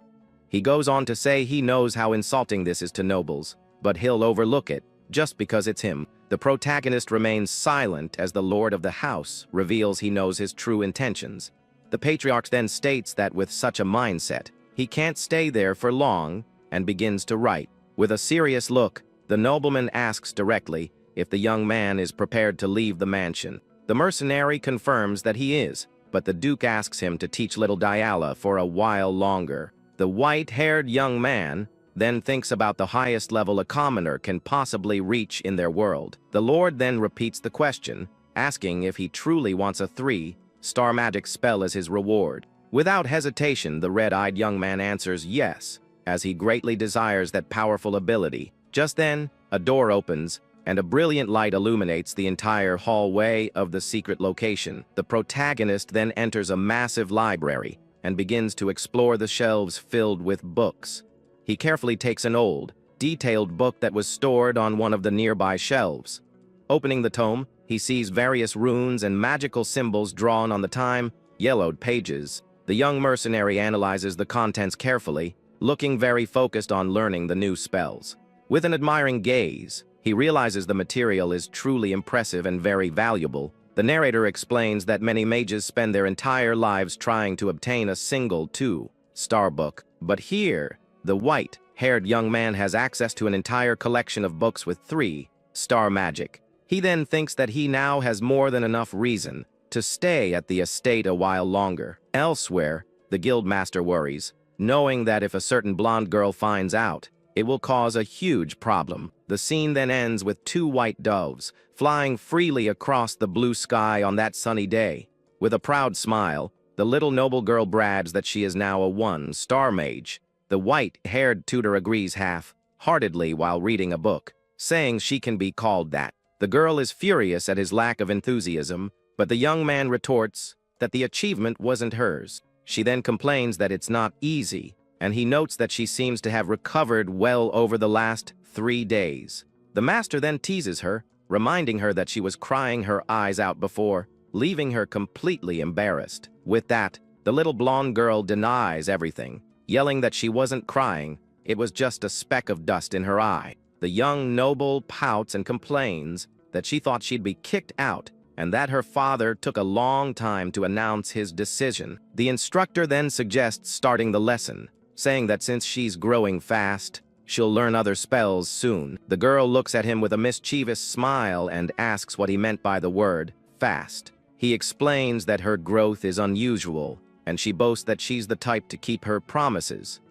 He goes on to say he knows how insulting this is to nobles, but he'll overlook it just because it's him. The protagonist remains silent as the lord of the house reveals he knows his true intentions. The patriarch then states that with such a mindset, he can't stay there for long and begins to write. With a serious look, the nobleman asks directly if the young man is prepared to leave the mansion. The mercenary confirms that he is, but the Duke asks him to teach little Diala for a while longer. The white-haired young man then thinks about the highest level a commoner can possibly reach in their world. The Lord then repeats the question, asking if he truly wants a 3-star magic spell as his reward. Without hesitation, the red-eyed young man answers yes, as he greatly desires that powerful ability. Just then, a door opens, and a brilliant light illuminates the entire hallway of the secret location. The protagonist then enters a massive library and begins to explore the shelves filled with books. He carefully takes an old, detailed book that was stored on one of the nearby shelves. Opening the tome, he sees various runes and magical symbols drawn on the time-yellowed pages. The young mercenary analyzes the contents carefully, looking very focused on learning the new spells. With an admiring gaze, he realizes the material is truly impressive and very valuable. The narrator explains that many mages spend their entire lives trying to obtain a single 2-star book, but here, the white-haired young man has access to an entire collection of books with 3-star magic. He then thinks that he now has more than enough reason to stay at the estate a while longer. Elsewhere, the guildmaster worries, knowing that if a certain blonde girl finds out, it will cause a huge problem. The scene then ends with 2 white doves flying freely across the blue sky on that sunny day. With a proud smile, the little noble girl brags that she is now a 1-star mage. The white-haired tutor agrees half-heartedly while reading a book, saying she can be called that. The girl is furious at his lack of enthusiasm, but the young man retorts that the achievement wasn't hers. She then complains that it's not easy, and he notes that she seems to have recovered well over the last 3 days. The master then teases her, reminding her that she was crying her eyes out before, leaving her completely embarrassed. With that, the little blonde girl denies everything, yelling that she wasn't crying, it was just a speck of dust in her eye. The young noble pouts and complains that she thought she'd be kicked out and that her father took a long time to announce his decision. The instructor then suggests starting the lesson, saying that since she's growing fast, she'll learn other spells soon. The girl looks at him with a mischievous smile and asks what he meant by the word fast. He explains that her growth is unusual, and she boasts that she's the type to keep her promises.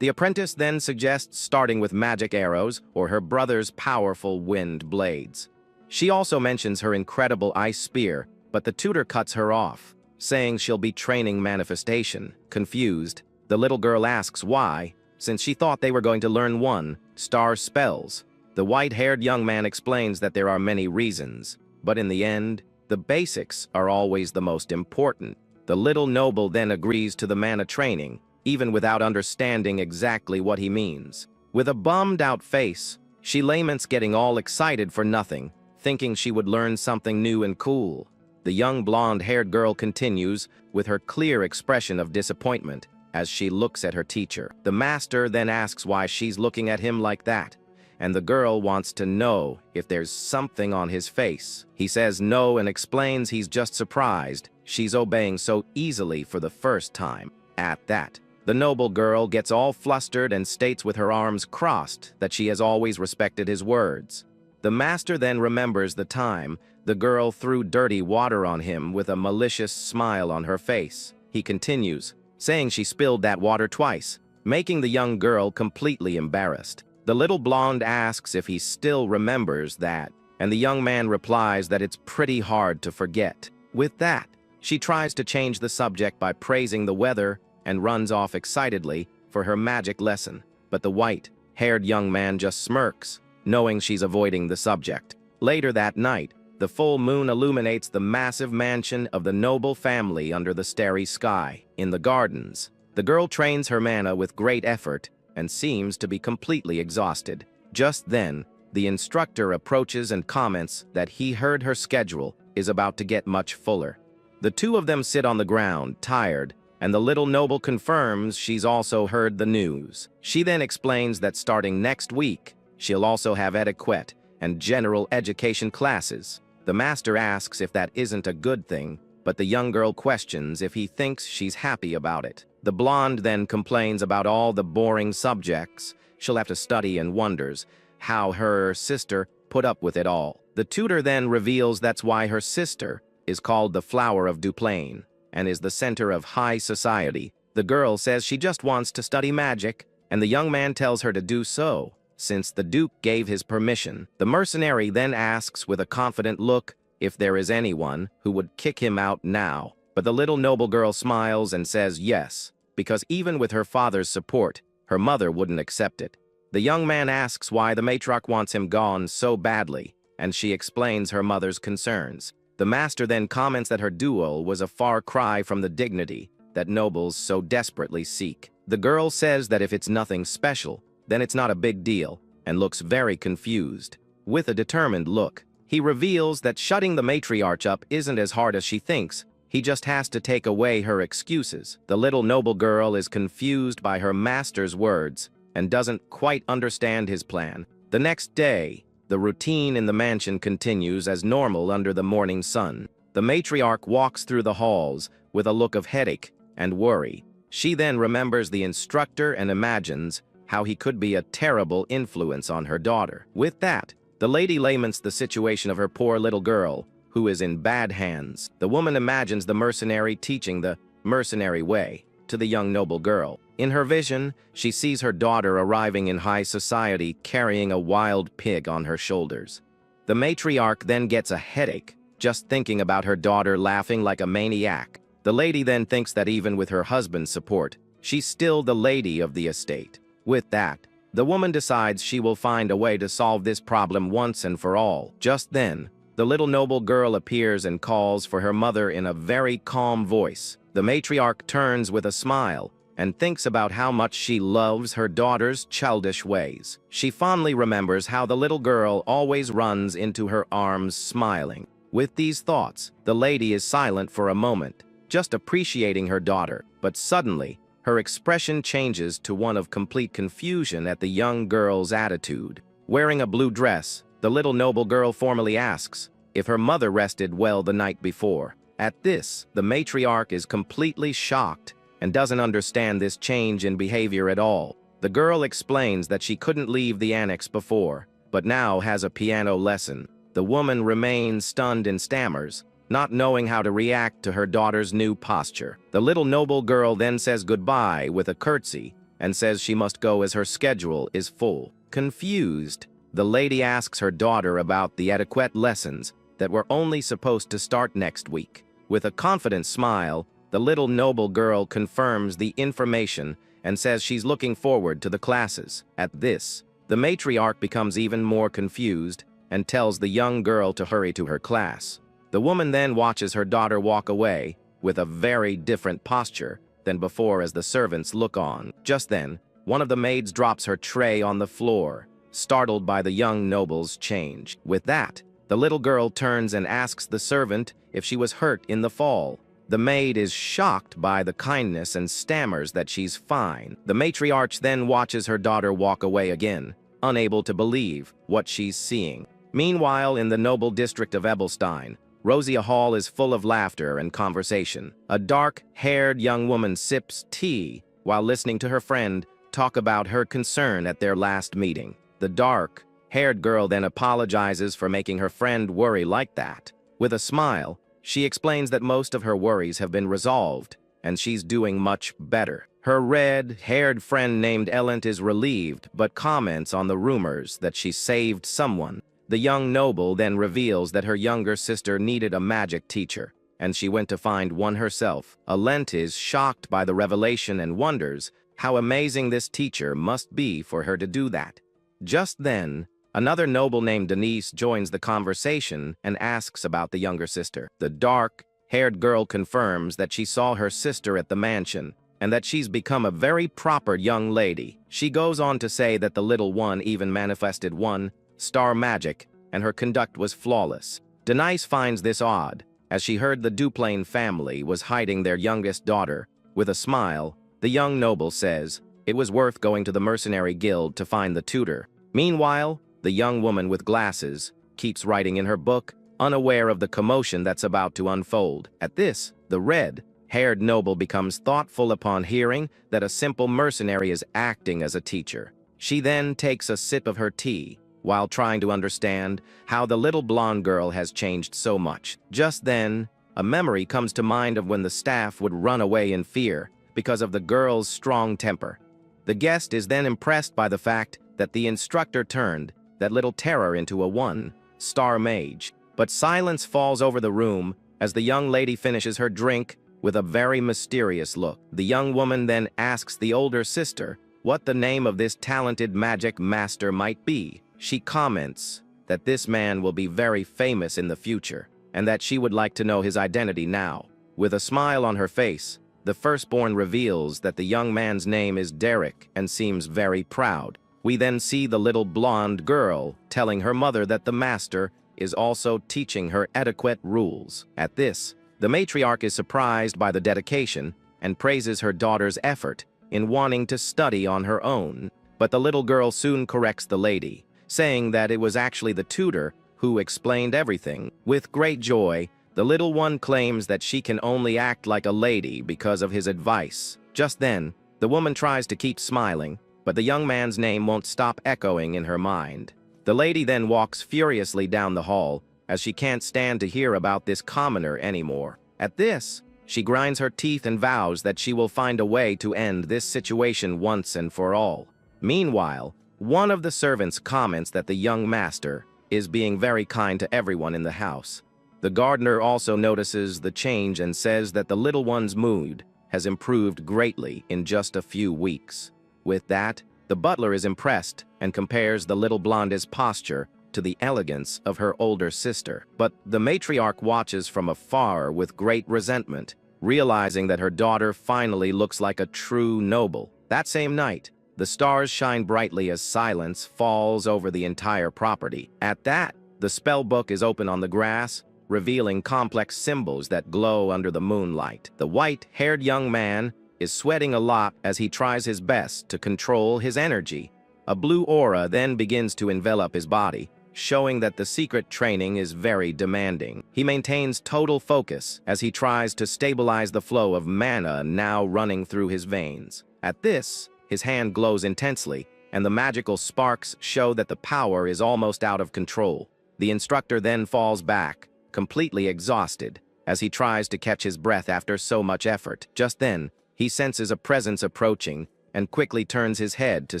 The apprentice then suggests starting with magic arrows or her brother's powerful wind blades. She also mentions her incredible ice spear, but the tutor cuts her off, saying she'll be training manifestation. Confused, the little girl asks why, since she thought they were going to learn 1-star spells. The white-haired young man explains that there are many reasons, but in the end, the basics are always the most important. The little noble then agrees to the mana training, even without understanding exactly what he means. With a bummed-out face, she laments getting all excited for nothing, thinking she would learn something new and cool. The young blonde-haired girl continues, with her clear expression of disappointment, as she looks at her teacher. The master then asks why she's looking at him like that, and the girl wants to know if there's something on his face. He says no and explains he's just surprised she's obeying so easily for the first time. At that, the noble girl gets all flustered and states with her arms crossed that she has always respected his words. The master then remembers the time the girl threw dirty water on him with a malicious smile on her face. He continues, saying she spilled that water twice, making the young girl completely embarrassed. The little blonde asks if he still remembers that, and the young man replies that it's pretty hard to forget. With that, she tries to change the subject by praising the weather and runs off excitedly for her magic lesson. But the white-haired young man just smirks, knowing she's avoiding the subject. Later that night, the full moon illuminates the massive mansion of the noble family under the starry sky. In the gardens, the girl trains her mana with great effort and seems to be completely exhausted. Just then, the instructor approaches and comments that he heard her schedule is about to get much fuller. The two of them sit on the ground, tired, and the little noble confirms she's also heard the news. She then explains that starting next week, she'll also have etiquette and general education classes. The master asks if that isn't a good thing, but the young girl questions if he thinks she's happy about it. The blonde then complains about all the boring subjects she'll have to study and wonders how her sister put up with it all. The tutor then reveals that's why her sister is called the Flower of Duplain and is the center of high society. The girl says she just wants to study magic, and the young man tells her to do so, since the Duke gave his permission. The mercenary then asks with a confident look if there is anyone who would kick him out now. But the little noble girl smiles and says yes, because even with her father's support, her mother wouldn't accept it. The young man asks why the matriarch wants him gone so badly, and she explains her mother's concerns. The master then comments that her duel was a far cry from the dignity that nobles so desperately seek. The girl says that if it's nothing special, then it's not a big deal, and looks very confused. With a determined look, he reveals that shutting the matriarch up isn't as hard as she thinks. He just has to take away her excuses. The little noble girl is confused by her master's words and doesn't quite understand his plan. The next day, the routine in the mansion continues as normal under the morning sun. The matriarch walks through the halls with a look of headache and worry. She then remembers the instructor and imagines how he could be a terrible influence on her daughter. With that, the lady laments the situation of her poor little girl, who is in bad hands. The woman imagines the mercenary teaching the mercenary way to the young noble girl. In her vision, she sees her daughter arriving in high society carrying a wild pig on her shoulders. The matriarch then gets a headache just thinking about her daughter laughing like a maniac. The lady then thinks that even with her husband's support, she's still the lady of the estate. With that, the woman decides she will find a way to solve this problem once and for all. Just then, the little noble girl appears and calls for her mother in a very calm voice. The matriarch turns with a smile and thinks about how much she loves her daughter's childish ways. She fondly remembers how the little girl always runs into her arms smiling. With these thoughts, the lady is silent for a moment, just appreciating her daughter, but suddenly, her expression changes to one of complete confusion at the young girl's attitude. Wearing a blue dress, the little noble girl formally asks if her mother rested well the night before. At this, the matriarch is completely shocked and doesn't understand this change in behavior at all. The girl explains that she couldn't leave the annex before, but now has a piano lesson. The woman remains stunned and stammers, not knowing how to react to her daughter's new posture. The little noble girl then says goodbye with a curtsy and says she must go as her schedule is full. Confused, the lady asks her daughter about the etiquette lessons that were only supposed to start next week. With a confident smile, the little noble girl confirms the information and says she's looking forward to the classes. At this, the matriarch becomes even more confused and tells the young girl to hurry to her class. The woman then watches her daughter walk away with a very different posture than before as the servants look on. Just then, one of the maids drops her tray on the floor, startled by the young noble's change. With that, the little girl turns and asks the servant if she was hurt in the fall. The maid is shocked by the kindness and stammers that she's fine. The matriarch then watches her daughter walk away again, unable to believe what she's seeing. Meanwhile, in the noble district of Ebelstein, Rosia Hall is full of laughter and conversation. A dark-haired young woman sips tea while listening to her friend talk about her concern at their last meeting. The dark-haired girl then apologizes for making her friend worry like that. With a smile, she explains that most of her worries have been resolved, and she's doing much better. Her red-haired friend named Ellent is relieved, but comments on the rumors that she saved someone. The young noble then reveals that her younger sister needed a magic teacher, and she went to find one herself. Ellent is shocked by the revelation and wonders how amazing this teacher must be for her to do that. Just then, another noble named Denise joins the conversation and asks about the younger sister. The dark-haired girl confirms that she saw her sister at the mansion and that she's become a very proper young lady. She goes on to say that the little one even manifested one-star magic and her conduct was flawless. Denise finds this odd, as she heard the Duplain family was hiding their youngest daughter. With a smile, the young noble says it was worth going to the mercenary guild to find the tutor. Meanwhile, the young woman with glasses keeps writing in her book, unaware of the commotion that's about to unfold. At this, the red-haired noble becomes thoughtful upon hearing that a simple mercenary is acting as a teacher. She then takes a sip of her tea while trying to understand how the little blonde girl has changed so much. Just then, a memory comes to mind of when the staff would run away in fear because of the girl's strong temper. The guest is then impressed by the fact that the instructor turned that little terror into a one-star mage. But silence falls over the room as the young lady finishes her drink with a very mysterious look. The young woman then asks the older sister what the name of this talented magic master might be. She comments that this man will be very famous in the future, and that she would like to know his identity now. With a smile on her face, the firstborn reveals that the young man's name is Derek and seems very proud. We then see the little blonde girl telling her mother that the master is also teaching her etiquette rules. At this, the matriarch is surprised by the dedication and praises her daughter's effort in wanting to study on her own. But the little girl soon corrects the lady, saying that it was actually the tutor who explained everything. With great joy, the little one claims that she can only act like a lady because of his advice. Just then, the woman tries to keep smiling, but the young man's name won't stop echoing in her mind. The lady then walks furiously down the hall, as she can't stand to hear about this commoner anymore. At this, she grinds her teeth and vows that she will find a way to end this situation once and for all. Meanwhile, one of the servants comments that the young master is being very kind to everyone in the house. The gardener also notices the change and says that the little one's mood has improved greatly in just a few weeks. With that, the butler is impressed and compares the little blonde's posture to the elegance of her older sister. But the matriarch watches from afar with great resentment, realizing that her daughter finally looks like a true noble. That same night, the stars shine brightly as silence falls over the entire property. At that, the spell book is open on the grass, revealing complex symbols that glow under the moonlight. The white-haired young man is sweating a lot as he tries his best to control his energy. A blue aura then begins to envelop his body, showing that the secret training is very demanding. He maintains total focus as he tries to stabilize the flow of mana now running through his veins. At this, his hand glows intensely, and the magical sparks show that the power is almost out of control. The instructor then falls back, completely exhausted, as he tries to catch his breath after so much effort. Just then, he senses a presence approaching and quickly turns his head to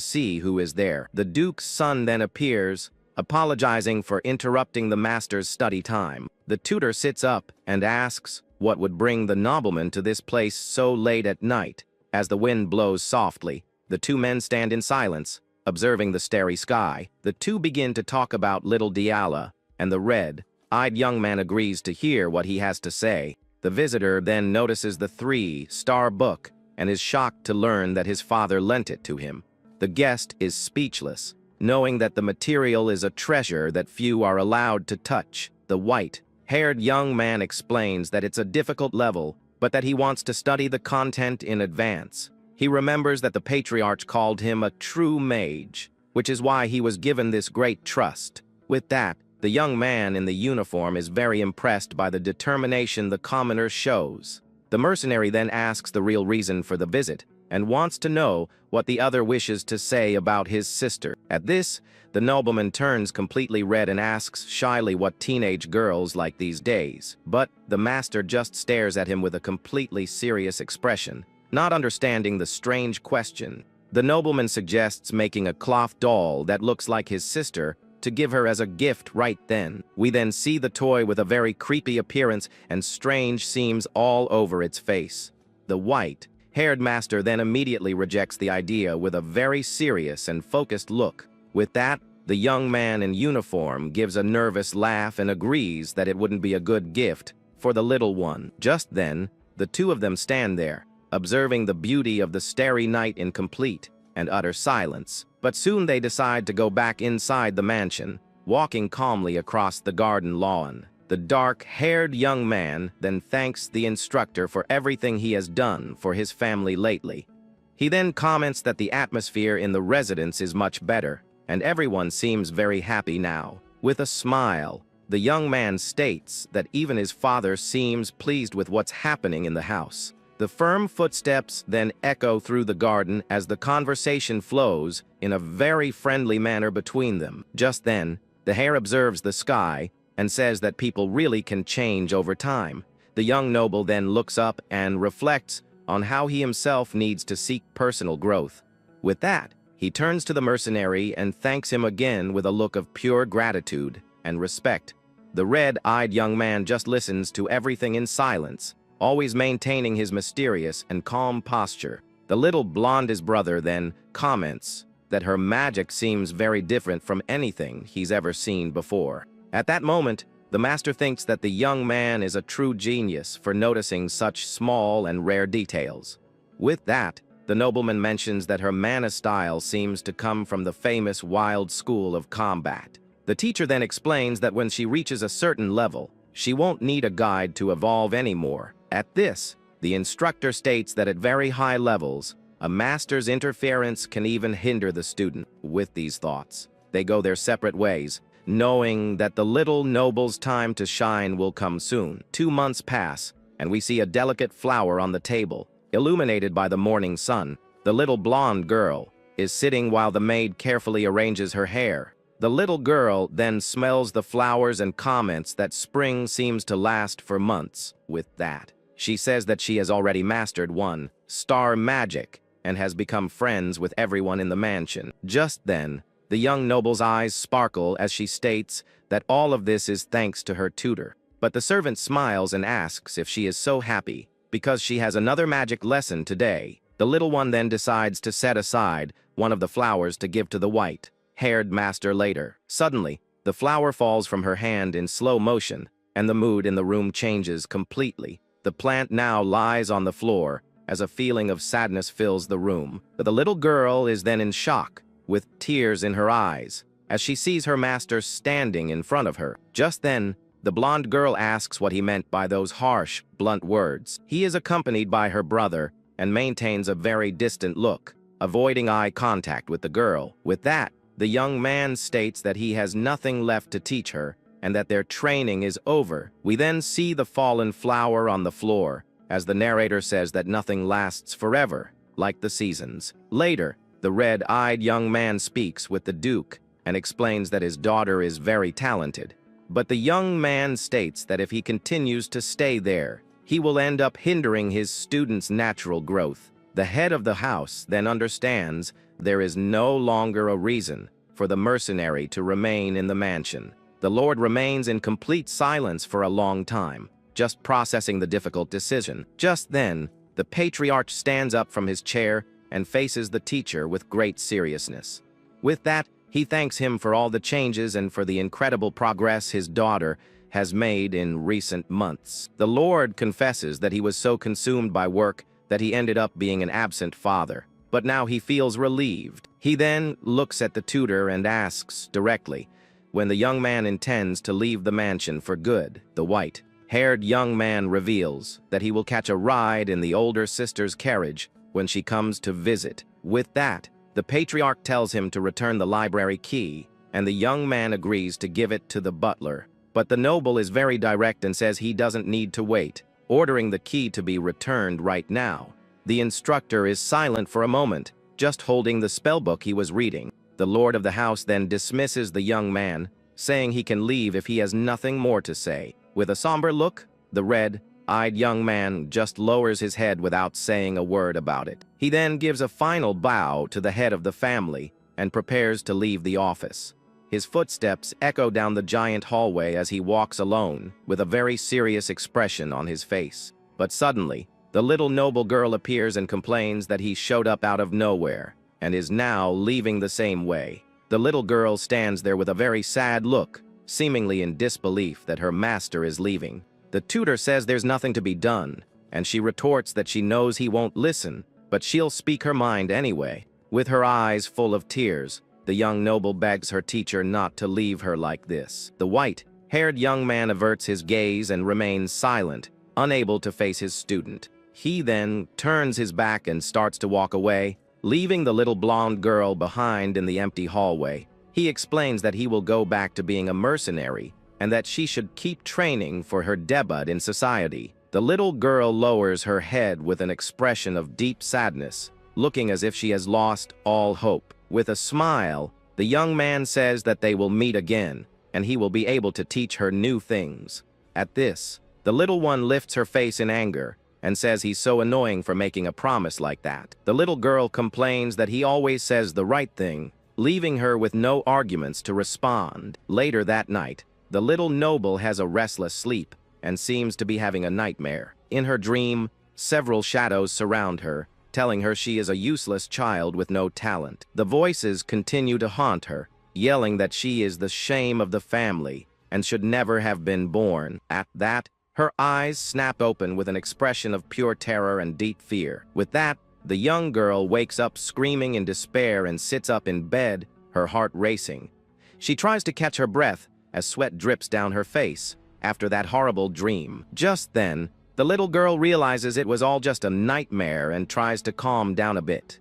see who is there. The Duke's son then appears, apologizing for interrupting the master's study time. The tutor sits up and asks what would bring the nobleman to this place so late at night. As the wind blows softly, the two men stand in silence, observing the starry sky. The two begin to talk about little Diala, and the red-eyed young man agrees to hear what he has to say. The visitor then notices the 3-star book and is shocked to learn that his father lent it to him. The guest is speechless, knowing that the material is a treasure that few are allowed to touch. The white-haired young man explains that it's a difficult level, but that he wants to study the content in advance. He remembers that the patriarch called him a true mage, which is why he was given this great trust. With that, the young man in the uniform is very impressed by the determination the commoner shows. The mercenary then asks the real reason for the visit, and wants to know what the other wishes to say about his sister. At this, the nobleman turns completely red and asks shyly what teenage girls like these days. But the master just stares at him with a completely serious expression, not understanding the strange question. The nobleman suggests making a cloth doll that looks like his sister to give her as a gift right then. We then see the toy with a very creepy appearance and strange seams all over its face. The white-haired master then immediately rejects the idea with a very serious and focused look. With that, the young man in uniform gives a nervous laugh and agrees that it wouldn't be a good gift for the little one. Just then, the two of them stand there, observing the beauty of the starry night in complete and utter silence. But soon they decide to go back inside the mansion, walking calmly across the garden lawn. The dark-haired young man then thanks the instructor for everything he has done for his family lately. He then comments that the atmosphere in the residence is much better, and everyone seems very happy now. With a smile, the young man states that even his father seems pleased with what's happening in the house. The firm footsteps then echo through the garden as the conversation flows in a very friendly manner between them. Just then, the hare observes the sky and says that people really can change over time. The young noble then looks up and reflects on how he himself needs to seek personal growth. With that, he turns to the mercenary and thanks him again with a look of pure gratitude and respect. The red-eyed young man just listens to everything in silence, always maintaining his mysterious and calm posture. The little blonde brother then comments that her magic seems very different from anything he's ever seen before. At that moment, the master thinks that the young man is a true genius for noticing such small and rare details. With that, the nobleman mentions that her mana style seems to come from the famous wild school of combat. The teacher then explains that when she reaches a certain level, she won't need a guide to evolve anymore. At this, the instructor states that at very high levels, a master's interference can even hinder the student. With these thoughts, they go their separate ways, knowing that the little noble's time to shine will come soon. 2 months pass, and we see a delicate flower on the table, illuminated by the morning sun. The little blonde girl is sitting while the maid carefully arranges her hair. The little girl then smells the flowers and comments that spring seems to last for months. With that, she says that she has already mastered one star magic and has become friends with everyone in the mansion. Just then, the young noble's eyes sparkle as she states that all of this is thanks to her tutor. But the servant smiles and asks if she is so happy because she has another magic lesson today. The little one then decides to set aside one of the flowers to give to the white-haired master later. Suddenly, the flower falls from her hand in slow motion, and the mood in the room changes completely. The plant now lies on the floor as a feeling of sadness fills the room. The little girl is then in shock, with tears in her eyes, as she sees her master standing in front of her. Just then, the blonde girl asks what he meant by those harsh, blunt words. He is accompanied by her brother and maintains a very distant look, avoiding eye contact with the girl. With that, the young man states that he has nothing left to teach her and that their training is over. We then see the fallen flower on the floor, as the narrator says that nothing lasts forever, like the seasons. Later, the red-eyed young man speaks with the Duke and explains that his daughter is very talented. But the young man states that if he continues to stay there, he will end up hindering his student's natural growth. The head of the house then understands there is no longer a reason for the mercenary to remain in the mansion. The Lord remains in complete silence for a long time, just processing the difficult decision. Just then, the patriarch stands up from his chair and faces the teacher with great seriousness. With that, he thanks him for all the changes and for the incredible progress his daughter has made in recent months. The Lord confesses that he was so consumed by work that he ended up being an absent father, but now he feels relieved. He then looks at the tutor and asks directly when the young man intends to leave the mansion for good. The white-haired young man reveals that he will catch a ride in the older sister's carriage when she comes to visit. With that, the patriarch tells him to return the library key, and the young man agrees to give it to the butler. But the noble is very direct and says he doesn't need to wait, ordering the key to be returned right now. The instructor is silent for a moment, just holding the spellbook he was reading. The lord of the house then dismisses the young man, saying he can leave if he has nothing more to say. With a somber look, the red-eyed young man just lowers his head without saying a word about it. He then gives a final bow to the head of the family and prepares to leave the office. His footsteps echo down the giant hallway as he walks alone, with a very serious expression on his face. But suddenly, the little noble girl appears and complains that he showed up out of nowhere and is now leaving the same way. The little girl stands there with a very sad look, seemingly in disbelief that her master is leaving. The tutor says there's nothing to be done, and she retorts that she knows he won't listen, but she'll speak her mind anyway. With her eyes full of tears, the young noble begs her teacher not to leave her like this. The white-haired young man averts his gaze and remains silent, unable to face his student. He then turns his back and starts to walk away, leaving the little blonde girl behind in the empty hallway. He explains that he will go back to being a mercenary and that she should keep training for her debut in society. The little girl lowers her head with an expression of deep sadness, looking as if she has lost all hope. With a smile, the young man says that they will meet again, and he will be able to teach her new things. At this, the little one lifts her face in anger and says he's so annoying for making a promise like that. The little girl complains that he always says the right thing, leaving her with no arguments to respond. Later that night, the little noble has a restless sleep and seems to be having a nightmare. In her dream, several shadows surround her, telling her she is a useless child with no talent. The voices continue to haunt her, yelling that she is the shame of the family and should never have been born. At that, her eyes snap open with an expression of pure terror and deep fear. With that, the young girl wakes up screaming in despair and sits up in bed, her heart racing. She tries to catch her breath as sweat drips down her face after that horrible dream. Just then, the little girl realizes it was all just a nightmare and tries to calm down a bit.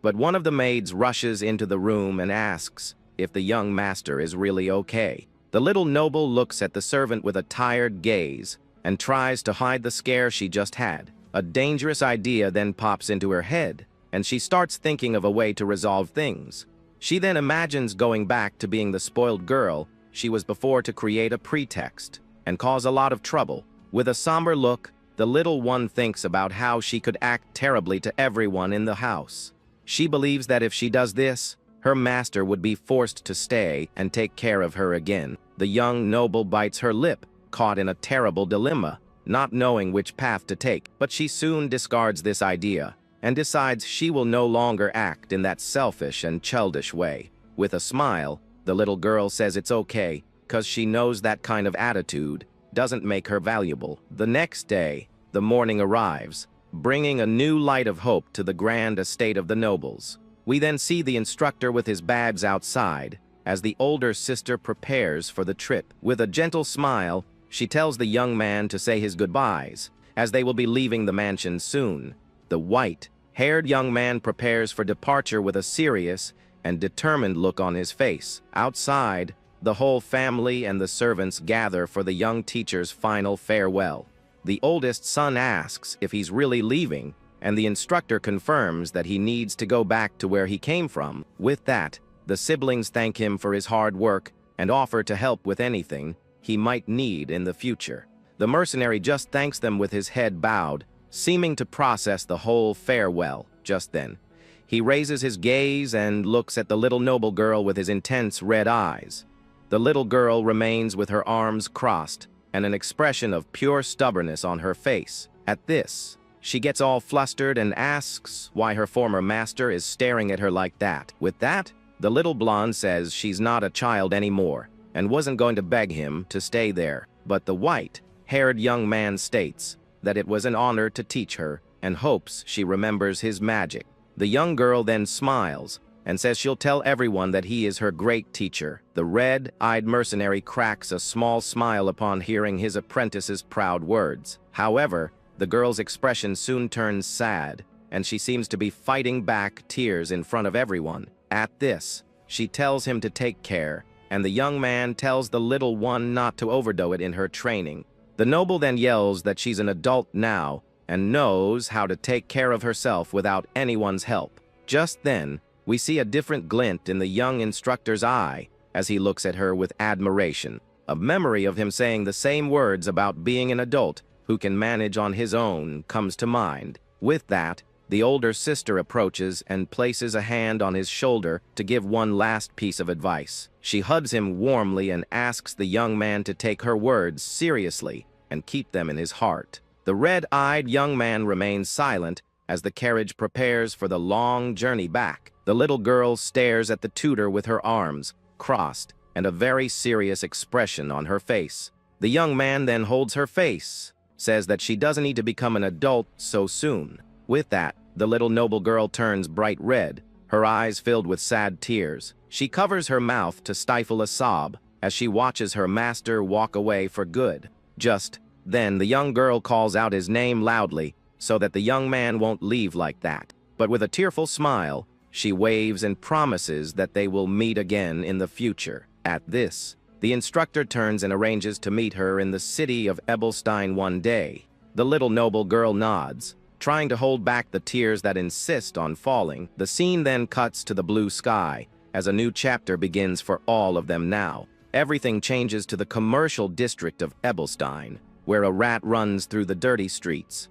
But one of the maids rushes into the room and asks if the young master is really okay. The little noble looks at the servant with a tired gaze and tries to hide the scare she just had. A dangerous idea then pops into her head, and she starts thinking of a way to resolve things. She then imagines going back to being the spoiled girl she was before to create a pretext and cause a lot of trouble. With a somber look, the little one thinks about how she could act terribly to everyone in the house. She believes that if she does this, her master would be forced to stay and take care of her again. The young noble bites her lip, caught in a terrible dilemma, not knowing which path to take. But she soon discards this idea and decides she will no longer act in that selfish and childish way. With a smile, the little girl says it's okay, because she knows that kind of attitude doesn't make her valuable. The next day, the morning arrives, bringing a new light of hope to the grand estate of the nobles. We then see the instructor with his badge outside as the older sister prepares for the trip. With a gentle smile, she tells the young man to say his goodbyes, as they will be leaving the mansion soon. The white-haired young man prepares for departure with a serious and determined look on his face. Outside, the whole family and the servants gather for the young teacher's final farewell. The oldest son asks if he's really leaving, and the instructor confirms that he needs to go back to where he came from. With that, the siblings thank him for his hard work and offer to help with anything he might need in the future. The mercenary just thanks them with his head bowed, seeming to process the whole farewell. Just then, he raises his gaze and looks at the little noble girl with his intense red eyes. The little girl remains with her arms crossed and an expression of pure stubbornness on her face. At this, she gets all flustered and asks why her former master is staring at her like that. With that, the little blonde says she's not a child anymore and wasn't going to beg him to stay there. But the white-haired young man states that it was an honor to teach her and hopes she remembers his magic. The young girl then smiles and says she'll tell everyone that he is her great teacher. The red-eyed mercenary cracks a small smile upon hearing his apprentice's proud words. However, the girl's expression soon turns sad, and she seems to be fighting back tears in front of everyone. At this, she tells him to take care, and the young man tells the little one not to overdo it in her training. The noble then yells that she's an adult now and knows how to take care of herself without anyone's help. Just then, we see a different glint in the young instructor's eye as he looks at her with admiration. A memory of him saying the same words about being an adult who can manage on his own comes to mind. With that, the older sister approaches and places a hand on his shoulder to give one last piece of advice. She hugs him warmly and asks the young man to take her words seriously and keep them in his heart. The red-eyed young man remains silent as the carriage prepares for the long journey back. The little girl stares at the tutor with her arms crossed and a very serious expression on her face. The young man then holds her face, says that she doesn't need to become an adult so soon. With that, the little noble girl turns bright red, her eyes filled with sad tears. She covers her mouth to stifle a sob as she watches her master walk away for good. Just then, the young girl calls out his name loudly so that the young man won't leave like that. But with a tearful smile, she waves and promises that they will meet again in the future. At this, the instructor turns and arranges to meet her in the city of Ebelstein one day. The little noble girl nods, trying to hold back the tears that insist on falling. The scene then cuts to the blue sky as a new chapter begins for all of them now. Everything changes to the commercial district of Ebelstein, where a rat runs through the dirty streets.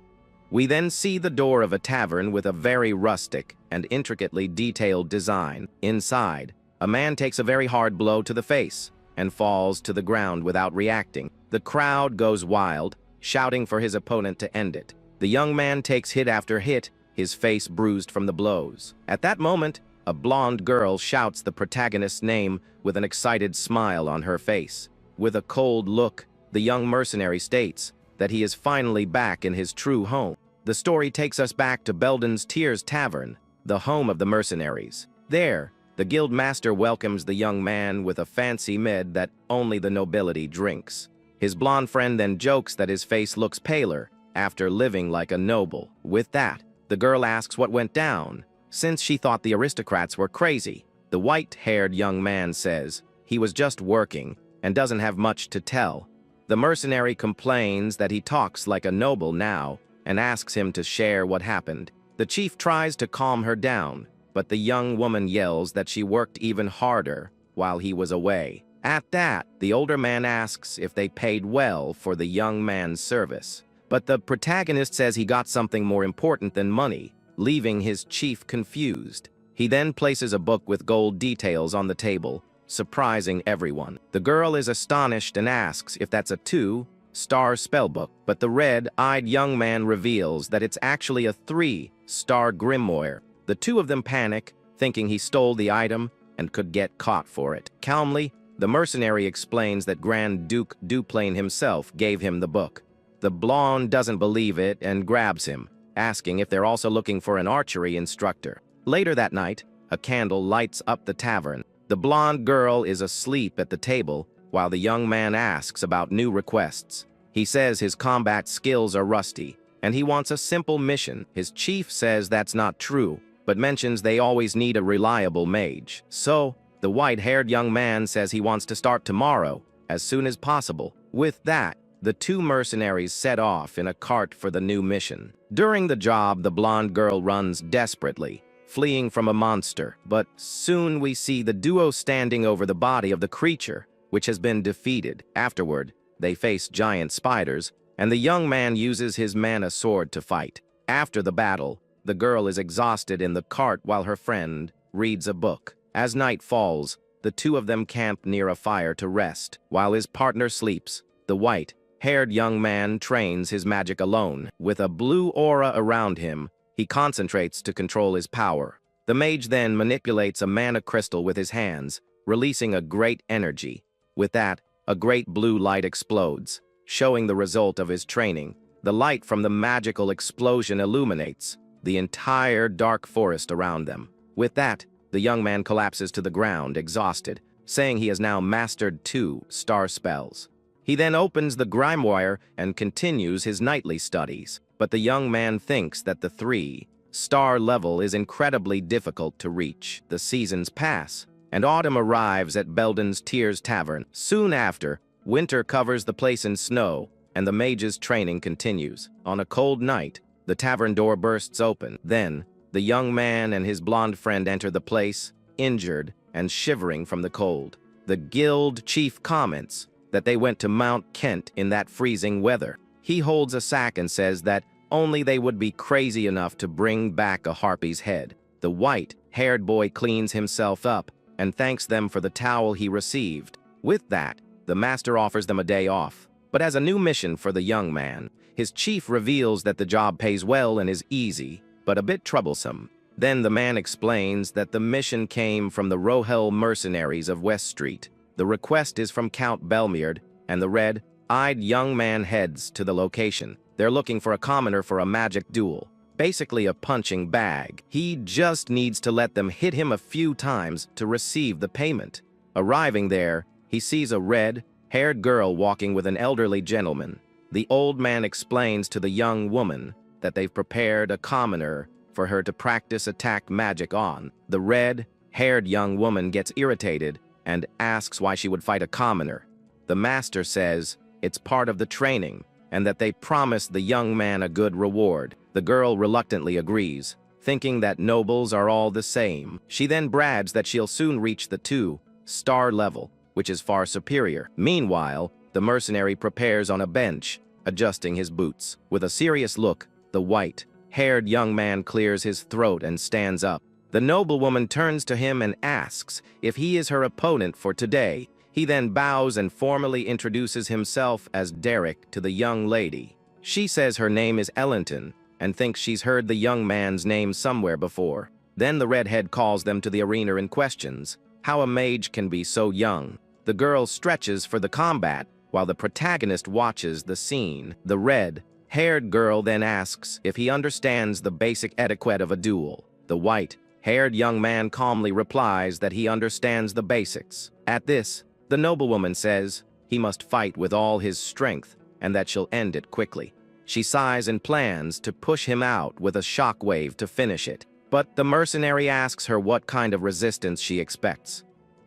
We then see the door of a tavern with a very rustic and intricately detailed design. Inside, a man takes a very hard blow to the face, and falls to the ground without reacting. The crowd goes wild, shouting for his opponent to end it. The young man takes hit after hit, his face bruised from the blows. At that moment, a blonde girl shouts the protagonist's name with an excited smile on her face. With a cold look, the young mercenary states that he is finally back in his true home. The story takes us back to Belden's Tears Tavern, the home of the mercenaries. There, the guild master welcomes the young man with a fancy mead that only the nobility drinks. His blonde friend then jokes that his face looks paler after living like a noble. With that, the girl asks what went down, since she thought the aristocrats were crazy. The white-haired young man says he was just working and doesn't have much to tell. The mercenary complains that he talks like a noble now and asks him to share what happened. The chief tries to calm her down, but the young woman yells that she worked even harder while he was away. At that, the older man asks if they paid well for the young man's service. But the protagonist says he got something more important than money, leaving his chief confused. He then places a book with gold details on the table, surprising everyone. The girl is astonished and asks if that's a 2-star spellbook, but the red-eyed young man reveals that it's actually a 3-star grimoire. The two of them panic, thinking he stole the item and could get caught for it. Calmly, the mercenary explains that Grand Duke Duplain himself gave him the book. The blonde doesn't believe it and grabs him, asking if they're also looking for an archery instructor. Later that night, a candle lights up the tavern. The blonde girl is asleep at the table while the young man asks about new requests. He says his combat skills are rusty and he wants a simple mission. His chief says that's not true, but mentions they always need a reliable mage. So, the white-haired young man says he wants to start tomorrow, as soon as possible. With that, the two mercenaries set off in a cart for the new mission. During the job, the blonde girl runs desperately, fleeing from a monster, but soon we see the duo standing over the body of the creature, which has been defeated. Afterward, they face giant spiders, and the young man uses his mana sword to fight. After the battle, the girl is exhausted in the cart while her friend reads a book. As night falls, the two of them camp near a fire to rest. While his partner sleeps, the white-haired young man trains his magic alone. With a blue aura around him, he concentrates to control his power. The mage then manipulates a mana crystal with his hands, releasing a great energy. With that, a great blue light explodes, showing the result of his training. The light from the magical explosion illuminates the entire dark forest around them. With that, the young man collapses to the ground, exhausted, saying he has now mastered 2-star spells. He then opens the grimoire and continues his nightly studies, but the young man thinks that the 3-star level is incredibly difficult to reach. The seasons pass, and autumn arrives at Belden's Tears Tavern. Soon after, winter covers the place in snow, and the mage's training continues. On a cold night, the tavern door bursts open. Then, the young man and his blonde friend enter the place, injured and shivering from the cold. The guild chief comments that they went to Mount Kent in that freezing weather. He holds a sack and says that only they would be crazy enough to bring back a harpy's head. The white-haired boy cleans himself up and thanks them for the towel he received. With that, the master offers them a day off. But as a new mission for the young man, his chief reveals that the job pays well and is easy, but a bit troublesome. Then the man explains that the mission came from the Rohel mercenaries of West Street. The request is from Count Belmierd, and the red-eyed young man heads to the location. They're looking for a commoner for a magic duel, basically a punching bag. He just needs to let them hit him a few times to receive the payment. Arriving there, he sees a red-haired girl walking with an elderly gentleman. The old man explains to the young woman that they've prepared a commoner for her to practice attack magic on. The red-haired young woman gets irritated and asks why she would fight a commoner. The master says it's part of the training and that they promised the young man a good reward. The girl reluctantly agrees, thinking that nobles are all the same. She then brags that she'll soon reach the 2-star level, which is far superior. Meanwhile, the mercenary prepares on a bench, adjusting his boots. With a serious look, the white-haired young man clears his throat and stands up. The noblewoman turns to him and asks if he is her opponent for today. He then bows and formally introduces himself as Derek to the young lady. She says her name is Ellington and thinks she's heard the young man's name somewhere before. Then the redhead calls them to the arena and questions how a mage can be so young. The girl stretches for the combat while the protagonist watches the scene. The red-haired girl then asks if he understands the basic etiquette of a duel. The white-haired young man calmly replies that he understands the basics. At this, the noblewoman says he must fight with all his strength and that she'll end it quickly. She sighs and plans to push him out with a shockwave to finish it. But the mercenary asks her what kind of resistance she expects.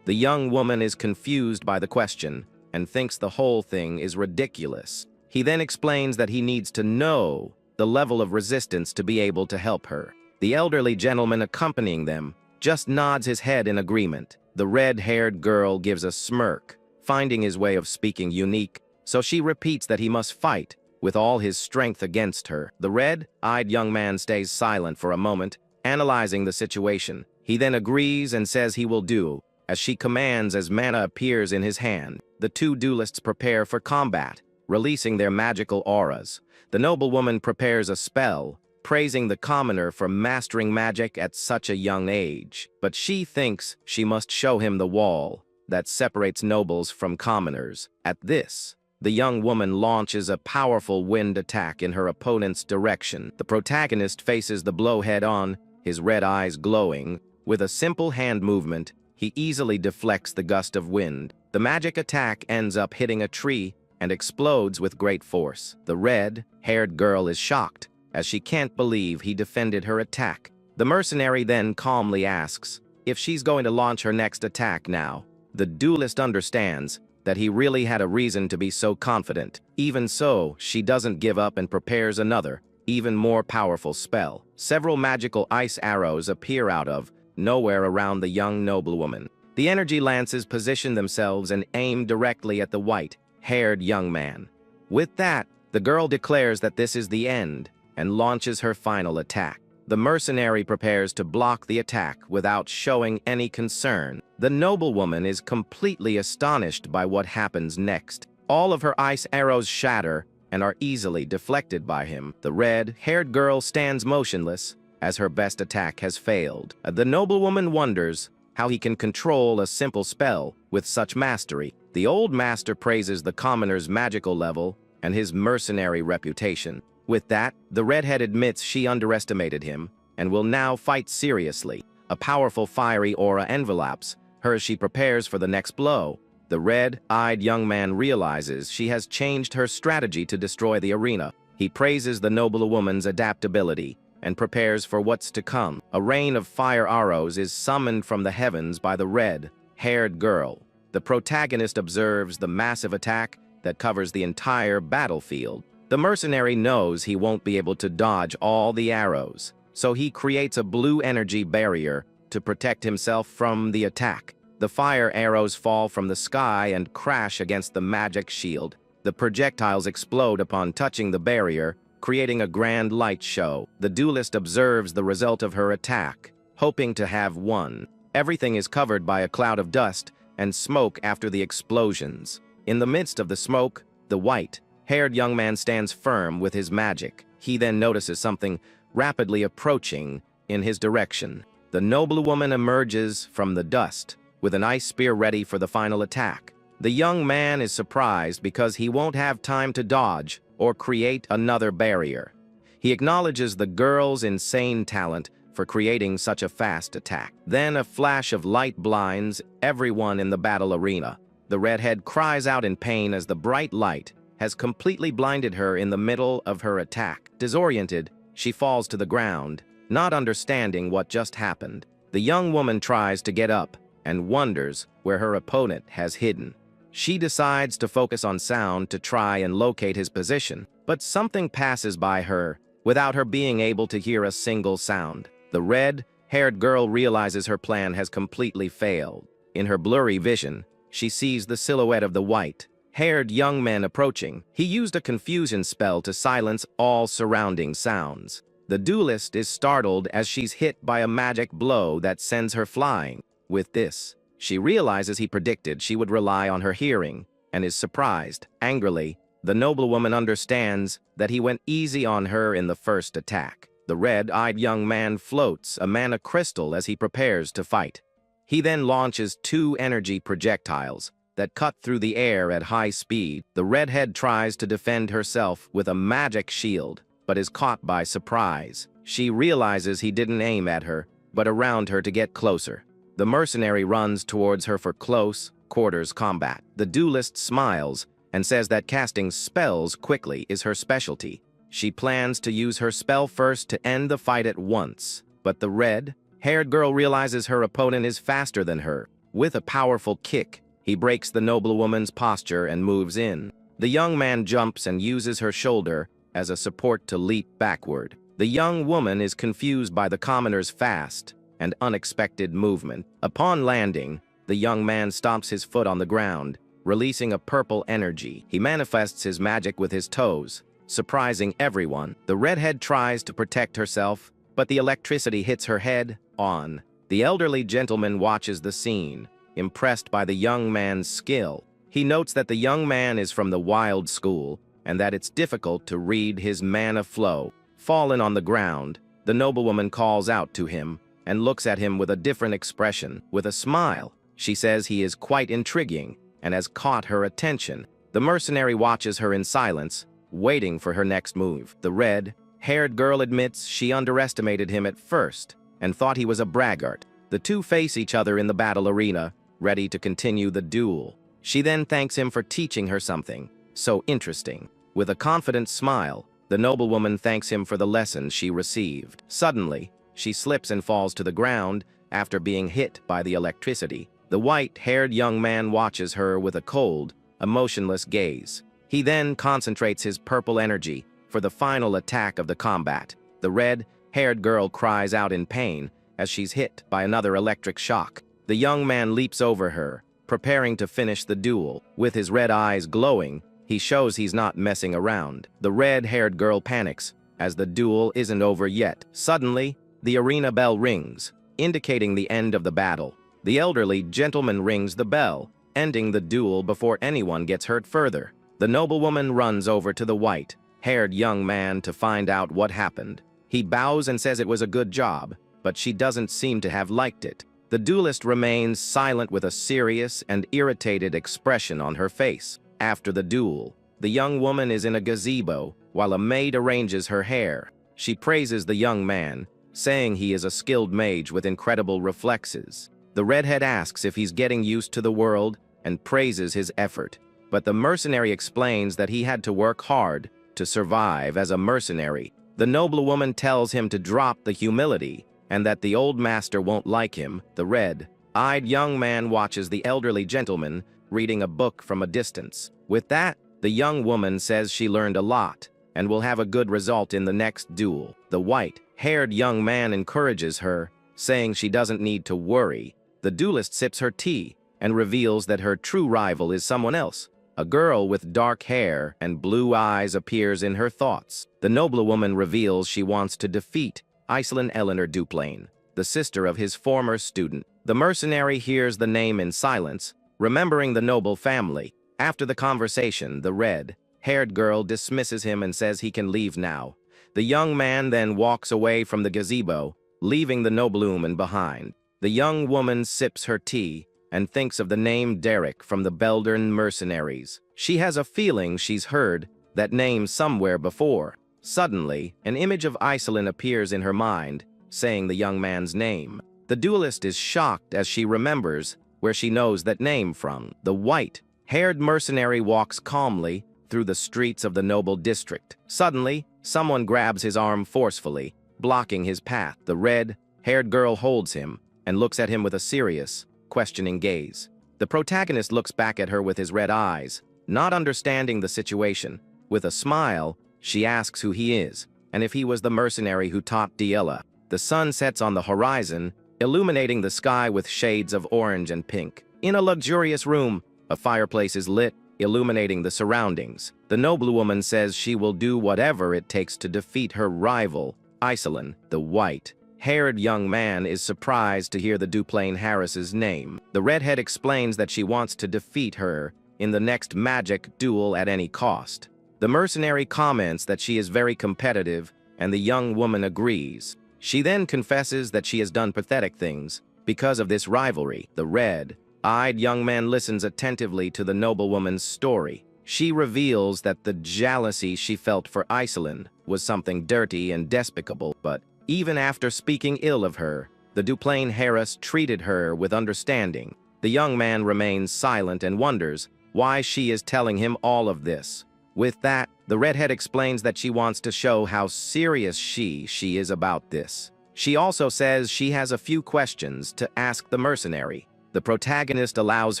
The young woman is confused by the question and thinks the whole thing is ridiculous. He then explains that he needs to know the level of resistance to be able to help her. The elderly gentleman accompanying them just nods his head in agreement. The red-haired girl gives a smirk, finding his way of speaking unique, so she repeats that he must fight with all his strength against her. The red-eyed young man stays silent for a moment, analyzing the situation. He then agrees and says he will do as she commands as mana appears in his hand. The two duelists prepare for combat, releasing their magical auras. The noblewoman prepares a spell, praising the commoner for mastering magic at such a young age. But she thinks she must show him the wall that separates nobles from commoners. At this, the young woman launches a powerful wind attack in her opponent's direction. The protagonist faces the blow head-on, his red eyes glowing. With a simple hand movement, he easily deflects the gust of wind. The magic attack ends up hitting a tree and explodes with great force. The red-haired girl is shocked, as she can't believe he defended her attack. The mercenary then calmly asks if she's going to launch her next attack now. The duelist understands that he really had a reason to be so confident. Even so, she doesn't give up and prepares another, even more powerful spell. Several magical ice arrows appear out of nowhere around the young noblewoman. The energy lances position themselves and aim directly at the white-haired young man. With that, the girl declares that this is the end and launches her final attack. The mercenary prepares to block the attack without showing any concern. The noblewoman is completely astonished by what happens next. All of her ice arrows shatter and are easily deflected by him. The red-haired girl stands motionless as her best attack has failed. The noblewoman wonders how he can control a simple spell with such mastery. The old master praises the commoner's magical level and his mercenary reputation. With that, the redhead admits she underestimated him and will now fight seriously. A powerful fiery aura envelops her as she prepares for the next blow. The red-eyed young man realizes she has changed her strategy to destroy the arena. He praises the noblewoman's adaptability and prepares for what's to come. A rain of fire arrows is summoned from the heavens by the red-haired girl. The protagonist observes the massive attack that covers the entire battlefield. The mercenary knows he won't be able to dodge all the arrows, so he creates a blue energy barrier to protect himself from the attack. The fire arrows fall from the sky and crash against the magic shield. The projectiles explode upon touching the barrier, creating a grand light show. The duelist observes the result of her attack, hoping to have won. Everything is covered by a cloud of dust and smoke after the explosions. In the midst of the smoke, the white-haired young man stands firm with his magic. He then notices something rapidly approaching in his direction. The noblewoman emerges from the dust with an ice spear ready for the final attack. The young man is surprised because he won't have time to dodge or create another barrier. He acknowledges the girl's insane talent for creating such a fast attack. Then a flash of light blinds everyone in the battle arena. The redhead cries out in pain as the bright light has completely blinded her in the middle of her attack. Disoriented, she falls to the ground, not understanding what just happened. The young woman tries to get up and wonders where her opponent has hidden. She decides to focus on sound to try and locate his position, but something passes by her without her being able to hear a single sound. The red-haired girl realizes her plan has completely failed. In her blurry vision, she sees the silhouette of the white-haired young man approaching. He used a confusion spell to silence all surrounding sounds. The duelist is startled as she's hit by a magic blow that sends her flying. With this, She realizes he predicted she would rely on her hearing, and is surprised. Angrily, the noblewoman understands that he went easy on her in the first attack. The red-eyed young man floats a mana crystal as he prepares to fight. He then launches 2 energy projectiles that cut through the air at high speed. The redhead tries to defend herself with a magic shield, but is caught by surprise. She realizes he didn't aim at her, but around her to get closer. The mercenary runs towards her for close quarters combat. The duelist smiles and says that casting spells quickly is her specialty. She plans to use her spell first to end the fight at once, but the red-haired girl realizes her opponent is faster than her. With a powerful kick, he breaks the noblewoman's posture and moves in. The young man jumps and uses her shoulder as a support to leap backward. The young woman is confused by the commoner's fast and unexpected movement. Upon landing, the young man stomps his foot on the ground, releasing a purple energy. He manifests his magic with his toes, surprising everyone. The redhead tries to protect herself, but the electricity hits her head on. The elderly gentleman watches the scene, impressed by the young man's skill. He notes that the young man is from the wild school and that it's difficult to read his mana flow. Fallen on the ground, the noblewoman calls out to him and looks at him with a different expression. With a smile, she says he is quite intriguing and has caught her attention. The mercenary watches her in silence, waiting for her next move. The red-haired girl admits she underestimated him at first and thought he was a braggart. The two face each other in the battle arena, ready to continue the duel. She then thanks him for teaching her something so interesting. With a confident smile, the noblewoman thanks him for the lessons she received. Suddenly, she slips and falls to the ground after being hit by the electricity. The white-haired young man watches her with a cold, emotionless gaze. He then concentrates his purple energy for the final attack of the combat. The red-haired girl cries out in pain as she's hit by another electric shock. The young man leaps over her, preparing to finish the duel. With his red eyes glowing, he shows he's not messing around. The red-haired girl panics, as the duel isn't over yet. Suddenly, the arena bell rings, indicating the end of the battle. The elderly gentleman rings the bell, ending the duel before anyone gets hurt further. The noblewoman runs over to the white-haired young man to find out what happened. He bows and says it was a good job, but she doesn't seem to have liked it. The duelist remains silent with a serious and irritated expression on her face. After the duel, the young woman is in a gazebo while a maid arranges her hair. She praises the young man, saying he is a skilled mage with incredible reflexes. The redhead asks if he's getting used to the world and praises his effort, but the mercenary explains that he had to work hard to survive as a mercenary. The noblewoman tells him to drop the humility and that the old master won't like him. The red-eyed young man watches the elderly gentleman reading a book from a distance. With that, the young woman says she learned a lot and will have a good result in the next duel. The white-haired young man encourages her, saying she doesn't need to worry. The duelist sips her tea and reveals that her true rival is someone else. A girl with dark hair and blue eyes appears in her thoughts. The noblewoman reveals she wants to defeat Iceland Eleanor Duplain, the sister of his former student. The mercenary hears the name in silence, remembering the noble family. After the conversation, the red-haired girl dismisses him and says he can leave now. The young man then walks away from the gazebo, leaving the noblewoman behind. The young woman sips her tea and thinks of the name Derek from the Beldern mercenaries. She has a feeling she's heard that name somewhere before. Suddenly, an image of Iceland appears in her mind, saying the young man's name. The duelist is shocked as she remembers where she knows that name from. The white-haired mercenary walks calmly through the streets of the noble district. Suddenly, someone grabs his arm forcefully, blocking his path. The red-haired girl holds him and looks at him with a serious, questioning gaze. The protagonist looks back at her with his red eyes, not understanding the situation. With a smile, she asks who he is, and if he was the mercenary who taught Diella. The sun sets on the horizon, illuminating the sky with shades of orange and pink. In a luxurious room, a fireplace is lit, illuminating the surroundings. The noblewoman says she will do whatever it takes to defeat her rival, Iceland. The white red-haired young man is surprised to hear the Duplain Harris's name. The redhead explains that she wants to defeat her in the next magic duel at any cost. The mercenary comments that she is very competitive, and the young woman agrees. She then confesses that she has done pathetic things because of this rivalry. The red-eyed young man listens attentively to the noblewoman's story. She reveals that the jealousy she felt for Iselin was something dirty and despicable, but even after speaking ill of her, the Duplain Harris treated her with understanding. The young man remains silent and wonders why she is telling him all of this. With that, the redhead explains that she wants to show how serious she is about this. She also says she has a few questions to ask the mercenary. The protagonist allows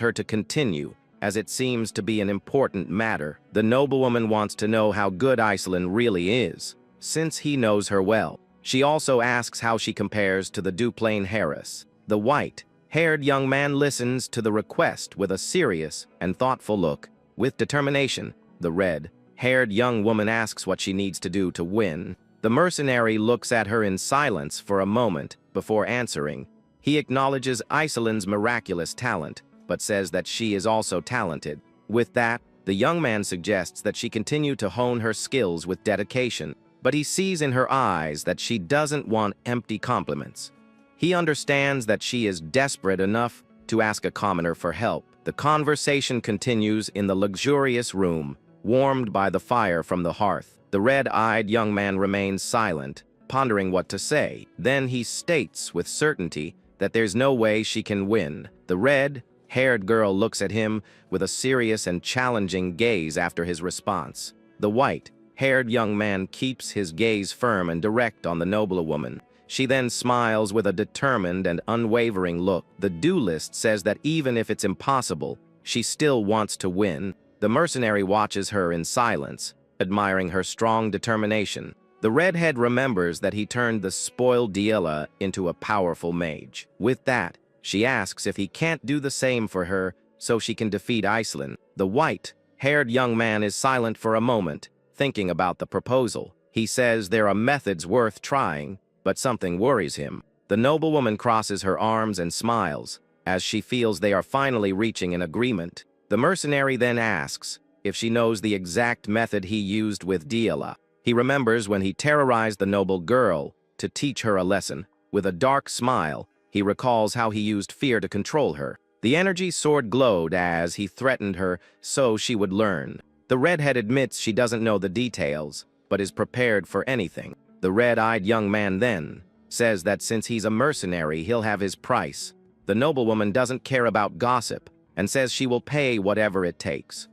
her to continue, as it seems to be an important matter. The noblewoman wants to know how good Iselin really is, since he knows her well. She also asks how she compares to the Duplain Harris. The white-haired young man listens to the request with a serious and thoughtful look. With determination, the red-haired young woman asks what she needs to do to win. The mercenary looks at her in silence for a moment before answering. He acknowledges Iselin's miraculous talent, but says that she is also talented. With that, the young man suggests that she continue to hone her skills with dedication, but he sees in her eyes that she doesn't want empty compliments. He understands that she is desperate enough to ask a commoner for help. The conversation continues in the luxurious room, warmed by the fire from the hearth. The red-eyed young man remains silent, pondering what to say. Then he states with certainty that there's no way she can win. The red-haired girl looks at him with a serious and challenging gaze after his response. The white-haired young man keeps his gaze firm and direct on the noblewoman. She then smiles with a determined and unwavering look. The duelist says that even if it's impossible, she still wants to win. The mercenary watches her in silence, admiring her strong determination. The redhead remembers that he turned the spoiled Diela into a powerful mage. With that, she asks if he can't do the same for her so she can defeat Iselin. The white-haired young man is silent for a moment, thinking about the proposal. He says there are methods worth trying, but something worries him. The noblewoman crosses her arms and smiles, as she feels they are finally reaching an agreement. The mercenary then asks if she knows the exact method he used with Diela. He remembers when he terrorized the noble girl to teach her a lesson. With a dark smile, he recalls how he used fear to control her. The energy sword glowed as he threatened her so she would learn. The redhead admits she doesn't know the details, but is prepared for anything. The red-eyed young man then says that since he's a mercenary, he'll have his price. The noblewoman doesn't care about gossip and says she will pay whatever it takes.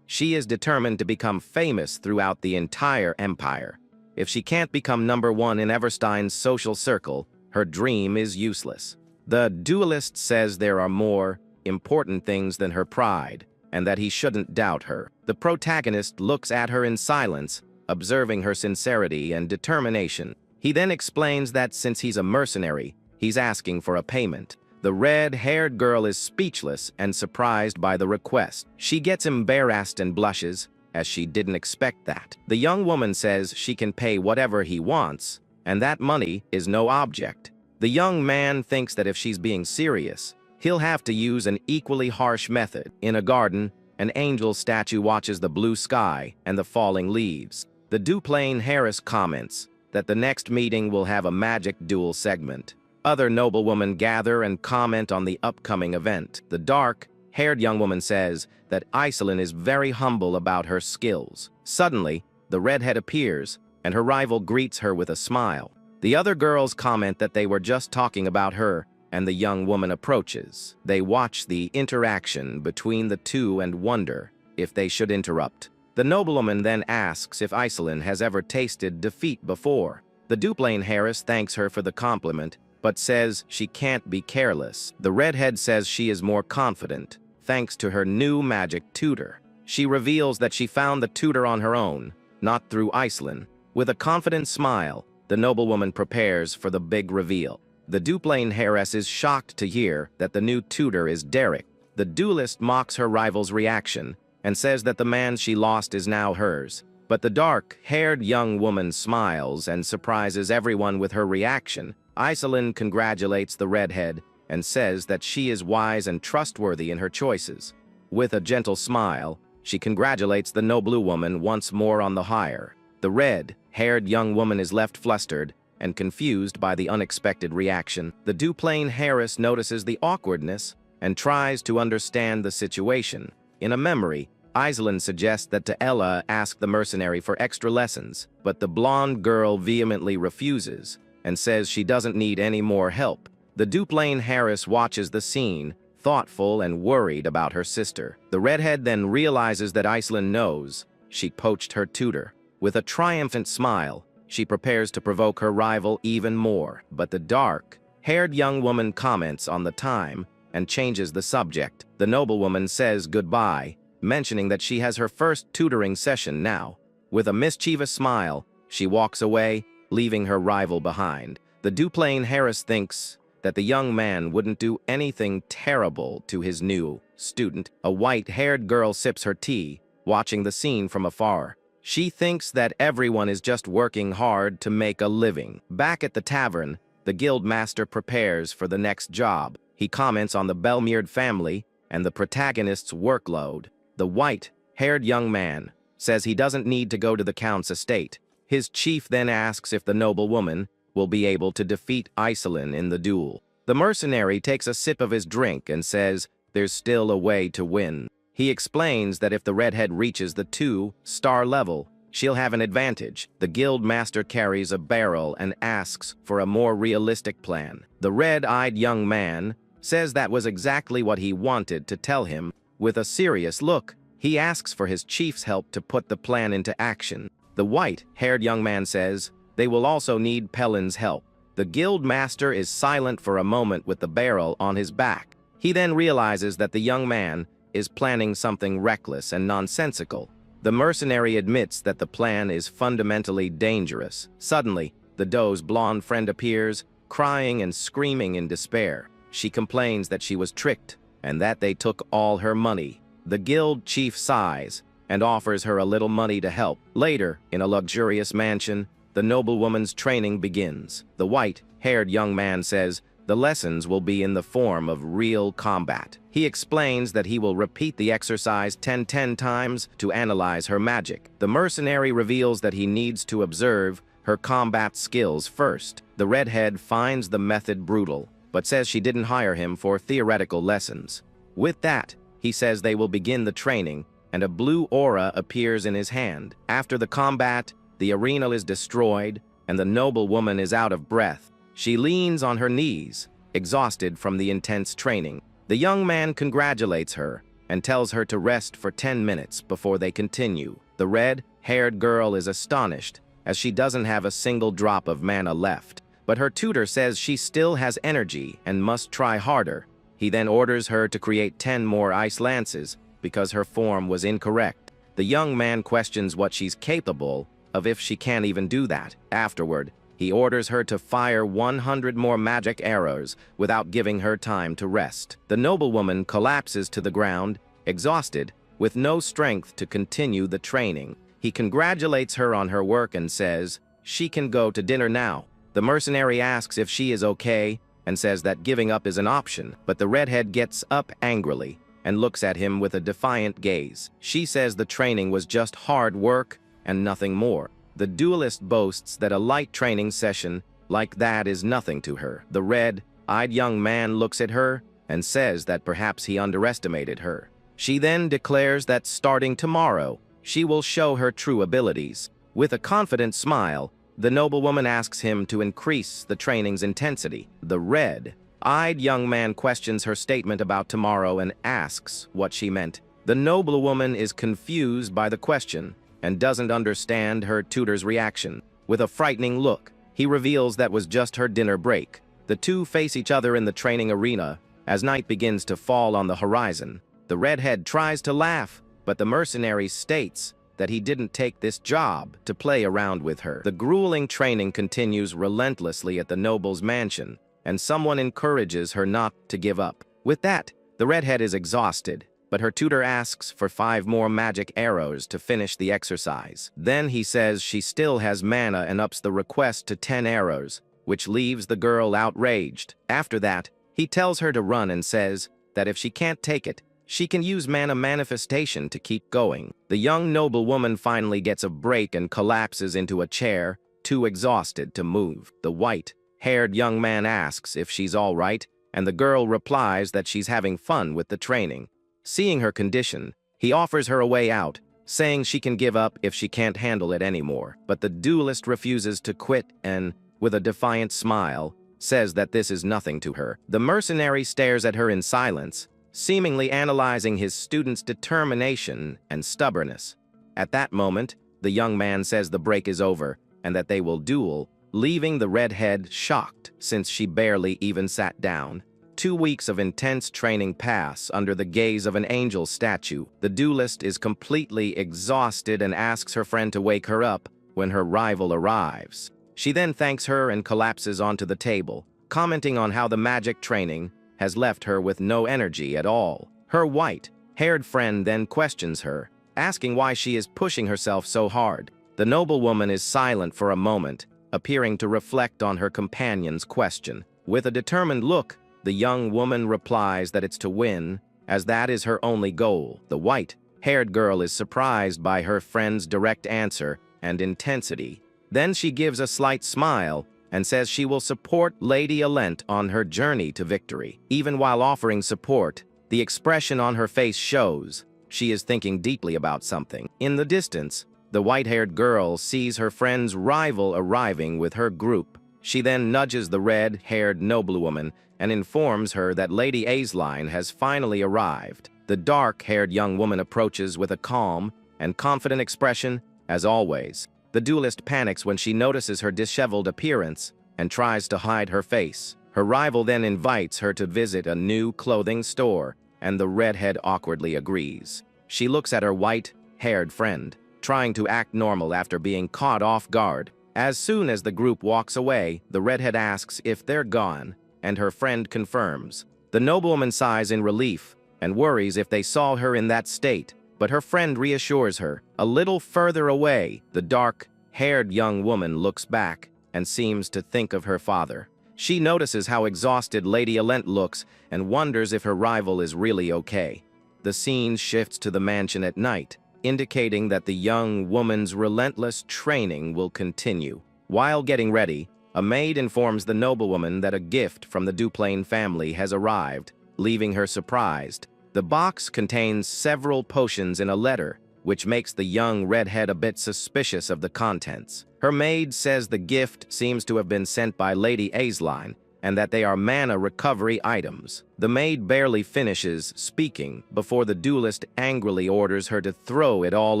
She is determined to become famous throughout the entire empire. If she can't become #1 in Everstein's social circle, her dream is useless. The duelist says there are more important things than her pride, and that he shouldn't doubt her. The protagonist looks at her in silence, observing her sincerity and determination. He then explains that since he's a mercenary, he's asking for a payment. The red-haired girl is speechless and surprised by the request. She gets embarrassed and blushes, as she didn't expect that. The young woman says she can pay whatever he wants, and that money is no object. The young man thinks that if she's being serious, he'll have to use an equally harsh method. In a garden, an angel statue watches the blue sky and the falling leaves. The Duplain Harris comments that the next meeting will have a magic duel segment. Other noblewomen gather and comment on the upcoming event. The dark-haired young woman says that Iselin is very humble about her skills. Suddenly, the redhead appears, and her rival greets her with a smile. The other girls comment that they were just talking about her, and the young woman approaches. They watch the interaction between the two and wonder if they should interrupt. The noblewoman then asks if Iselin has ever tasted defeat before. The Duplain Harris thanks her for the compliment, but says she can't be careless. The redhead says she is more confident, thanks to her new magic tutor. She reveals that she found the tutor on her own, not through Iselin. With a confident smile, the noblewoman prepares for the big reveal. The Duplain Harris is shocked to hear that the new tutor is Derek. The duelist mocks her rival's reaction and says that the man she lost is now hers. But the dark-haired young woman smiles and surprises everyone with her reaction Iselin congratulates the redhead and says that she is wise and trustworthy in her choices. With a gentle smile, she congratulates the noble woman once more on the hire. The red-haired young woman is left flustered and confused by the unexpected reaction. The Duplain Harris notices the awkwardness and tries to understand the situation. In a memory, Iselin suggests that to Ella ask the mercenary for extra lessons, but the blonde girl vehemently refuses and says she doesn't need any more help. The Duplain Harris watches the scene, thoughtful and worried about her sister. The redhead then realizes that Iselin knows she poached her tutor. With a triumphant smile, she prepares to provoke her rival even more, but the dark-haired young woman comments on the time and changes the subject. The noblewoman says goodbye, mentioning that she has her first tutoring session now. With a mischievous smile, she walks away, leaving her rival behind. The Duplain Harris thinks that the young man wouldn't do anything terrible to his new student. A white-haired girl sips her tea, watching the scene from afar. She thinks that everyone is just working hard to make a living. Back at the tavern, the guild master prepares for the next job. He comments on the Belmeard family and the protagonist's workload. The white-haired young man says he doesn't need to go to the count's estate. His chief then asks if the noblewoman will be able to defeat Iselin in the duel. The mercenary takes a sip of his drink and says there's still a way to win. He explains that if the redhead reaches the 2-star level, she'll have an advantage. The guild master carries a barrel and asks for a more realistic plan. The red-eyed young man says that was exactly what he wanted to tell him. With a serious look, he asks for his chief's help to put the plan into action. The white-haired young man says they will also need Pellin's help. The guild master is silent for a moment with the barrel on his back. He then realizes that the young man is planning something reckless and nonsensical. The mercenary admits that the plan is fundamentally dangerous. Suddenly, the doe's blonde friend appears, crying and screaming in despair. She complains that she was tricked and that they took all her money. The guild chief sighs and offers her a little money to help. Later, in a luxurious mansion, the noblewoman's training begins. The white-haired young man says the lessons will be in the form of real combat. He explains that he will repeat the exercise 10 times to analyze her magic. The mercenary reveals that he needs to observe her combat skills first. The redhead finds the method brutal, but says she didn't hire him for theoretical lessons. With that, he says they will begin the training, and a blue aura appears in his hand. After the combat, the arena is destroyed, and the noblewoman is out of breath. She leans on her knees, exhausted from the intense training. The young man congratulates her and tells her to rest for 10 minutes before they continue. The red-haired girl is astonished, as she doesn't have a single drop of mana left. But her tutor says she still has energy and must try harder. He then orders her to create 10 more ice lances because her form was incorrect. The young man questions what she's capable of if she can't even do that. Afterward, he orders her to fire 100 more magic arrows without giving her time to rest. The noblewoman collapses to the ground, exhausted, with no strength to continue the training. He congratulates her on her work and says she can go to dinner now. The mercenary asks if she is okay and says that giving up is an option, but the redhead gets up angrily and looks at him with a defiant gaze. She says the training was just hard work and nothing more. The duelist boasts that a light training session like that is nothing to her. The red-eyed young man looks at her and says that perhaps he underestimated her. She then declares that starting tomorrow, she will show her true abilities. With a confident smile, the noblewoman asks him to increase the training's intensity. The red-eyed young man questions her statement about tomorrow and asks what she meant. The noblewoman is confused by the question and doesn't understand her tutor's reaction. With a frightening look, he reveals that was just her dinner break. The two face each other in the training arena as night begins to fall on the horizon. The redhead tries to laugh, but the mercenary states that he didn't take this job to play around with her. The grueling training continues relentlessly at the noble's mansion, and someone encourages her not to give up. With that, the redhead is exhausted, but her tutor asks for 5 more magic arrows to finish the exercise. Then he says she still has mana and ups the request to 10 arrows, which leaves the girl outraged. After that, he tells her to run and says that if she can't take it, she can use mana manifestation to keep going. The young noblewoman finally gets a break and collapses into a chair, too exhausted to move. The white-haired young man asks if she's all right, and the girl replies that she's having fun with the training. Seeing her condition, he offers her a way out, saying she can give up if she can't handle it anymore. But the duelist refuses to quit and, with a defiant smile, says that this is nothing to her. The mercenary stares at her in silence, seemingly analyzing his student's determination and stubbornness. At that moment, the young man says the break is over and that they will duel, leaving the redhead shocked since she barely even sat down. 2 weeks of intense training pass under the gaze of an angel statue. The duelist is completely exhausted and asks her friend to wake her up when her rival arrives. She then thanks her and collapses onto the table, commenting on how the magic training has left her with no energy at all. Her white-haired friend then questions her, asking why she is pushing herself so hard. The noblewoman is silent for a moment, appearing to reflect on her companion's question. With a determined look, the young woman replies that it's to win, as that is her only goal. The white-haired girl is surprised by her friend's direct answer and intensity. Then she gives a slight smile and says she will support Lady Alent on her journey to victory. Even while offering support, the expression on her face shows she is thinking deeply about something. In the distance, the white-haired girl sees her friend's rival arriving with her group. She then nudges the red-haired noblewoman and informs her that Lady Aisline has finally arrived. The dark-haired young woman approaches with a calm and confident expression, as always. The duelist panics when she notices her disheveled appearance and tries to hide her face. Her rival then invites her to visit a new clothing store, and the redhead awkwardly agrees. She looks at her white-haired friend, trying to act normal after being caught off guard. As soon as the group walks away, the redhead asks if they're gone, and her friend confirms. The noblewoman sighs in relief and worries if they saw her in that state, but her friend reassures her. A little further away, the dark-haired young woman looks back and seems to think of her father. She notices how exhausted Lady Alent looks and wonders if her rival is really okay. The scene shifts to the mansion at night, indicating that the young woman's relentless training will continue. While getting ready, a maid informs the noblewoman that a gift from the Duplain family has arrived, leaving her surprised. The box contains several potions in a letter, which makes the young redhead a bit suspicious of the contents. Her maid says the gift seems to have been sent by Lady Aisline, and that they are mana recovery items. The maid barely finishes speaking before the duelist angrily orders her to throw it all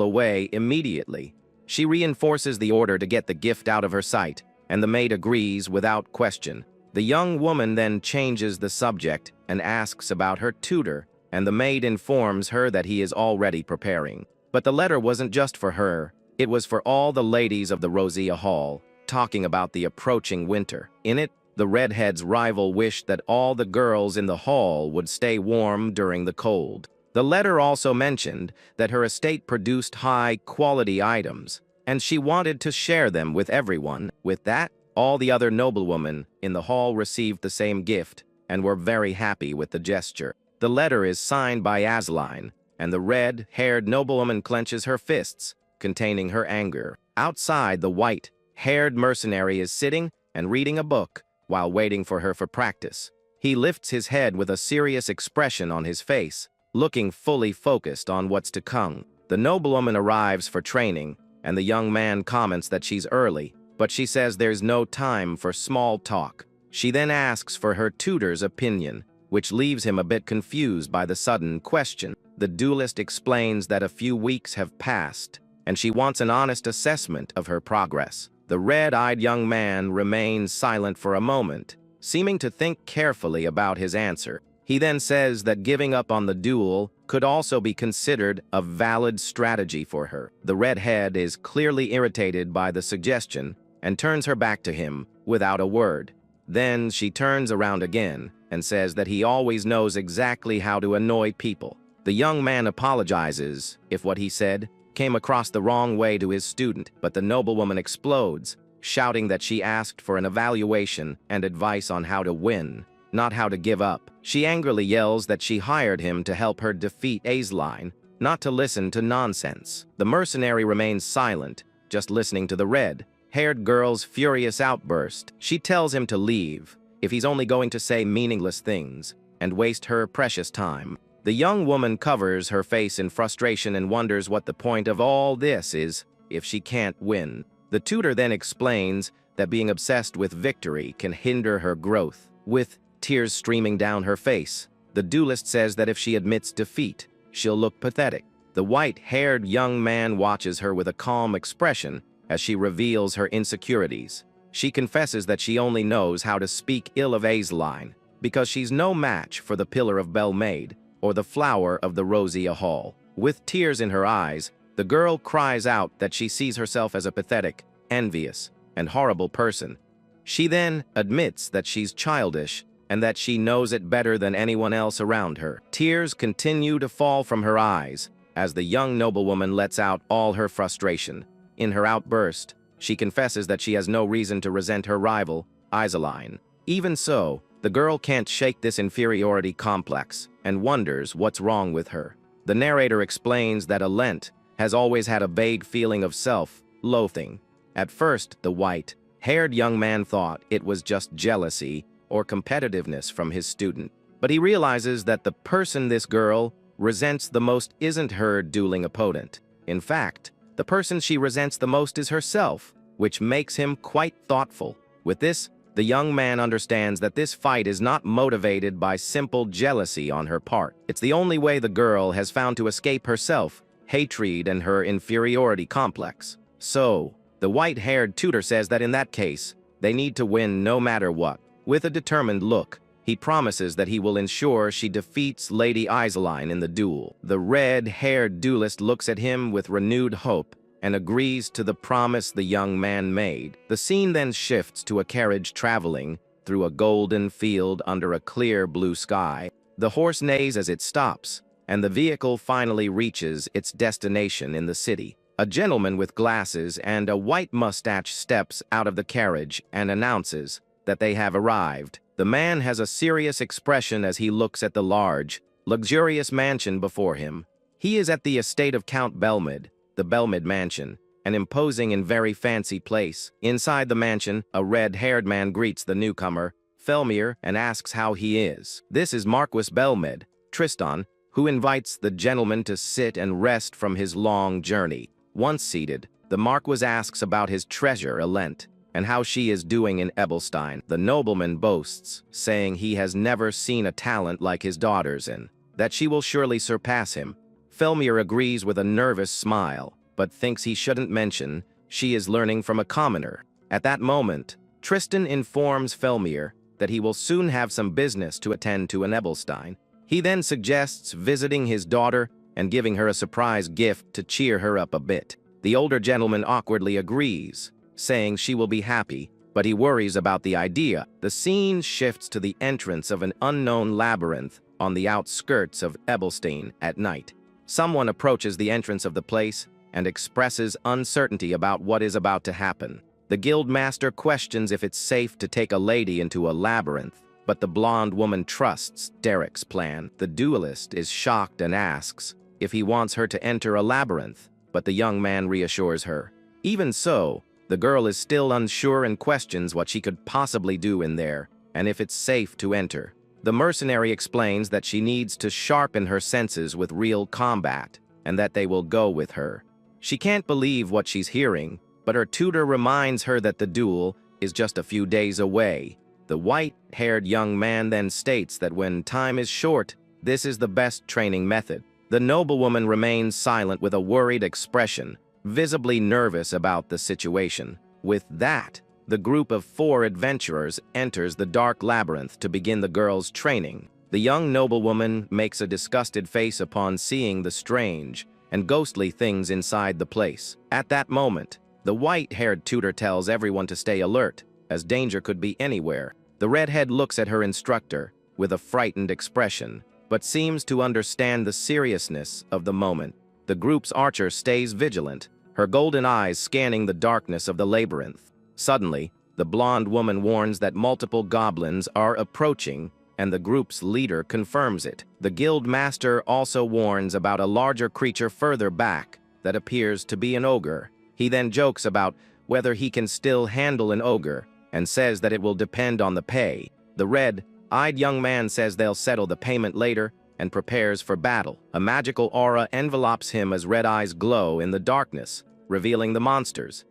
away immediately. She reinforces the order to get the gift out of her sight, and the maid agrees without question. The young woman then changes the subject and asks about her tutor, and the maid informs her that he is already preparing. But the letter wasn't just for her, it was for all the ladies of the Rosea Hall, talking about the approaching winter. In it, the redhead's rival wished that all the girls in the hall would stay warm during the cold. The letter also mentioned that her estate produced high-quality items, and she wanted to share them with everyone. With that, all the other noblewomen in the hall received the same gift and were very happy with the gesture. The letter is signed by Aisline, and the red-haired noblewoman clenches her fists, containing her anger. Outside, the white-haired mercenary is sitting and reading a book while waiting for her for practice. He lifts his head with a serious expression on his face, looking fully focused on what's to come. The noblewoman arrives for training, and the young man comments that she's early, but she says there's no time for small talk. She then asks for her tutor's opinion, which leaves him a bit confused by the sudden question. The duelist explains that a few weeks have passed, and she wants an honest assessment of her progress. The red-eyed young man remains silent for a moment, seeming to think carefully about his answer. He then says that giving up on the duel could also be considered a valid strategy for her. The redhead is clearly irritated by the suggestion and turns her back to him without a word. Then she turns around again and says that he always knows exactly how to annoy people. The young man apologizes if what he said came across the wrong way to his student, but the noblewoman explodes. shouting that she asked for an evaluation and advice on how to win, not how to give up. She angrily yells that she hired him to help her defeat Aisline, not to listen to nonsense. The mercenary remains silent, just listening to the red-haired girl's furious outburst. She tells him to leave, if he's only going to say meaningless things and waste her precious time. The young woman covers her face in frustration and wonders what the point of all this is if she can't win. The tutor then explains that being obsessed with victory can hinder her growth. With tears streaming down her face, the duelist says that if she admits defeat, she'll look pathetic. The white-haired young man watches her with a calm expression as she reveals her insecurities. She confesses that she only knows how to speak ill of Aisline because she's no match for the Pillar of Belmade or the Flower of the Rosia Hall. With tears in her eyes, the girl cries out that she sees herself as a pathetic, envious, and horrible person. She then admits that she's childish and that she knows it better than anyone else around her. Tears continue to fall from her eyes as the young noblewoman lets out all her frustration. In her outburst, she confesses that she has no reason to resent her rival, Aisline. Even so, the girl can't shake this inferiority complex and wonders what's wrong with her. The narrator explains that Alent has always had a vague feeling of self-loathing. At first, the white-haired young man thought it was just jealousy or competitiveness from his student. But he realizes that the person this girl resents the most isn't her dueling opponent. In fact, the person she resents the most is herself, which makes him quite thoughtful. With this, the young man understands that this fight is not motivated by simple jealousy on her part. It's the only way the girl has found to escape herself, hatred, and her inferiority complex. So, the white-haired tutor says that in that case, they need to win no matter what. With a determined look, he promises that he will ensure she defeats Lady Aisline in the duel. The red-haired duelist looks at him with renewed hope and agrees to the promise the young man made. The scene then shifts to a carriage traveling through a golden field under a clear blue sky. The horse neighs as it stops, and the vehicle finally reaches its destination in the city. A gentleman with glasses and a white mustache steps out of the carriage and announces that they have arrived. The man has a serious expression as he looks at the large, luxurious mansion before him. He is at the estate of Count Belmid, the Belmid Mansion, an imposing and very fancy place. Inside the mansion, a red-haired man greets the newcomer, Felmir, and asks how he is. This is Marquis Belmid, Tristan, who invites the gentleman to sit and rest from his long journey. Once seated, the Marquis asks about his treasure, Alent, and how she is doing in Ebelstein. The nobleman boasts, saying he has never seen a talent like his daughter's and that she will surely surpass him. Felmir agrees with a nervous smile, but thinks he shouldn't mention she is learning from a commoner. At that moment, Tristan informs Felmir that he will soon have some business to attend to in Ebelstein. He then suggests visiting his daughter and giving her a surprise gift to cheer her up a bit. The older gentleman awkwardly agrees, saying she will be happy, but he worries about the idea. The scene shifts to the entrance of an unknown labyrinth on the outskirts of Ebelstein at night. Someone approaches the entrance of the place and expresses uncertainty about what is about to happen. The guild master questions if it's safe to take a lady into a labyrinth, but the blonde woman trusts Derek's plan. The duelist is shocked and asks if he wants her to enter a labyrinth, but the young man reassures her. Even so, the girl is still unsure and questions what she could possibly do in there, and if it's safe to enter. The mercenary explains that she needs to sharpen her senses with real combat, and that they will go with her. She can't believe what she's hearing, but her tutor reminds her that the duel is just a few days away. The white-haired young man then states that when time is short, this is the best training method. The noblewoman remains silent with a worried expression, visibly nervous about the situation. With that, the group of 4 adventurers enters the dark labyrinth to begin the girl's training. The young noblewoman makes a disgusted face upon seeing the strange and ghostly things inside the place. At that moment, the white-haired tutor tells everyone to stay alert, as danger could be anywhere. The redhead looks at her instructor with a frightened expression, but seems to understand the seriousness of the moment. The group's archer stays vigilant, her golden eyes scanning the darkness of the labyrinth. Suddenly, the blonde woman warns that multiple goblins are approaching, and the group's leader confirms it. The guild master also warns about a larger creature further back that appears to be an ogre. He then jokes about whether he can still handle an ogre and says that it will depend on the pay. The red-eyed young man says they'll settle the payment later and prepares for battle. A magical aura envelopes him as red eyes glow in the darkness, revealing the monsters.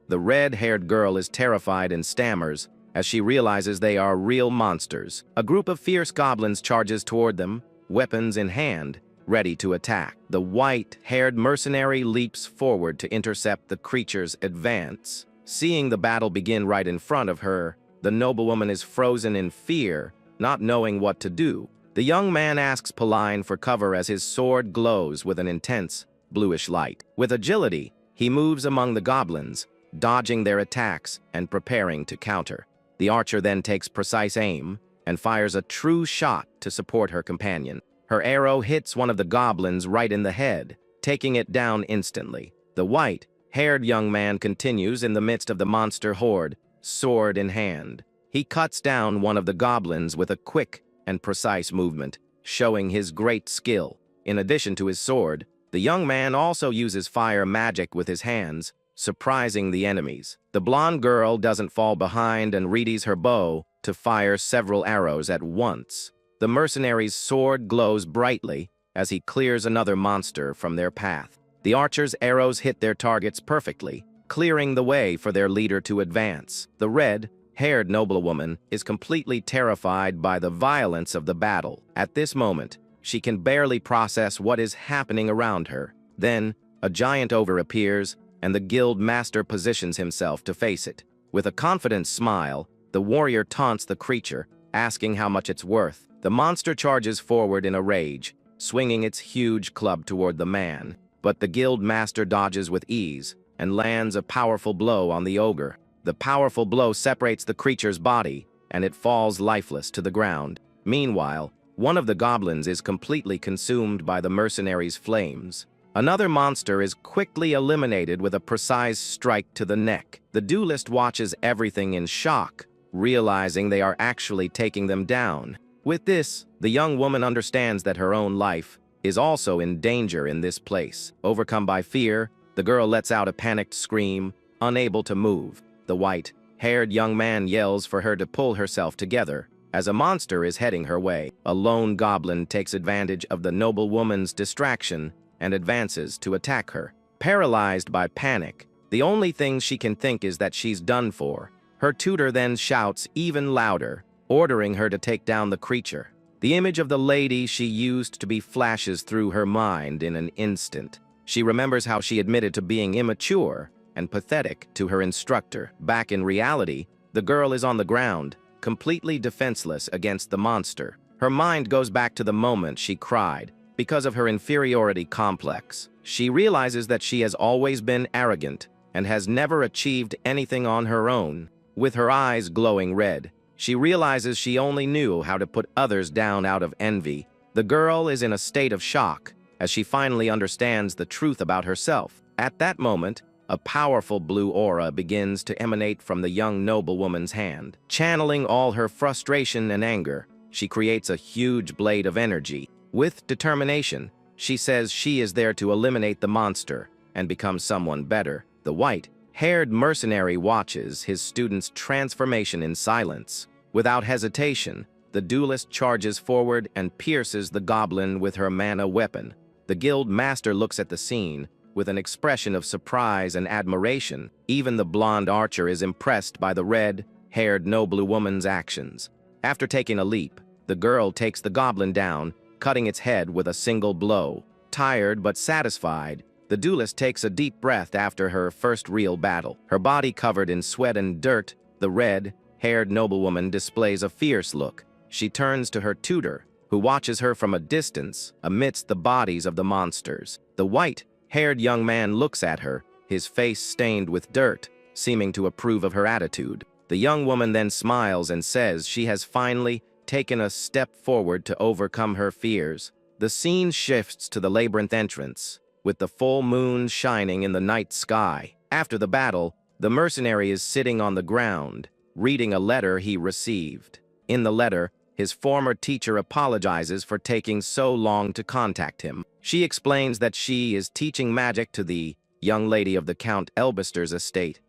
The red-haired girl is terrified and stammers as she realizes they are real monsters. A group of fierce goblins charges toward them, weapons in hand, ready to attack. The white-haired mercenary leaps forward to intercept the creature's advance. Seeing the battle begin right in front of her, the noblewoman is frozen in fear, not knowing what to do. The young man asks Pauline for cover as his sword glows with an intense, bluish light. With agility, he moves among the goblins, dodging their attacks and preparing to counter. The archer then takes precise aim and fires a true shot to support her companion. Her arrow hits one of the goblins right in the head, taking it down instantly. The white-haired young man continues in the midst of the monster horde, sword in hand. He cuts down one of the goblins with a quick and precise movement, showing his great skill. In addition to his sword, the young man also uses fire magic with his hands, surprising the enemies. The blonde girl doesn't fall behind and readies her bow to fire several arrows at once. The mercenary's sword glows brightly as he clears another monster from their path. The archer's arrows hit their targets perfectly, clearing the way for their leader to advance. The red-haired noblewoman is completely terrified by the violence of the battle. At this moment, she can barely process what is happening around her. Then, a giant ogre appears, and the guild master positions himself to face it. With a confident smile, the warrior taunts the creature, asking how much it's worth. The monster charges forward in a rage, swinging its huge club toward the man. But the guild master dodges with ease and lands a powerful blow on the ogre. The powerful blow separates the creature's body, and it falls lifeless to the ground. Meanwhile, one of the goblins is completely consumed by the mercenary's flames. Another monster is quickly eliminated with a precise strike to the neck. The duelist watches everything in shock, realizing they are actually taking them down. With this, the young woman understands that her own life is also in danger in this place. Overcome by fear, the girl lets out a panicked scream, unable to move. The white-haired young man yells for her to pull herself together, as a monster is heading her way. A lone goblin takes advantage of the noblewoman's distraction and advances to attack her. Paralyzed by panic, the only thing she can think is that she's done for. Her tutor then shouts even louder, ordering her to take down the creature. The image of the lady she used to be flashes through her mind in an instant. She remembers how she admitted to being immature and pathetic to her instructor. Back in reality, the girl is on the ground, completely defenseless against the monster. Her mind goes back to the moment she cried because of her inferiority complex. She realizes that she has always been arrogant and has never achieved anything on her own. With her eyes glowing red, she realizes she only knew how to put others down out of envy. The girl is in a state of shock as she finally understands the truth about herself. At that moment, a powerful blue aura begins to emanate from the young noblewoman's hand. Channeling all her frustration and anger, she creates a huge blade of energy. With determination, she says she is there to eliminate the monster and become someone better. The white-haired mercenary watches his student's transformation in silence. Without hesitation, the duelist charges forward and pierces the goblin with her mana weapon. The guild master looks at the scene with an expression of surprise and admiration. Even the blonde archer is impressed by the red-haired noblewoman's actions. After taking a leap, the girl takes the goblin down, cutting its head with a single blow. Tired but satisfied, the duelist takes a deep breath after her first real battle. Her body covered in sweat and dirt, the red-haired noblewoman displays a fierce look. She turns to her tutor, who watches her from a distance amidst the bodies of the monsters. The white-haired young man looks at her, his face stained with dirt, seeming to approve of her attitude. The young woman then smiles and says she has finally taken a step forward to overcome her fears. The scene shifts to the labyrinth entrance, with the full moon shining in the night sky. After the battle, The mercenary is sitting on the ground, reading a letter he received. In the letter, his former teacher apologizes for taking so long to contact him. She explains that she is teaching magic to the young lady of the Count Elbester's estate.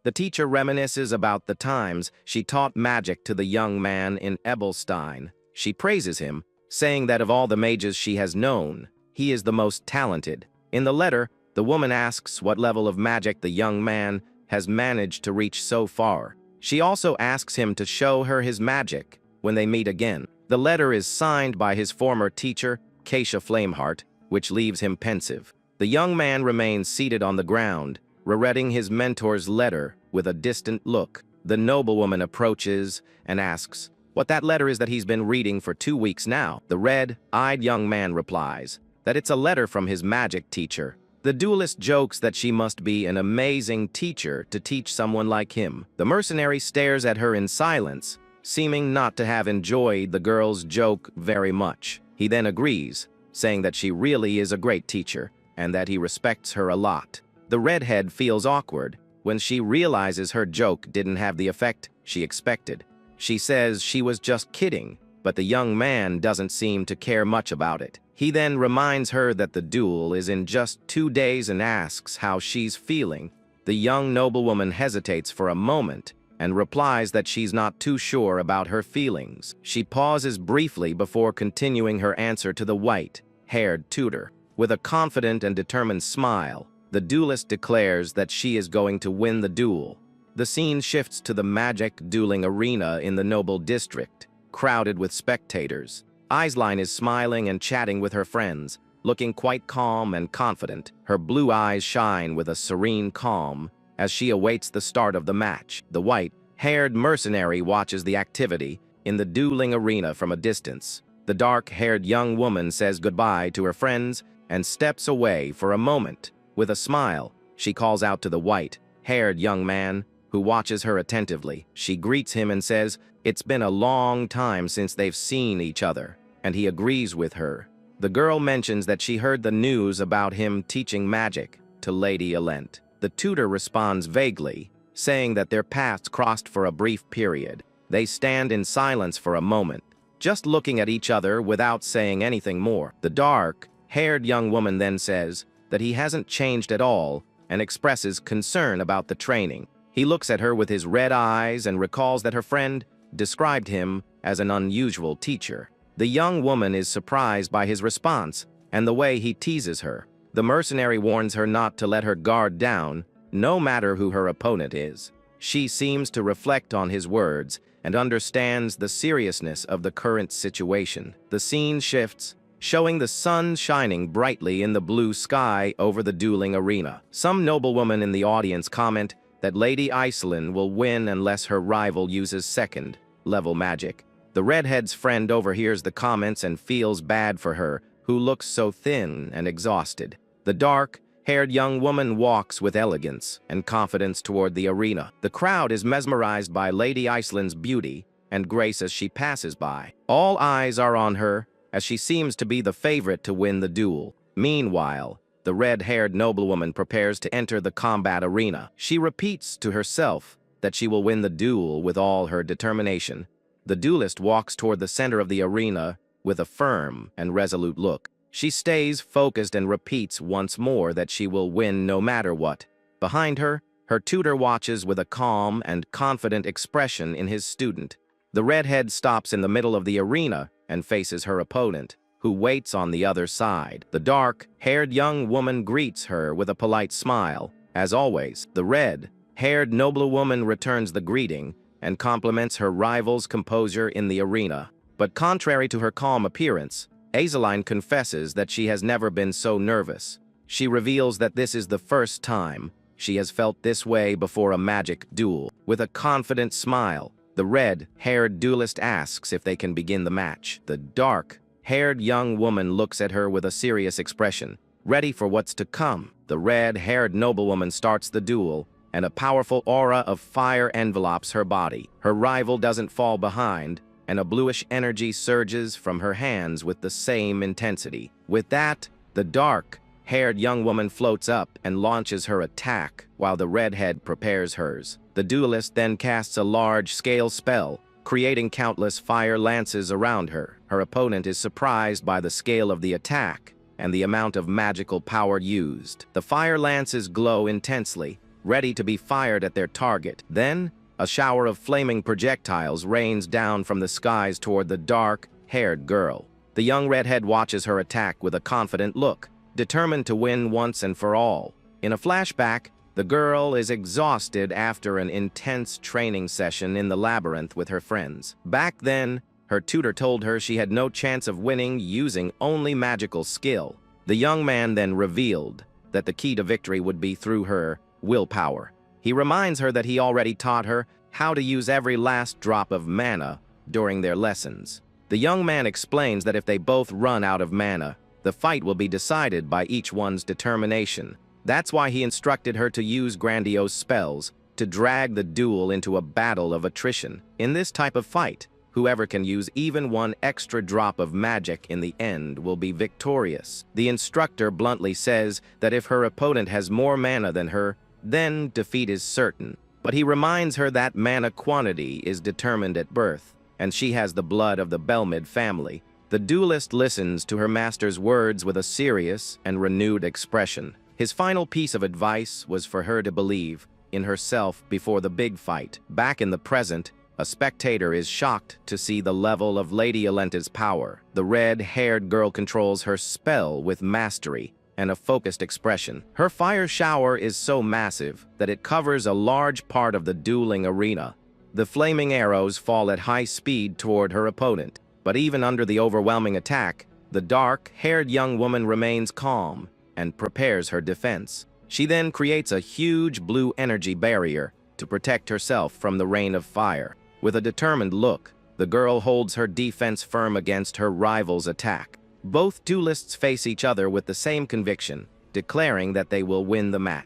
The teacher reminisces about the times she taught magic to the young man in Ebelstein. She praises him, saying that of all the mages she has known, he is the most talented. In the letter, the woman asks what level of magic the young man has managed to reach so far. She also asks him to show her his magic when they meet again. The letter is signed by his former teacher, Keisha Flameheart, which leaves him pensive. The young man remains seated on the ground, rereading his mentor's letter with a distant look. The noblewoman approaches and asks what that letter is that he's been reading for 2 weeks now. The red-eyed young man replies that it's a letter from his magic teacher. The duelist jokes that she must be an amazing teacher to teach someone like him. The mercenary stares at her in silence, seeming not to have enjoyed the girl's joke very much. He then agrees, saying that she really is a great teacher and that he respects her a lot. The redhead feels awkward when she realizes her joke didn't have the effect she expected. She says she was just kidding, but the young man doesn't seem to care much about it. He then reminds her that the duel is in just 2 days and asks how she's feeling. The young noblewoman hesitates for a moment and replies that she's not too sure about her feelings. She pauses briefly before continuing her answer to the white-haired tutor. With a confident and determined smile, the duelist declares that she is going to win the duel. The scene shifts to the magic dueling arena in the noble district, crowded with spectators. Aisline is smiling and chatting with her friends, looking quite calm and confident. Her blue eyes shine with a serene calm as she awaits the start of the match. The white-haired mercenary watches the activity in the dueling arena from a distance. The dark-haired young woman says goodbye to her friends and steps away for a moment. With a smile, she calls out to the white-haired young man, who watches her attentively. She greets him and says it's been a long time since they've seen each other, and he agrees with her. The girl mentions that she heard the news about him teaching magic to Lady Alent. The tutor responds vaguely, saying that their paths crossed for a brief period. They stand in silence for a moment, just looking at each other without saying anything more. The dark-haired young woman then says that he hasn't changed at all and expresses concern about the training. He looks at her with his red eyes and recalls that her friend described him as an unusual teacher. The young woman is surprised by his response and the way he teases her. The mercenary warns her not to let her guard down, no matter who her opponent is. She seems to reflect on his words and understands the seriousness of the current situation. The scene shifts, showing the sun shining brightly in the blue sky over the dueling arena. Some noblewomen in the audience comment that Lady Iselin will win unless her rival uses second-level magic. The redhead's friend overhears the comments and feels bad for her, who looks so thin and exhausted. The dark-haired young woman walks with elegance and confidence toward the arena. The crowd is mesmerized by Lady Iselin's beauty and grace as she passes by. All eyes are on her, as she seems to be the favorite to win the duel. Meanwhile, the red-haired noblewoman prepares to enter the combat arena. She repeats to herself that she will win the duel with all her determination. The duelist walks toward the center of the arena with a firm and resolute look. She stays focused and repeats once more that she will win no matter what. Behind her, her tutor watches with a calm and confident expression in his student. The redhead stops in the middle of the arena and faces her opponent, who waits on the other side. The dark-haired young woman greets her with a polite smile. As always, the red-haired noblewoman returns the greeting and compliments her rival's composure in the arena. But contrary to her calm appearance, Azeline confesses that she has never been so nervous. She reveals that this is the first time she has felt this way before a magic duel. With a confident smile, the red-haired duelist asks if they can begin the match. The dark-haired young woman looks at her with a serious expression, ready for what's to come. The red-haired noblewoman starts the duel, and a powerful aura of fire envelopes her body. Her rival doesn't fall behind, and a bluish energy surges from her hands with the same intensity. With that, the dark dark-haired young woman floats up and launches her attack while the redhead prepares hers. The duelist then casts a large-scale spell, creating countless fire lances around her. Her opponent is surprised by the scale of the attack and the amount of magical power used. The fire lances glow intensely, ready to be fired at their target. Then, a shower of flaming projectiles rains down from the skies toward the dark-haired girl. The young redhead watches her attack with a confident look, determined to win once and for all. In a flashback, the girl is exhausted after an intense training session in the labyrinth with her friends. Back then, her tutor told her she had no chance of winning using only magical skill. The young man then revealed that the key to victory would be through her willpower. He reminds her that he already taught her how to use every last drop of mana during their lessons. The young man explains that if they both run out of mana, the fight will be decided by each one's determination. That's why he instructed her to use grandiose spells to drag the duel into a battle of attrition. In this type of fight, whoever can use even one extra drop of magic in the end will be victorious. The instructor bluntly says that if her opponent has more mana than her, then defeat is certain. But he reminds her that mana quantity is determined at birth, and she has the blood of the Belmid family. The duelist listens to her master's words with a serious and renewed expression. His final piece of advice was for her to believe in herself before the big fight. Back in the present, a spectator is shocked to see the level of Lady Alenta's power. The red-haired girl controls her spell with mastery and a focused expression. Her fire shower is so massive that it covers a large part of the dueling arena. The flaming arrows fall at high speed toward her opponent. But even under the overwhelming attack, the dark-haired young woman remains calm and prepares her defense. She then creates a huge blue energy barrier to protect herself from the rain of fire. With a determined look, the girl holds her defense firm against her rival's attack. Both duelists face each other with the same conviction, declaring that they will win the match.